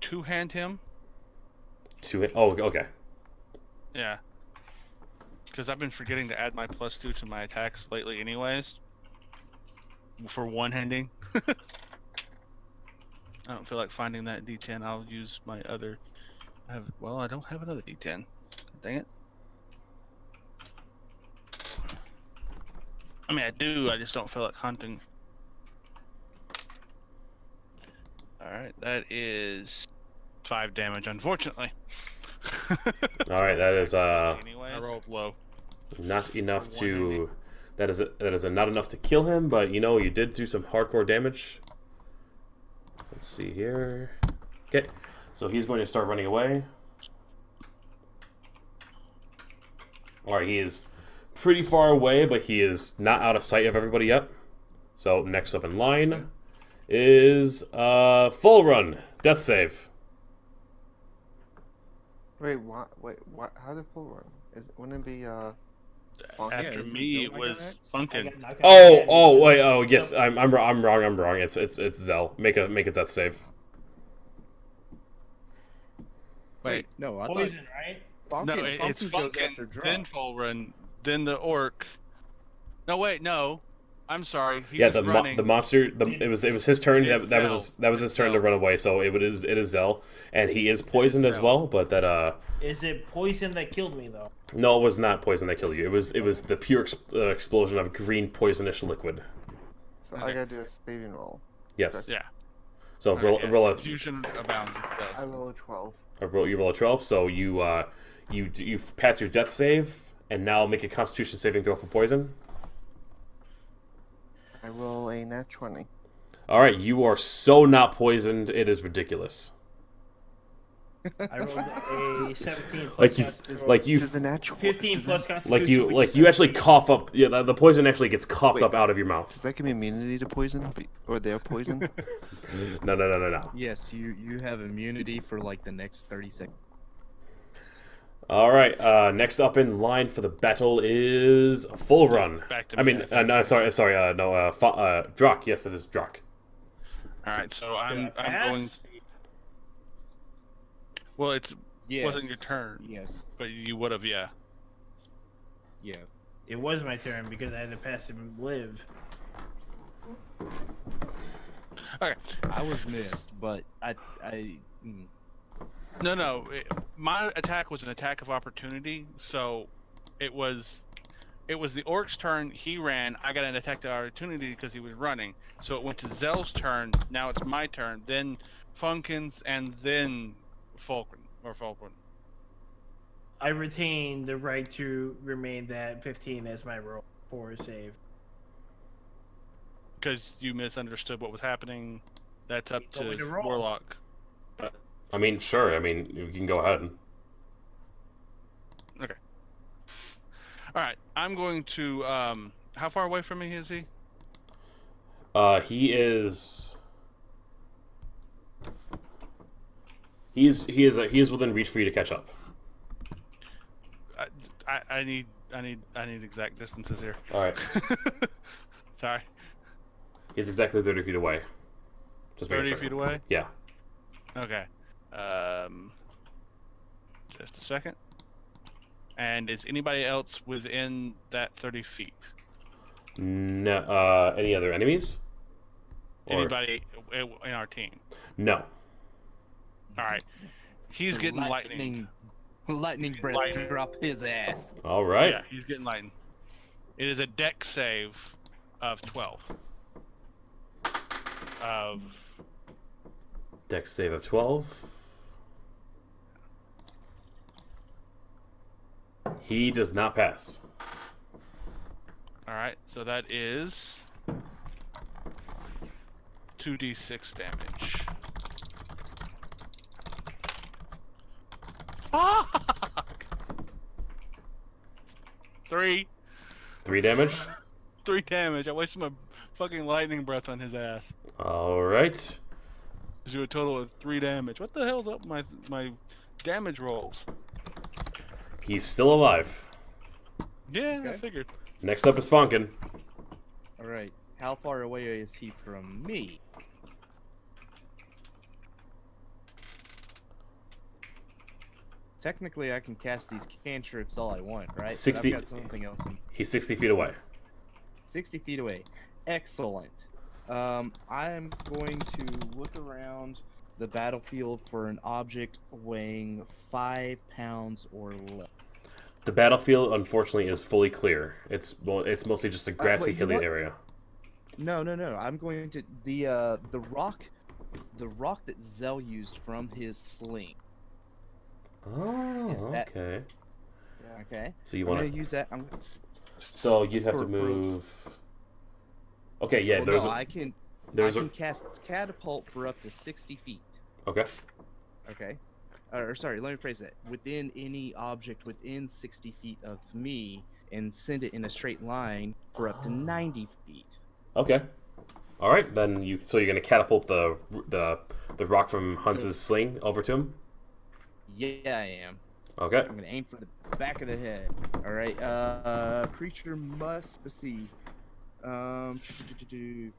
two-hand him. Oh, okay. Yeah. Because I've been forgetting to add my +2 to my attacks lately, anyways. For one-handing. I don't feel like finding that D10. I'll use my other. I don't have another D10. Dang it. I mean, I do. I just don't feel like hunting. All right, that is 5 damage, unfortunately. All right, that is Anyways, I rolled low. not enough For to. one-handing. That is not enough to kill him, but you know you did do some hardcore damage. Let's see here. Okay, so he's going to start running away. All right, he is pretty far away, but he is not out of sight of everybody yet. So next up in line is full run death save. Wait, what? Wait, what? How did full run? Wouldn't it be After isn't me, it Bill was Meganex? Funkin. Oh, yes, I'm wrong. It's Zell. Make a death save. Wait, no, I Poison, right? thought No, Funkin, it's Funkin goes Funkin, after Drak. then full run, then the orc. No, wait, no. I'm sorry. He Yeah, was the running. monster. It was his turn. It's That was his turn to Zell. run away. So it is Zell, and he is poisoned as Zell. well. But that Is it poison that killed me though? no, it was not poison that killed you. It was the pure explosion of green poisonous liquid. So Okay. I gotta do a saving roll. Yes. Yeah. So Okay, roll a Fusion abounds. It does. I roll a 12. you roll a 12. So you pass your death save, and now make a Constitution saving throw for poison. I roll a nat 20. All right, you are so not poisoned. It is ridiculous. I rolled a 17. Like you, plus like you, Does the natural 15 plus Constitution. like you, which like is you actually 17. cough up. Yeah, the poison actually gets coughed Wait. up out of your mouth. Does that give me immunity to poison? Or their poison? No. Yes, you have immunity for like the next 30 seconds. All right. Next up in line for the battle is full run. Back to I me, mean, I think. no, sorry. Drak. Yes, it is Drak. All right, so I'm Pass? going. Well, it Yes. wasn't your turn, Yes. but you would have, yeah. Yeah. It was my turn because I had to pass him live. Okay. I was missed, but No. My attack was an attack of opportunity, so it was the orc's turn. He ran. I got an attack of opportunity because he was running. So it went to Zell's turn. Now it's my turn. Then Funkin's, and then Fulgrim. I retain the right to remain that 15 as my roll for a save. because you misunderstood what was happening, that's up Going to to roll. Warlock. I mean, sure. I mean, you can go ahead. Okay. All right. I'm going to. How far away from me is he? He is. He is within reach for you to catch up. I need exact distances here. All right. Sorry. He's exactly 30 feet away. Just making 30 sure. feet away. Yeah. Okay. Just a second. And is anybody else within that 30 feet? No. Any other enemies? Or- Anybody in our team? No. All right. He's getting lightning. Lightning breath Lightning. drop his ass. All right. Yeah, he's getting lightning. It is a deck save of 12. Of Dex save of 12. He does not pass. all right, so that is 2d6 damage. Fuck! 3 3 damage. 3 damage. I wasted my fucking lightning breath on his ass. All right. Do a total of 3 damage. What the hell's up with my damage rolls? He's still alive. Yeah, I Okay. figured. Next up is Fonkin. All right. How far away is he from me? Technically, I can cast these cantrips all I want, right? But 60 I've got something else in He's 60 feet away. 60 feet away. Excellent. I am going to look around the battlefield for an object weighing 5 pounds or less. The battlefield, unfortunately, is fully clear. It's mostly just a grassy, wait, you hilly know what? area. No. I'm going to the rock that Zell used from his sling. Oh, Is that- okay. Okay. So you I'm want gonna to? use that. So you'd have to for- move. Okay, yeah. Well, There's no, a. I can There's I a. can cast catapult for up to 60 feet. Okay. Okay. Or sorry, let me phrase that. Within any object within 60 feet of me, and send it in a straight line for up to 90 feet. Okay. All right. Then you. So you're gonna catapult the rock from Hunts's sling over to him. Yeah, I am. Okay. I'm gonna aim for the back of the head. All right. Creature must. Let's see.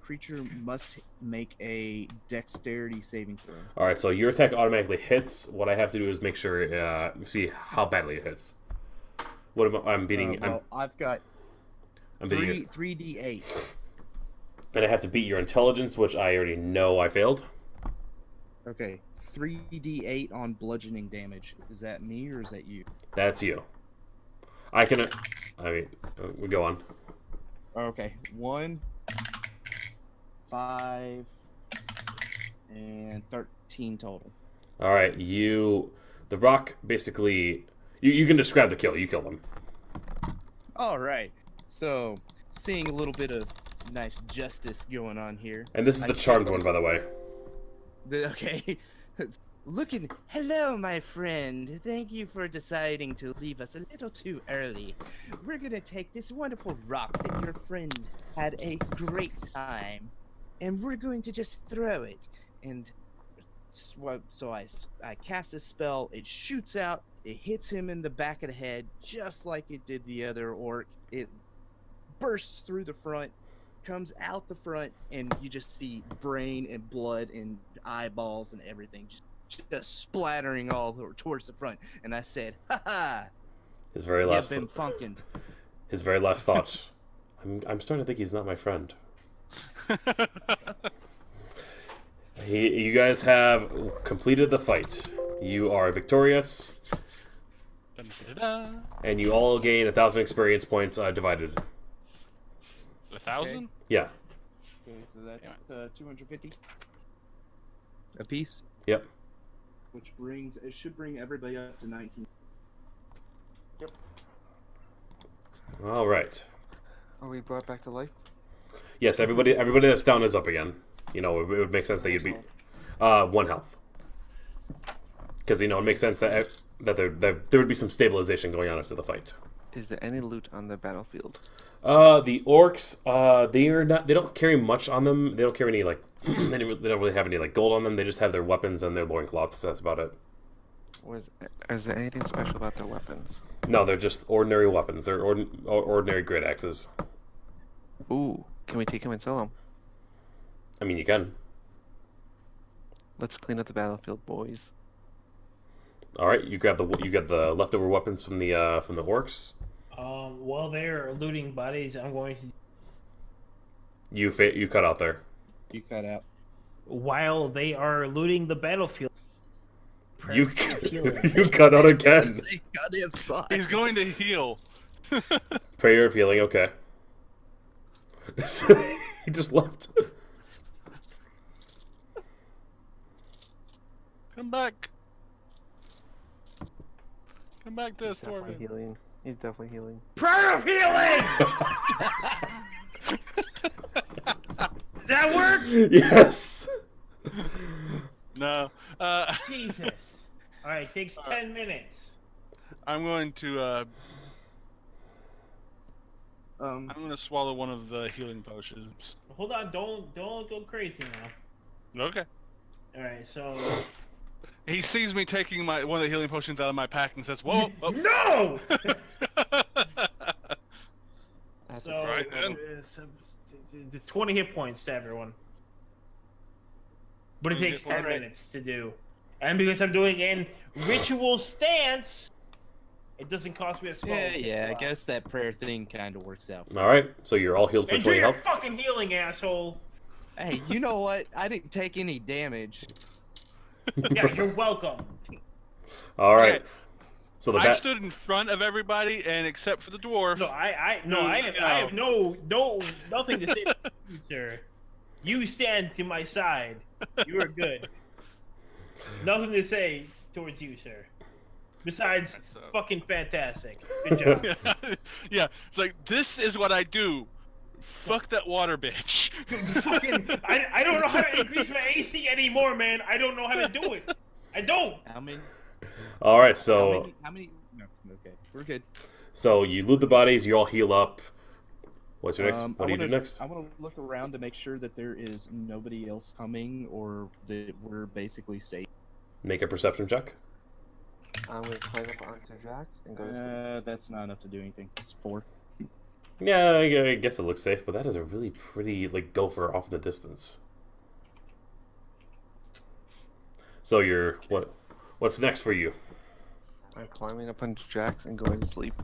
Creature must make a dexterity saving throw. All right. So your attack automatically hits. What I have to do is make sure see how badly it hits. What am I'm beating? Well, I've got I'm beating it, 3d8. and I have to beat your intelligence, which I already know I failed. Okay, 3d8 on bludgeoning damage. Is that me or is that you? That's you. I can. I mean, we go on. Okay, 1, 5, and 13 total. All right. The rock basically. You can describe the kill. You killed him. All right, so seeing a little bit of nice justice going on here. And this is the charmed one, by the way. Okay. Looking. Hello, my friend. Thank you for deciding to leave us a little too early. We're gonna take this wonderful rock that your friend had a great time, and we're going to just throw it. And so I cast a spell. It shoots out. It hits him in the back of the head, just like it did the other orc. It bursts through the front, comes out the front, and you just see brain and blood and eyeballs and everything just splattering all towards the front. And I said, "Ha ha! His very You've last. been funkin'." His very last thoughts. I'm starting to think he's not my friend. You guys have completed the fight. You are victorious, Dun-dun-dun-dun. and you all gain 1,000 experience points divided. 1,000? Yeah. Okay, so that's 250 a piece, Yep. which should bring everybody up to 19. All right. Are we brought back to life? Yes, everybody that's down is up again. You know, it would make sense that you'd be 1 health. Because, you know, it makes sense that there would be some stabilization going on after the fight. Is there any loot on the battlefield? The orcs, they don't carry much on them. They don't carry any, like, they don't really have any, like, gold on them. They just have their weapons and their loincloths. That's about it. Is there anything special about their weapons? No, they're just ordinary weapons. They're ordinary great axes. Ooh, can we take them and sell them? I mean, you can. Let's clean up the battlefield, boys. All right, you got the leftover weapons from the orcs. While they're looting bodies, I'm going to. You cut out there. You cut out. While they are looting the battlefield. You cut out again. Goddamn spot. He's going to heal. Prayer of healing. Okay. He just left. Come back. Come back to us, Definitely Dwarvian. healing. He's definitely healing. Prayer of healing! Does that work? Yes. No. Jesus. Alright, takes 10 minutes. I'm going to Um, I'm going to swallow one of the healing potions. Hold on, don't go crazy now. Okay. Alright, so. He sees me taking one of the healing potions out of my pack and says, "Whoa!" Oh. No! That's So, Right, then. 20 hit points to everyone. But it 20 takes hit 10 points. minutes to do. And because I'm doing in ritual stance, it doesn't cost me a spell. Yeah, I guess that prayer thing kind of works out. All right, so you're all healed for Enjoy 20 your health. fucking healing, asshole. Hey, you know what? I didn't take any damage. Yeah, you're welcome. All right. Okay. So the I bat. stood in front of everybody, and except for the dwarf. No, I have nothing to say to you, sir. You stand to my side. You are good. Nothing to say towards you, sir. Besides, fucking fantastic. Good job. Yeah, it's like, this is what I do. Fuck that water bitch. Fucking, I don't know how to increase my AC anymore, man. I don't know how to do it. I don't. How many? All right, so How many? No, okay, we're good. so you loot the bodies. You all heal up. What's your next? What do you do next? I want to look around to make sure that there is nobody else coming or that we're basically safe. Make a perception check. I'm gonna climb up onto Drax and go to sleep. That's not enough to do anything. It's 4. Yeah, I guess it looks safe, but that is a really pretty like gopher off in the distance. So you're what? What's next for you? I'm climbing up onto Drax and going to sleep.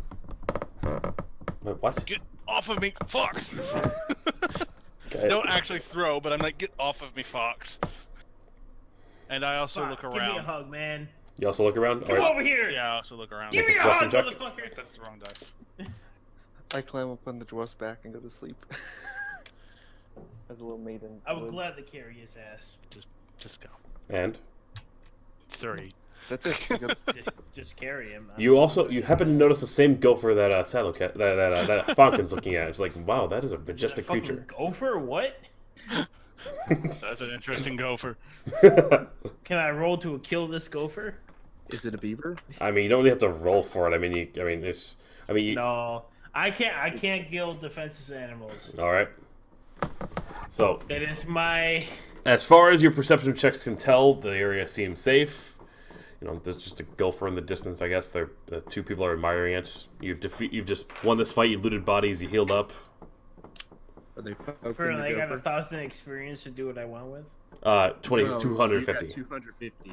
Wait, what? Get off of me, Fox! Okay. Don't actually throw, but I'm like, get off of me, Fox. And I also Fox, look give me a around. hug, man. You also look around. All Come right. over here. Yeah, I also look around. Give me a Perception hug, check. motherfucker. That's the wrong dice. I climb up on the dwarf's back and go to sleep. As a little maiden. I would gladly carry his ass. Just go. And 3. That's it. I go to Just carry him. you happen to notice the same gopher that Sylokat, that Falcon's looking at. It's like, wow, that is a majestic Fucking creature. Gopher? What? That's an interesting gopher. Can I roll to kill this gopher? Is it a beaver? I mean, you don't really have to roll for it. I mean, No, I can't kill defenseless animals. All right. So, That is my. as far as your perception checks can tell, the area seems safe. You know, there's just a gopher in the distance. I guess the two people are admiring it. You've just won this fight. You looted bodies. You healed up. Are they poking Currently, I the got gopher? 1,000 experience to do what I want with. 250. You got 250.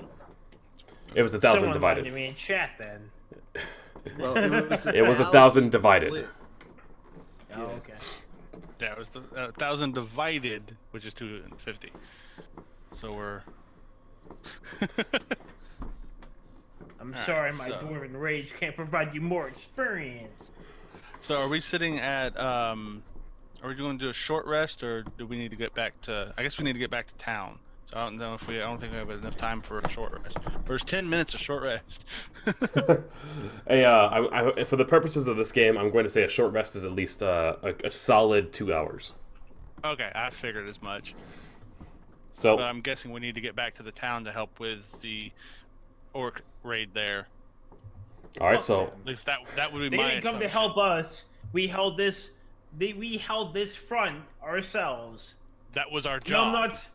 It was 1,000 Someone divided. reminded me in chat then. Well, it was It was 1,000 divided. split. Oh, okay. Yeah, it was the 1,000 divided, which is 250. So we're. I'm Alright, sorry, my so- dwarven rage can't provide you more experience. So are we sitting at Are we going to do a short rest, or do we need to get back to? I guess we need to get back to town. So I don't know if I don't think we have enough time for a short rest. There's 10 minutes of short rest. Hey, for the purposes of this game, I'm going to say a short rest is at least a solid 2 hours. Okay, I figured as much. So But I'm guessing we need to get back to the town to help with the orc raid there. all right, so At least that would be They my didn't come to assumption. help us. We held this. We held this front ourselves. That was our job. Numbnuts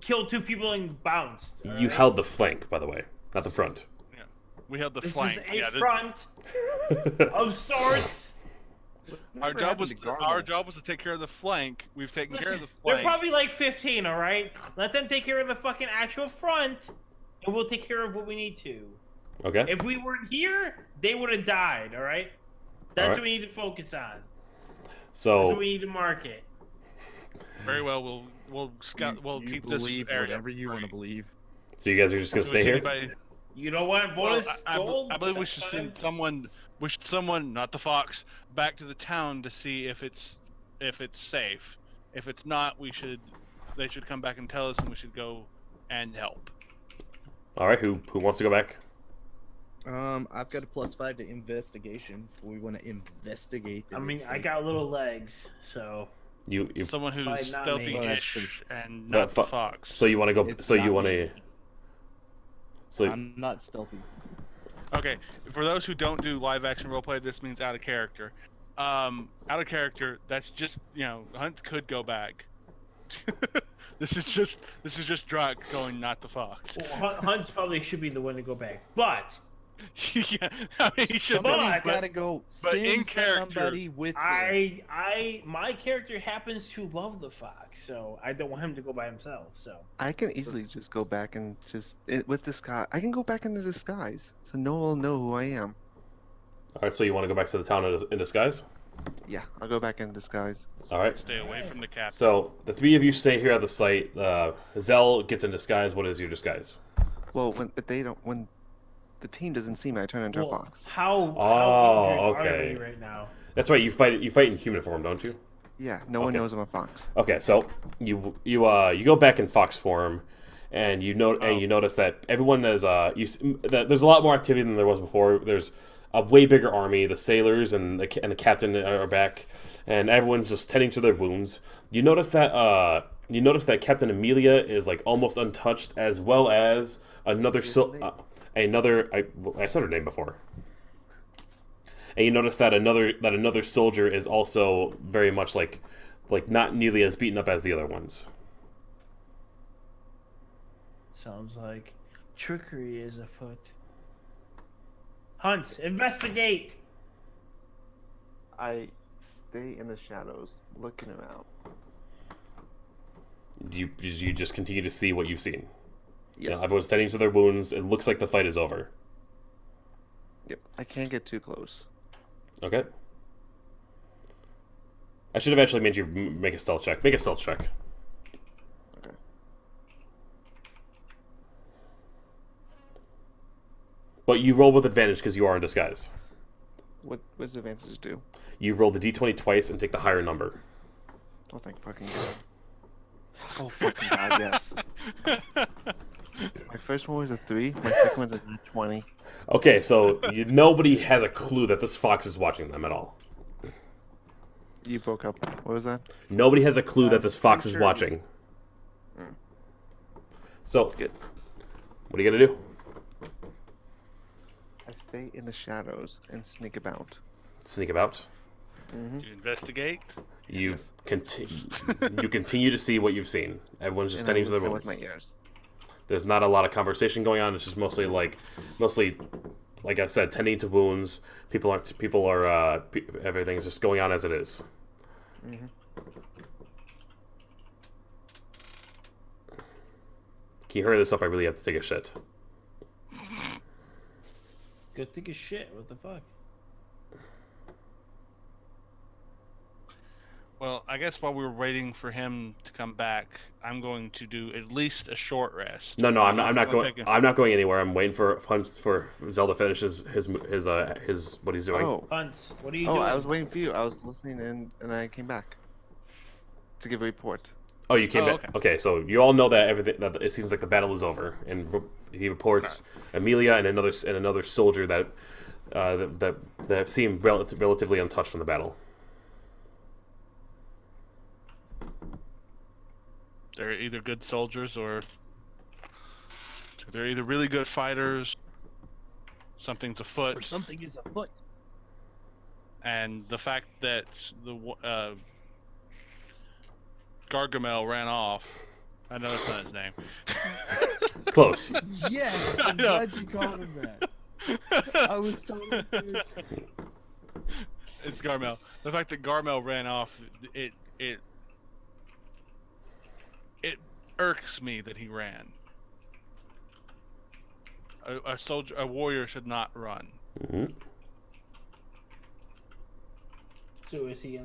killed 2 people and bounced. you alright? held the flank, by the way, not the front. We held the This flank. is a Yeah, front of sorts. our Whatever job was happened to our Garble? job was to take care of the flank. We've taken care of Listen, the they're flank. probably like 15, all right? Let them take care of the fucking actual front, and we'll take care of what we need to. Okay. If we weren't here, they would have died, all right? That's All right. what we need to focus on. That's So what we need to market. Very well. We'll scout. We'll you keep this believe area whatever you want to free. believe. so you guys are just gonna So stay is here? anybody- You know what, Well, boys? Gold. I believe we that's should fine. send someone. We should someone, not the fox, back to the town to see if it's safe. If it's not, they should come back and tell us, and we should go and help. All right. Who wants to go back? I've got a +5 to investigation. If we want to investigate. I mean, I got little legs, so. You Someone who's Probably not me. stealthy-ish and But not the fox. So you want to go? It's So you not want me. to? So I'm not stealthy. Okay, for those who don't do live-action roleplay, this means out of character. Out of character. That's just Hunt could go back. This is just Drak going, not the fox. Well, Hunt's probably should be the one to go back, but Yeah, I mean, he should. Somebody's but- got to go. but Send in character, somebody with them. my character happens to love the fox, so I don't want him to go by himself. So I can easily just go back and with disguise. I can go back into disguise, so no one will know who I am. all right. So you want to go back to the town in disguise? Yeah, I'll go back in disguise. All right. Stay away from the captain. So the 3 of you stay here at the site. Zell gets in disguise. What is your disguise? Well, when the team doesn't see me, I turn into a well, fox. how Oh, injured okay. are we right now? That's right. You fight in human form, don't you? Yeah, no one Okay. knows I'm a fox. Okay. So you go back in fox form, and you notice that everyone is that there's a lot more activity than there was before. There's a way bigger army. The sailors and the captain are back, and everyone's just tending to their wounds. You notice that Captain Amelia is like almost untouched, as well as another I said her name before. And you notice that another soldier is also very much like not nearly as beaten up as the other ones. Sounds like trickery is afoot. Hunt, investigate. I stay in the shadows, looking around. You just continue to see what you've seen. You Yes. know, everyone's tending to their wounds. It looks like the fight is over. Yep. I can't get too close. Okay. I should have actually made you make a stealth check. Make a stealth check. Okay. But you roll with advantage because you are in disguise. What does the advantage do? You roll the d20 twice and take the higher number. Oh, thank fucking God. Oh, fucking God, yes. My first one was a 3. My second one's a 20. Okay, so nobody has a clue that this fox is watching them at all. You broke up. What was that? Nobody has a clue that this fox is sure. watching. Mm. So, Good. what are you gonna do? I stay in the shadows and sneak about. Sneak about. Mm-hmm. You investigate. You Yes. you continue to see what you've seen. Everyone's just tending to their with wounds. my ears. There's not a lot of conversation going on. It's just mostly like I've said, tending to wounds. Everything's just going on as it is. Mm-hmm. Can you hurry this up? I really have to take a shit. Go take a shit. What the fuck? Well, I guess while we were waiting for him to come back, I'm going to do at least a short rest. No, I'm not going. Take I'm not going anywhere. I'm waiting for Zelda to finish his what he's doing. Oh. Hunt, what are you Oh, doing? I was waiting for you. I was listening in, and then I came back to give a report. Oh, you came Oh, back. Okay, so you all know that everything. That it seems like the battle is over, and he reports Amelia and another soldier that that seem relatively untouched from the battle. They're either good soldiers or they're either really good fighters. Something's afoot. Or something is afoot. And the fact that the Gargamel ran off. I know that's not his name. Close. Yes, I'm glad you called him that. I was totally good. It's Garmel. The fact that Garmel ran off, it irks me that he ran. A warrior should not run. Mm-hmm. So is he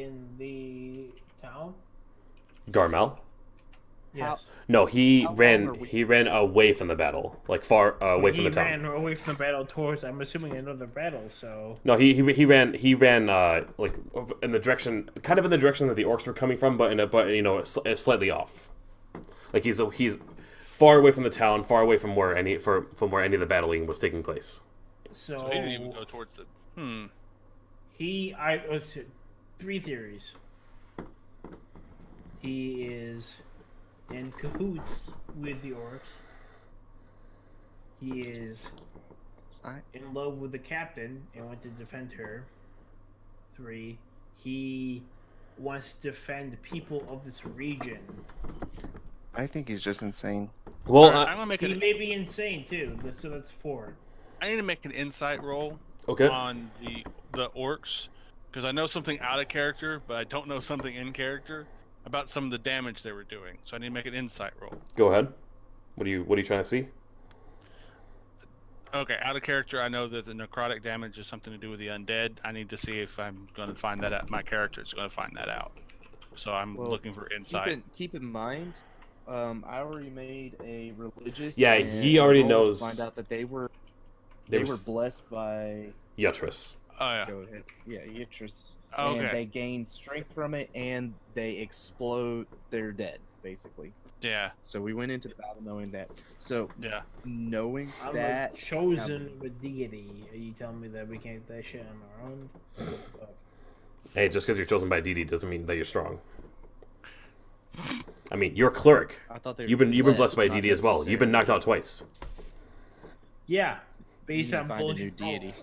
in the town? Garmel? Yes. No, he How long ran. are we- He ran away from the battle, like far away from the He town. ran away from the battle towards, I'm assuming, another battle. So No, he ran like in the direction, kind of in the direction that the orcs were coming from, but it's slightly off. Like he's far away from the town, far away from where any of the battling was taking place. So he didn't even go towards the. Three theories. He is in cahoots with the orcs. He is in love with the captain and went to defend her. 3, he wants to defend people of this region. I think he's just insane. Well, I'm gonna make He it. may be insane too, so that's 4. I need to make an insight roll okay. on the orcs because I know something out of character, but I don't know something in character about some of the damage they were doing. So I need to make an insight roll. Go ahead. What are you trying to see? Okay, out of character, I know that the necrotic damage is something to do with the undead. I need to see if I'm going to find that out. My character is going to find that out. So I'm Well, looking for insight. Keep in mind, I already made a religious. Yeah, and he already roll to knows- Find out that they were They were blessed by. Yutris. Oh yeah. Go ahead. Yeah, Yitris. Okay. And they gain strength from it, and they explode. They're dead, basically. Yeah. So we went into the battle knowing that. So Yeah. knowing I'm that, chosen with deity. Are you telling me that we can't do that shit on our own? What the fuck? Hey, just because you're chosen by DD doesn't mean that you're strong. I mean, you're a cleric. I thought they were You've been blessed by not DD as well. You've been knocked out twice. Yeah, You based need to on find a new bullshit. deity.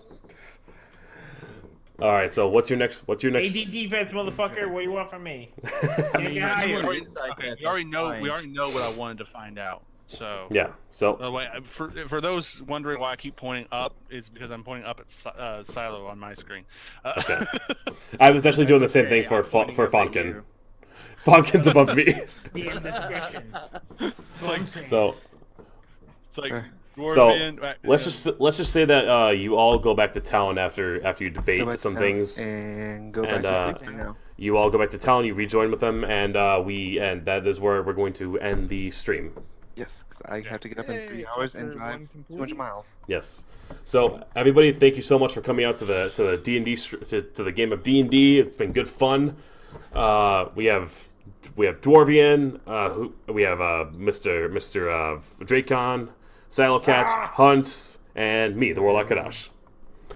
All right. So what's your next? AD defense, motherfucker. What do you want from me? I mean, Get out of you here. want insight Okay. that, We already that's know. fine. We already know what I wanted to find out. So. Yeah. So By the way, for those wondering why I keep pointing up, is because I'm pointing up at Silo on my screen. Okay. I was actually doing the same thing Okay, for I'm pointing up at Fonkin. you. Fonkin's above me. DM discretion. So It's like So, Dwarvian. let's just say that you all go back to town after you Go debate back to some town things. and go back and, to sleep now. You all go back to town. You rejoin with them, and that is where we're going to end the stream. Yes, 'cause I have to get up in Yay, 3 hours and chapter drive one complete. 200 miles. Yes. So everybody, thank you so much for coming out to the D&D to the game of D&D. It's been good fun. We have Dwarvian. We have Mr. Drakecon, Sylokat, Hunts, and me, the Warlock Kadash.